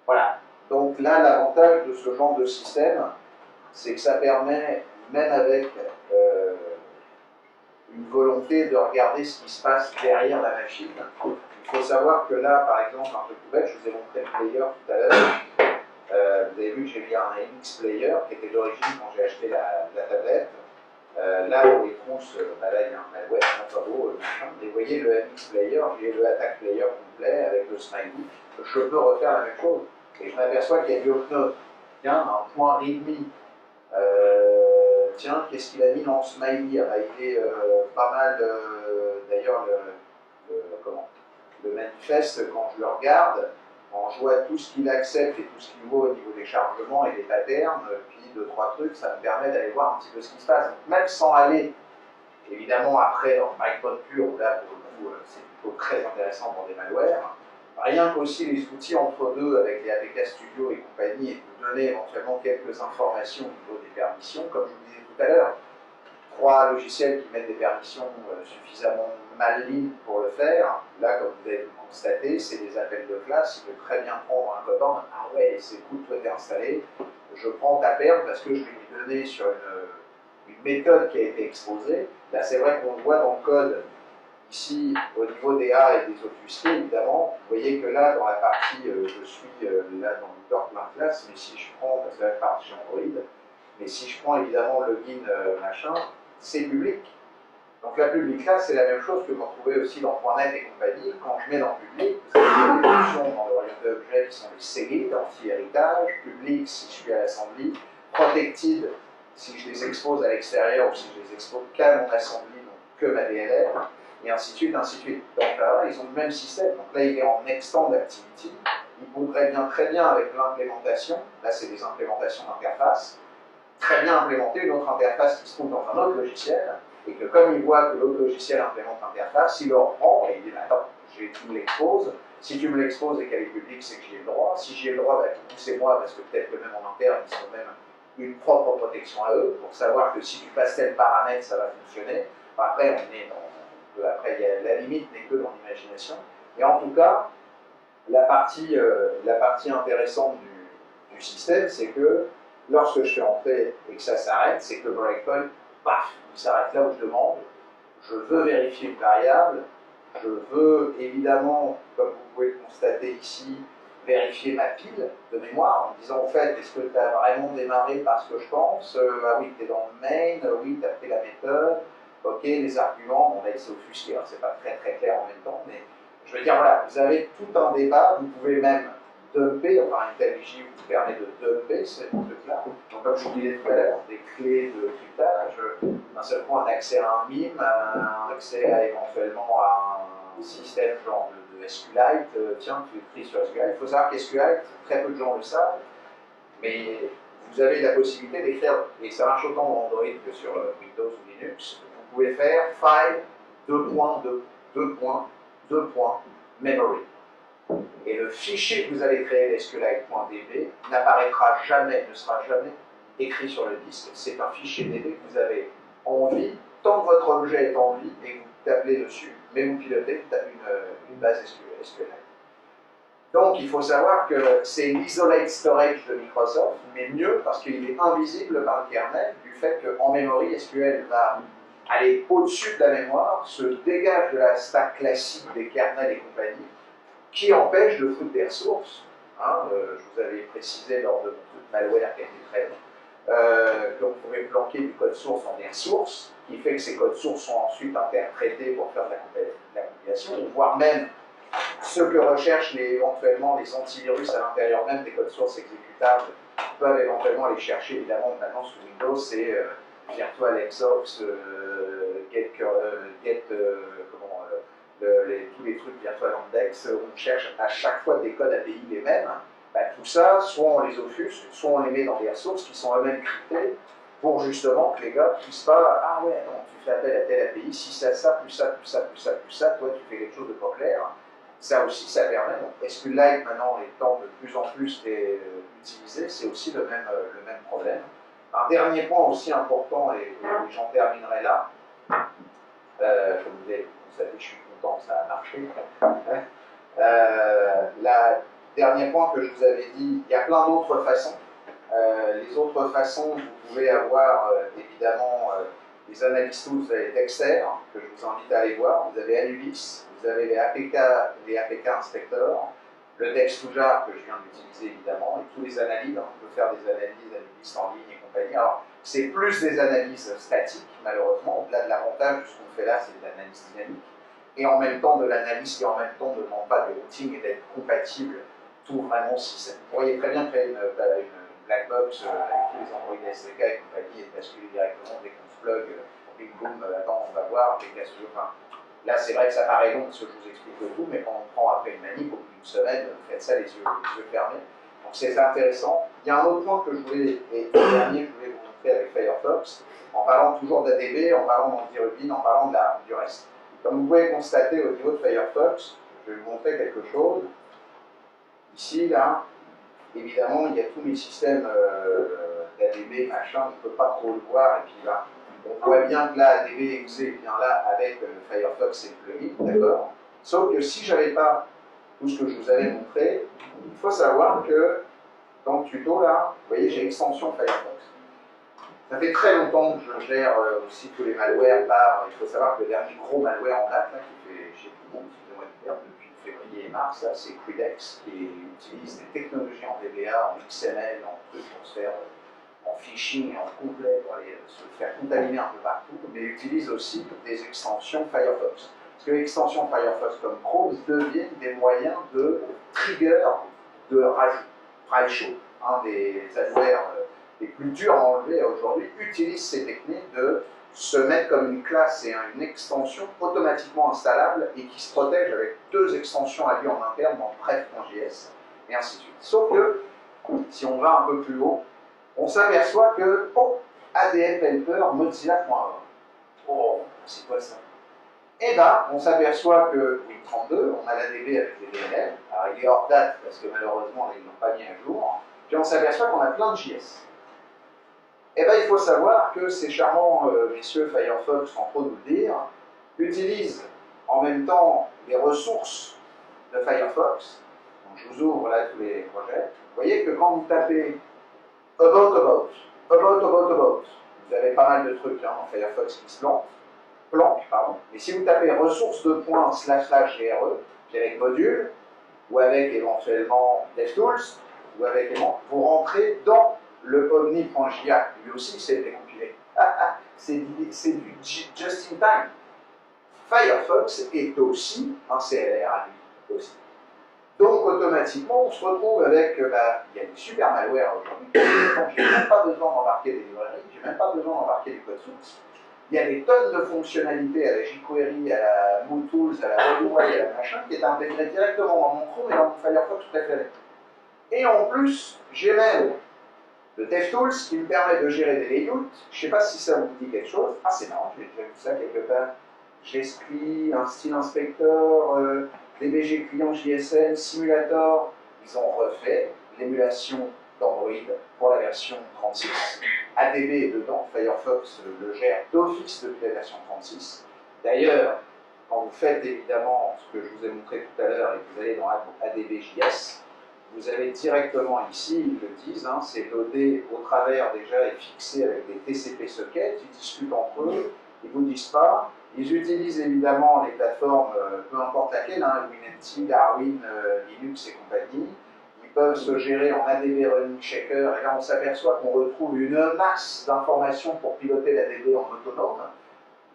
Voilà. Donc là, l'avantage de ce genre de système, c'est que ça permet, même avec une volonté de regarder ce qui se passe derrière la machine. Il faut savoir que là, par exemple, un truc tout bête, je vous ai montré le player tout à l'heure. Vous avez vu que j'ai mis un MX Player qui était d'origine quand j'ai acheté la tablette. Là, pour les trousses, là, il y a un malware, un photo, machin. Et vous voyez le MX Player, j'ai le Attack Player complet avec le smiley. Je peux refaire la même chose. Et je m'aperçois qu'il y a du Oknot. Tiens, un point readme. Tiens, qu'est-ce qu'il a mis dans le smiley? Ah, il est pas mal, d'ailleurs, le manifeste, quand je le regarde, quand je vois tout ce qu'il accepte et tout ce qu'il vaut au niveau des chargements et des patterns, puis deux, trois trucs, ça me permet d'aller voir un petit peu ce qui se passe. Donc, même sans aller, évidemment, après dans le breakpoint pur, où là, pour le coup, c'est plutôt très intéressant pour des malwares. Rien qu'aussi les outils entre deux avec les APK Studio et compagnie, et vous donner éventuellement quelques informations au niveau des permissions, comme je vous disais tout à l'heure. 3 logiciels qui mettent des permissions suffisamment mal libres pour le faire. Là, comme vous avez constaté, c'est des appels de classe. Il peut très bien prendre un code en ah ouais, c'est cool, toi t'es installé. Je prends ta perle parce que je vais lui donner sur une méthode qui a été exposée. Là, c'est vrai qu'on le voit dans le code. Ici, au niveau des A et des offusqués, évidemment, vous voyez que là, dans la partie, je suis là dans le corps plein classe, mais si je prends, parce que là, je pars chez Android, mais si je prends évidemment le login machin, c'est public. Donc la public class, c'est la même chose que vous retrouvez aussi dans .NET et compagnie. Quand je mets dans public, vous avez des options dans l'orienté objet qui sont les séries, anti-héritage, public si je suis à l'assembly, protected si je les expose à l'extérieur ou si je les expose qu'à mon assembly, donc que ma DLR, et ainsi de suite, ainsi de suite. Donc là, ils ont le même système. Donc là, il est en extend activity. Il voudrait bien très bien avec l'implémentation. Là, c'est des implémentations d'interface. Très bien implémenter une autre interface qui se trouve dans un autre logiciel, et que comme il voit que l'autre logiciel implémente l'interface, il le reprend et il dit attends, tu me l'exposes, si tu me l'exposes et qu'elle est publique, c'est que j'y ai le droit, si j'y ai le droit, bah, c'est moi, parce que peut-être que même en interne, ils ont même une propre protection à eux, pour savoir que si tu passes tel paramètre, ça va fonctionner. Enfin, après, après, la limite n'est que dans l'imagination, et en tout cas, la partie intéressante du système, c'est que lorsque je fais entrer et que ça s'arrête, c'est que le breakpoint, paf, il s'arrête là où je demande. Je veux vérifier une variable. Je veux évidemment, comme vous pouvez le constater ici, vérifier ma pile de mémoire en me disant, en fait, est-ce que tu as vraiment démarré par ce que je pense? Ah oui, tu es dans le main, oui, tu as fait la méthode, ok, les arguments, on a essayé offusqué, alors c'est pas très très clair en même temps, mais je veux dire, voilà, vous avez tout un débat, vous pouvez même dumper, enfin IntelliJ vous permet de dumper ce truc-là. Donc comme je vous disais tout à l'heure, des clés de cryptage, d'un seul coup un accès à un MIME, un accès à, éventuellement à un système genre de SQLite, tiens, tu écris sur SQLite. Il faut savoir qu'SQLite, très peu de gens le savent, mais vous avez la possibilité d'écrire, et ça marche autant dans Android que sur Windows ou Linux, vous pouvez faire file, memory. Et le fichier que vous allez créer, SQLite.db, n'apparaîtra jamais, ne sera jamais écrit sur le disque. C'est un fichier DB que vous avez en vie, tant que votre objet est en vie, et vous tablez dessus, mais vous pilotez une base SQLite. Donc il faut savoir que c'est l'isolate storage de Microsoft, mais mieux parce qu'il est invisible par le kernel, du fait qu'en memory, SQL va aller au-dessus de la mémoire, se dégage de la stack classique des kernels et compagnie, qui empêche de foutre des ressources. Hein, je vous avais précisé lors de mon truc malware qui a été très long, qu'on pouvait planquer du code source en des ressources, qui fait que ces codes sources sont ensuite interprétés pour faire de la compilation, voire même ce que recherchent éventuellement les antivirus à l'intérieur même des codes sources exécutables peuvent éventuellement aller chercher. Évidemment, maintenant sous Windows, c'est tous les trucs Virtual Index, on cherche à chaque fois des codes API les mêmes, bah, tout ça, soit on les offusque, soit on les met dans des ressources qui sont eux-mêmes cryptées, pour justement que les gars ne puissent pas, ah ouais, non, tu fais appel à telle API, si ça, plus ça, plus ça, plus ça, plus ça, toi tu fais quelque chose de pas clair. Ça aussi, ça permet. SQLite maintenant étant de plus en plus utilisé, c'est aussi le même problème. Un dernier point aussi important, et j'en terminerai là, comme vous savez, je suis content que ça a marché. Le dernier point que je vous avais dit, il y a plein d'autres façons. Les autres façons, vous pouvez avoir évidemment les analyses tools, vous avez Dexter, que je vous invite à aller voir, vous avez Anubis, vous avez les APK Inspector, le Dex2Jar que je viens d'utiliser évidemment, et tous les analyses, on peut faire des analyses Anubis en ligne et compagnie. Alors, c'est plus des analyses statiques, malheureusement, au-delà de l'avantage de ce qu'on fait là, c'est de l'analyse dynamique, et en même temps de l'analyse qui en même temps ne demande pas de routing et d'être compatible tout vraiment système. Vous pourriez très bien créer une black box avec tous les Android SDK et compagnie et basculer directement dès qu'on se plug, bing boom, attends, on va voir, enfin, là c'est vrai que ça paraît long parce que je vous explique le tout, mais quand on prend après une manip, au bout d'une semaine, vous faites ça les yeux fermés. Donc c'est intéressant. Il y a un autre point que je voulais, et le dernier, je voulais vous montrer avec Firefox, en parlant toujours d'ADB, en parlant d'AntiRubin, en parlant du reste. Comme vous pouvez constater au niveau de Firefox, je vais vous montrer quelque chose. Ici, là, évidemment, il y a tous mes systèmes d'ADB, machin, on ne peut pas trop le voir, et puis là, on voit bien que là, ADB exe est bien là avec Firefox et le plugin, d'accord. Sauf que si je n'avais pas tout ce que je vous avais montré, il faut savoir que dans le tuto, là, vous voyez, j'ai extension Firefox. Ça fait très longtemps que je gère aussi tous les malwares par, il faut savoir que le dernier gros malware en date, là, qui fait chez tout le monde, excusez-moi de dire, depuis février et mars, là, c'est Quidex, qui utilise des technologies en VBA, en XML, en trucs pour se faire en phishing et en complet, pour aller se faire contaminer un peu partout, mais utilise aussi des extensions Firefox. Parce que les extensions Firefox comme Chrome deviennent des moyens de trigger de rajout. Raicho, un des adwares les plus durs à enlever aujourd'hui, utilise ces techniques de se mettre comme une classe et une extension automatiquement installable et qui se protège avec deux extensions à lui en interne dans pref.js et ainsi de suite. Sauf que, si on va un peu plus haut, on s'aperçoit que, oh, ADF Helper, Mozilla.org. Oh, c'est quoi ça? Et bien, on s'aperçoit que Win32, on a l'ADB avec les DNL, alors il est hors date parce que malheureusement ils ne l'ont pas mis à jour, puis on s'aperçoit qu'on a plein de JS. Et bien il faut savoir que ces charmants messieurs Firefox, sans trop nous le dire, utilisent en même temps les ressources de Firefox. Donc je vous ouvre là tous les projets. Vous voyez que quand vous tapez about, vous avez pas mal de trucs dans Firefox qui se planque, pardon. Mais si vous tapez ressources de points / GRE, puis avec module, ou avec éventuellement DevTools, ou avec vous rentrez dans le omni.jia. Lui aussi, c'est décompilé. C'est du just in time. Firefox est aussi un CLR à lui aussi. Donc automatiquement, on se retrouve avec, il y a des super malwares aujourd'hui. Je n'ai même pas besoin d'embarquer des librairies, je n'ai même pas besoin d'embarquer du code source. Il y a des tonnes de fonctionnalités à la jQuery, à la MooTools, à la Redway, à la machin, qui est intégrée directement dans mon Chrome et dans mon Firefox préféré. Et en plus, j'ai même le DevTools qui me permet de gérer des layouts. Je ne sais pas si ça vous dit quelque chose. Ah, c'est marrant, j'ai déjà vu ça quelque part. J'esprit, un style inspector, DBG client JSL, simulator. Ils ont refait l'émulation d'Android pour la version 36. ADB est dedans, Firefox le gère d'office depuis la version 36. D'ailleurs, quand vous faites évidemment ce que je vous ai montré tout à l'heure et que vous allez dans ADB.js, vous avez directement ici, ils le disent, hein, c'est loadé au travers déjà et fixé avec des TCP sockets, ils discutent entre eux, ils ne vous disent pas. Ils utilisent évidemment les plateformes, peu importe laquelle, hein, WinNT, Darwin, Linux et compagnie. Ils peuvent se gérer en ADB Running Checker, et là on s'aperçoit qu'on retrouve une masse d'informations pour piloter l'ADB en autonome.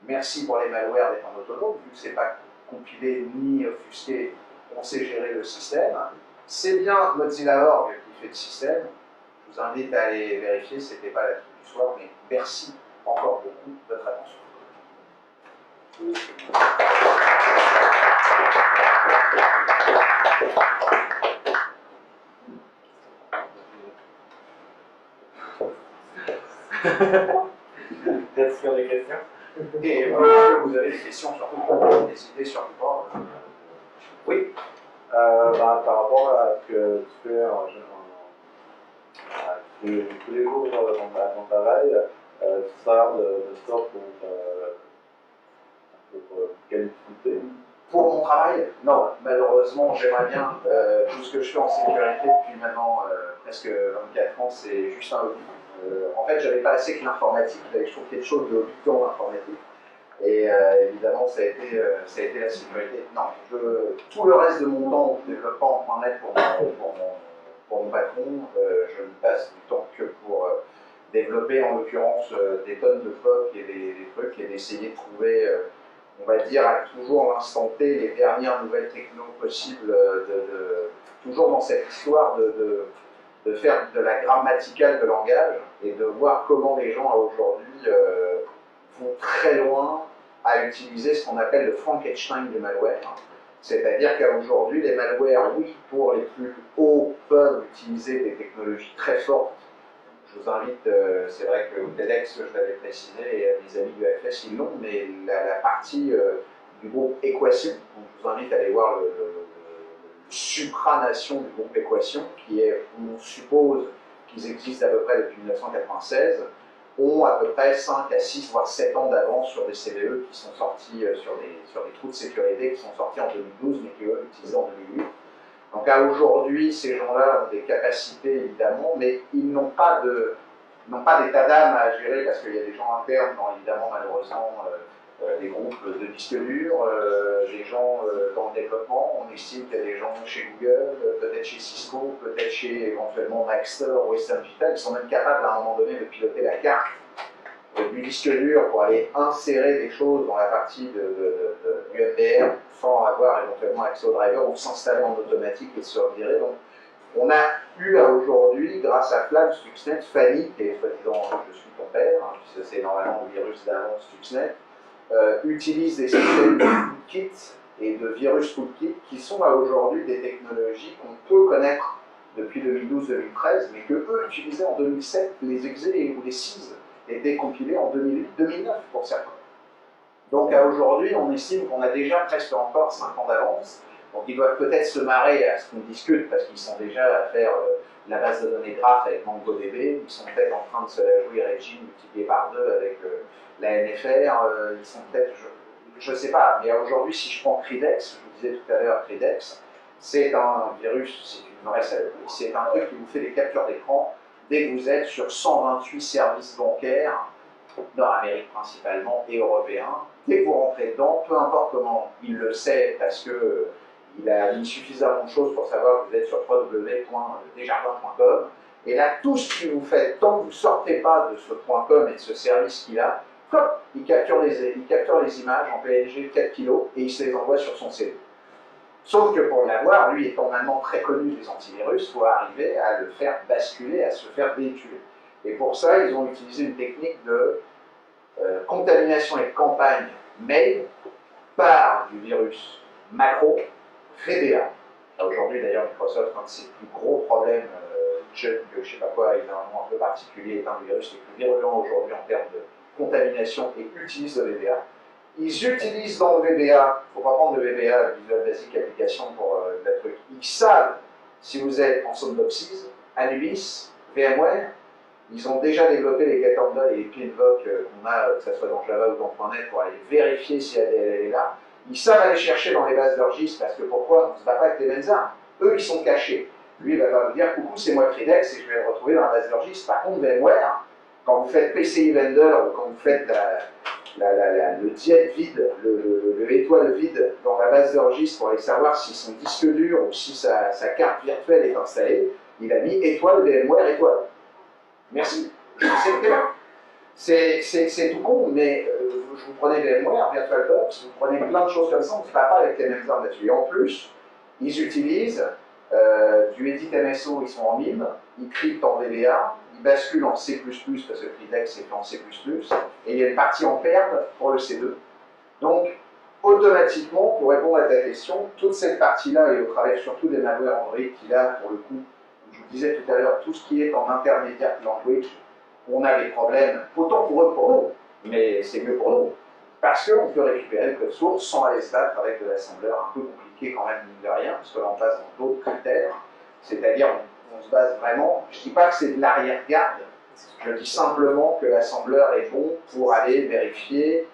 Merci pour les malwares d'être en autonome, vu que ce n'est pas compilé ni offusqué, on sait gérer le système. C'est bien Mozilla.org qui fait le système. Je vous invite à aller vérifier, ce n'était pas la truc du soir, mais merci encore beaucoup de votre attention. Est-ce qu'il y a des questions? Et vous avez des questions, surtout, n'hésitez surtout pas. Oui. Par rapport à ce que tu fais tous les jours à ton travail, tu sers de ça pour quelle utilité? Pour mon travail, non, malheureusement, j'aimerais bien. Tout ce que je fais en sécurité depuis maintenant presque 24 ans, c'est juste un hobby. En fait, j'avais pas assez que l'informatique, je trouve quelque chose de hobby dans l'informatique. Et évidemment, ça a été la sécurité. Non, tout le reste de mon temps en développant en .NET pour mon patron, je ne passe du temps que pour développer, en l'occurrence, des tonnes de POC et des trucs, et d'essayer de trouver, on va dire, à toujours l'instant T, les dernières nouvelles techno possibles, toujours dans cette histoire de faire de la grammaticale de langage, et de voir comment les gens aujourd'hui vont très loin à utiliser ce qu'on appelle le Frankenstein du malware. C'est-à-dire qu'aujourd'hui, les malwares, oui, pour les plus hauts, peuvent utiliser des technologies très fortes. Je vous invite, c'est vrai que au TEDx, je l'avais précisé, et mes amis du FS, ils l'ont, mais la partie du groupe Équation, donc je vous invite à aller voir le supranation du groupe Équation, qui est, on suppose qu'ils existent à peu près depuis 1996, ont à peu près 5 à 6 voire 7 ans d'avance sur des CVE qui sont sortis sur des trous de sécurité qui sont sortis en 2012 mais qui eux utilisés en 2008. Donc à aujourd'hui, ces gens-là ont des capacités évidemment, mais ils n'ont pas d'état d'âme à gérer parce qu'il y a des gens internes dans évidemment malheureusement des groupes de disques durs, des gens dans le développement. On estime qu'il y a des gens chez Google, peut-être chez Cisco, peut-être chez éventuellement Maxtor ou Western Digital, qui sont même capables à un moment donné de piloter la carte du disque dur pour aller insérer des choses dans la partie du MDR sans avoir éventuellement accès au driver ou s'installer en automatique et se retirer. Donc on a eu à aujourd'hui, grâce à Flav, Stuxnet, Fanny, qui est soi-disant je suis ton père, hein, puisque c'est normalement le virus d'avant Stuxnet, utilise des systèmes de rootkit et de virus rootkit qui sont à aujourd'hui des technologies qu'on peut connaître depuis 2012-2013, mais que eux utilisaient en 2007, les exe ou les SIS étaient compilés en 2008-2009 pour certains. Donc à aujourd'hui, on estime qu'on a déjà presque encore 5 ans d'avance. Donc ils doivent peut-être se marrer à ce qu'on discute parce qu'ils sont déjà à faire la base de données graph avec MongoDB, ils sont peut-être en train de se la jouer Regine multiplié par 2 avec la NFR, ils sont peut-être, je ne sais pas, mais aujourd'hui si je prends Cridex, je vous disais tout à l'heure Cridex, c'est un virus, c'est une vraie saloperie, c'est un truc qui vous fait des captures d'écran dès que vous êtes sur 128 services bancaires, nord-américains principalement et européens. Dès que vous rentrez dedans, peu importe comment il le sait, parce que il a mis suffisamment de choses pour savoir que vous êtes sur www.desjardins.com. Et là, tout ce que vous faites, tant que vous ne sortez pas de ce .com et de ce service qu'il a, hop, il capture les images en PNG 4 kg et il se les envoie sur son CD. Sauf que pour l'avoir, lui étant maintenant très connu des antivirus, il faut arriver à le faire basculer, à se faire véhiculer. Et pour ça, ils ont utilisé une technique de contamination et de campagne mail par du virus macro VBA. Aujourd'hui, d'ailleurs, Microsoft, un de ses plus gros problèmes, je ne sais pas quoi, évidemment un peu particulier, est un des virus les plus virulents aujourd'hui en termes de contamination et utilise le VBA. Ils utilisent dans le VBA, il ne faut pas prendre le VBA, le Visual Basic Application pour le truc, ils savent si vous êtes en Synopsys, Anubis, VMware, ils ont déjà développé les get-handle et les pinvoc qu'on a, que ce soit dans Java ou dans .NET, pour aller vérifier si la DLL est là. Ils savent aller chercher dans les bases de registres, parce que pourquoi on ne se bat pas avec les mêmes armes. Eux, ils sont cachés. Lui, il va vous dire, coucou, c'est moi Cridex, et je vais le retrouver dans la base de registre. Par contre, VMware, quand vous faites PCI Vendor, ou quand vous faites le diète vide, le étoile vide dans la base de registre pour aller savoir si son disque dur ou si sa carte virtuelle est installée, il a mis étoile, VMware, étoile. Merci, je sais que c'est tout con, mais vous prenez VMware, VirtualBox, vous prenez plein de choses comme ça, on ne se bat pas avec les mêmes armes là-dessus. Et en plus, ils utilisent du edit MSO, ils sont en MIM, ils cryptent en VBA, ils basculent en C++, parce que Cridex est fait en C++, et il y a une partie en perl pour le C2. Donc, automatiquement, pour répondre à ta question, toute cette partie-là, et au travers surtout des malwares Android qu'il a, pour le coup, je vous disais tout à l'heure, tout ce qui est en intermédiaire language, on a des problèmes, autant pour eux que pour nous, mais c'est mieux pour nous, parce qu'on peut récupérer le code source sans aller se battre avec de l'assembleur un peu compliqué quand même, mine de rien, parce que là on passe dans d'autres critères, c'est-à-dire on se base vraiment, je ne dis pas que c'est de l'arrière-garde, je dis simplement que l'assembleur est bon pour aller vérifier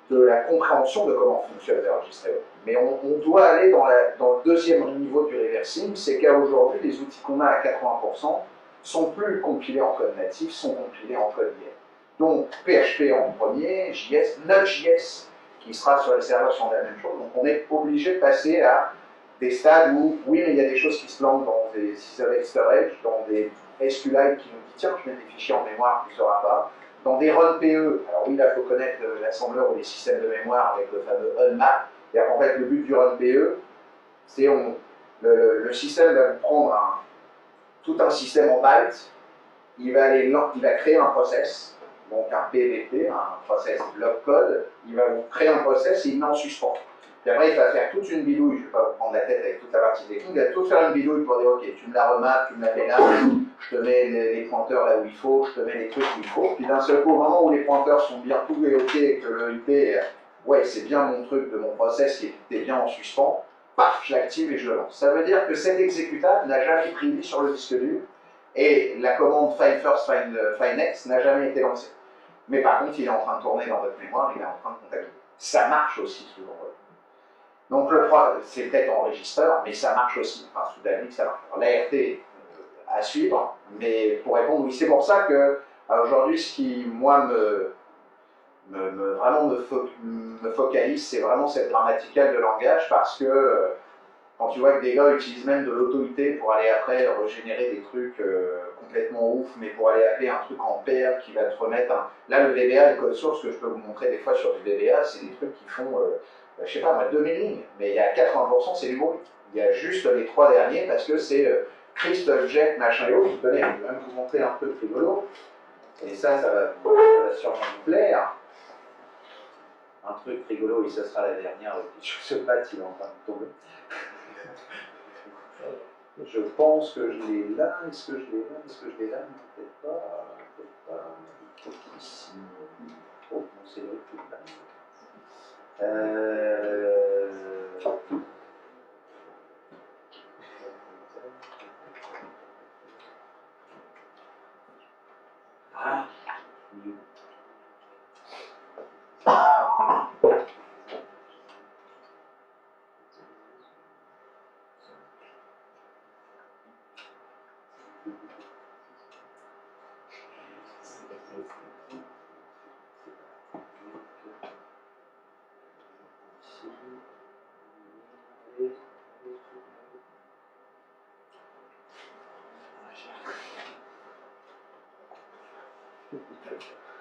de la compréhension de comment fonctionne le registre. Mais on doit aller dans le deuxième niveau du reversing, c'est qu'à aujourd'hui, les outils qu'on a à 80% sont plus compilés en code natif, sont compilés en code IR. Donc PHP en premier, JS, Node.js qui sera sur les serveurs sont la même chose. Donc on est obligé de passer à des stades où, oui, mais il y a des choses qui se plantent dans des systèmes storage, dans des SQLite qui nous dit tiens, je mets des fichiers en mémoire, tu ne sauras pas. Dans des run PE, alors oui, là, il faut connaître l'assembleur ou les systèmes de mémoire avec le fameux unmap. C'est-à-dire qu'en fait, le but du run PE, c'est le système va vous prendre tout un système en bytes, il va créer un process, donc un PVP, un process block code, il va vous créer un process et il met en suspens. Puis après, il va faire toute une bidouille, je ne vais pas vous prendre la tête avec toute la partie technique, il va tout faire une bidouille pour dire ok, tu me la remappes, tu me la mets là, je te mets les pointeurs là où il faut, je te mets les trucs où il faut, puis d'un seul coup, au moment où les pointeurs sont bien tout ok, que le IP, ouais, c'est bien mon truc de mon process qui est bien en suspens, paf, je l'active et je le lance. Ça veut dire que cet exécutable n'a jamais pris vie sur le disque dur, et la commande find first, find next n'a jamais été lancée. Mais par contre, il est en train de tourner dans votre mémoire, il est en train de contacter. Ça marche aussi souvent. Donc c'est peut-être enregistreur, mais ça marche aussi. Enfin, sous Dalvik, ça marche. L'ART à suivre, mais pour répondre, oui, c'est pour ça que aujourd'hui, ce qui, moi, vraiment me focalise, c'est vraiment cette grammaticale de langage, parce que quand tu vois que des gars utilisent même de l'autorité pour aller après régénérer des trucs complètement ouf, mais pour aller appeler un truc en paire qui va te remettre un... Là, le VBA, le code source que je peux vous montrer des fois sur du VBA, c'est des trucs qui font, je sais pas, moi, 2000 lignes, mais il y a 80%, c'est du bruit. Il y a juste les 3 derniers parce que c'est Crystal Jet, machin et autres. Je vais même vous montrer un peu de rigolo. Et ça va sûrement vous plaire. Un truc rigolo, et ça sera la dernière, je sais pas s'il est en train de tomber. Je pense que je l'ai là. Est-ce que je l'ai là? Est-ce que je l'ai là? Peut-être pas. Peut-être pas. Peut-être ici. Oh, non, c'est le truc là. Ah,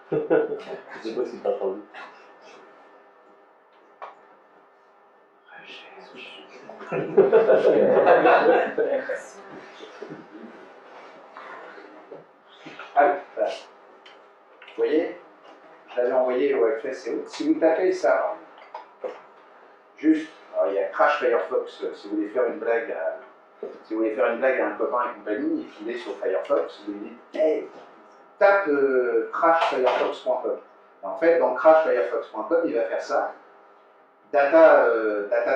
Je sais pas si t'as entendu. Ah, voilà. Vous voyez, je l'avais envoyé au FSCO. Si vous tapez ça, juste, alors il y a Crash Firefox, si vous voulez faire une blague à un copain et compagnie, et qu'il est sur Firefox, vous lui dites hey, tape crashfirefox.com. En fait, dans crashfirefox.com, il va faire ça. Data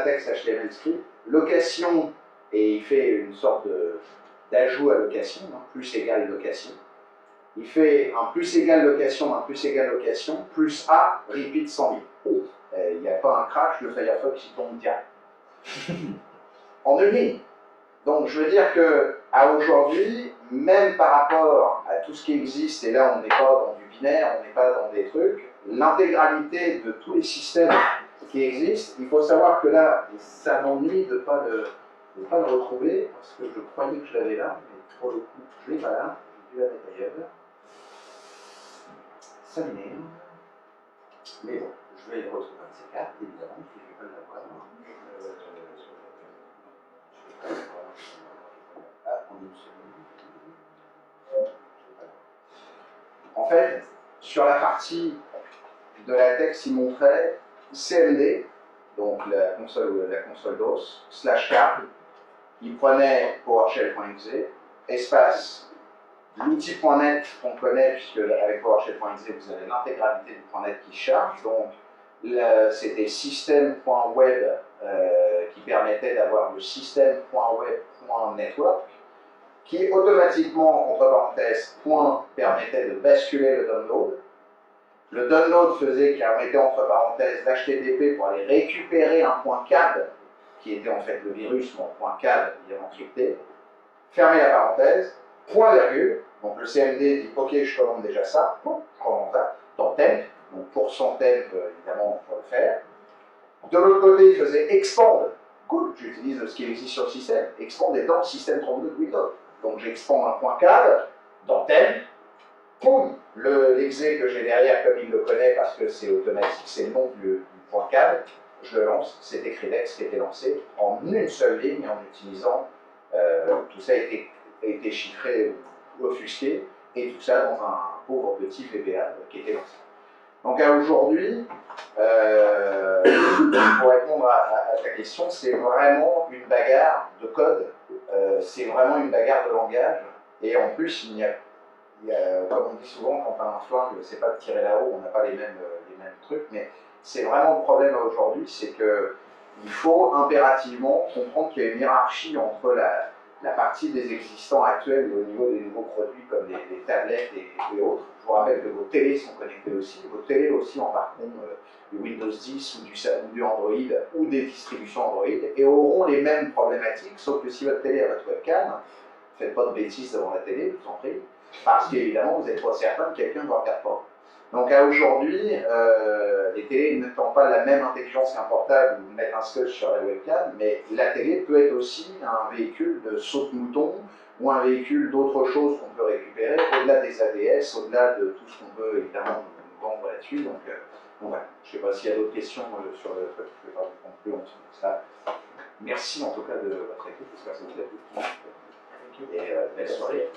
text HTML script, location, et il fait une sorte d'ajout à location, hein, plus égale location. Il fait un plus égale location, plus A, repeat 100 000. Il n'y a pas un crash, le Firefox il tombe direct. En une ligne. Donc je veux dire qu'à aujourd'hui, même par rapport à tout ce qui existe, et là on n'est pas dans du binaire, on n'est pas dans des trucs, l'intégralité de tous les systèmes qui existent, il faut savoir que là, ça m'ennuie de ne pas le retrouver, parce que je croyais que je l'avais là, mais pour le coup, je ne l'ai pas là, j'ai dû la mettre ailleurs. Ça m'énerve. Mais bon, je vais le retrouver dans ces cartes, évidemment, puis je ne vais pas l'avoir. Ah, en une seconde. En fait, sur la partie de la texte, il montrait CMD, donc la console DOS, /k, il prenait PowerShell.exe, espace, l'outil.net qu'on connaît, puisque avec PowerShell.exe, vous avez l'intégralité du .net qui charge, donc c'était system.web qui permettait d'avoir le system.web.network, qui automatiquement, entre parenthèses, permettait de basculer le download. Le download faisait qu'il remettait entre parenthèses l'HTTP pour aller récupérer un .cad, qui était en fait le virus, mon .cad, il est encrypté. Fermer la parenthèse, point virgule, donc le CMD dit ok, je commande déjà ça, je commande ça, dans temp, donc pour son temp, évidemment, pour le faire. De l'autre côté, il faisait expand, cool, j'utilise ce qui existe sur le système, expand étant système 32 de Windows. Donc j'expande un .cad dans temp, poum, l'exe que j'ai derrière, comme il le connaît parce que c'est automatique, c'est le nom du .cad, je le lance, c'est Decrydex qui a été lancé en une seule ligne en utilisant, tout ça a été chiffré ou offusqué, et tout ça dans un pauvre petit VPA qui était lancé. Donc à aujourd'hui, pour répondre à ta question, c'est vraiment une bagarre de code, c'est vraiment une bagarre de langage, et en plus il y a, comme on dit souvent, quand on a un flingue, c'est pas de tirer là-haut, on n'a pas les mêmes trucs, mais c'est vraiment le problème aujourd'hui, c'est qu'il faut impérativement comprendre qu'il y a une hiérarchie entre la partie des existants actuels au niveau des nouveaux produits comme les tablettes et autres. Je vous rappelle que vos télés sont connectées aussi, vos télés aussi embarqueront du Windows 10 ou du Android ou des distributions Android et auront les mêmes problématiques, sauf que si votre télé a votre webcam, ne faites pas de bêtises devant la télé, je vous en prie, parce qu'évidemment vous n'êtes pas certain que quelqu'un ne regarde pas. Donc à aujourd'hui, les télés n'étant pas la même intelligence qu'un portable ou mettre un scotch sur la webcam, mais la télé peut être aussi un véhicule de saute-mouton ou un véhicule d'autres choses qu'on peut récupérer, au-delà des ADS, au-delà de tout ce qu'on peut évidemment nous vendre là-dessus. Donc voilà. Je ne sais pas s'il y a d'autres questions sur le truc, je ne vais pas vous conclure en dessous de ça. Merci en tout cas de votre écoute, j'espère que ça vous a plu. Et belle soirée.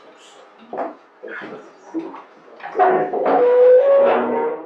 Thank you.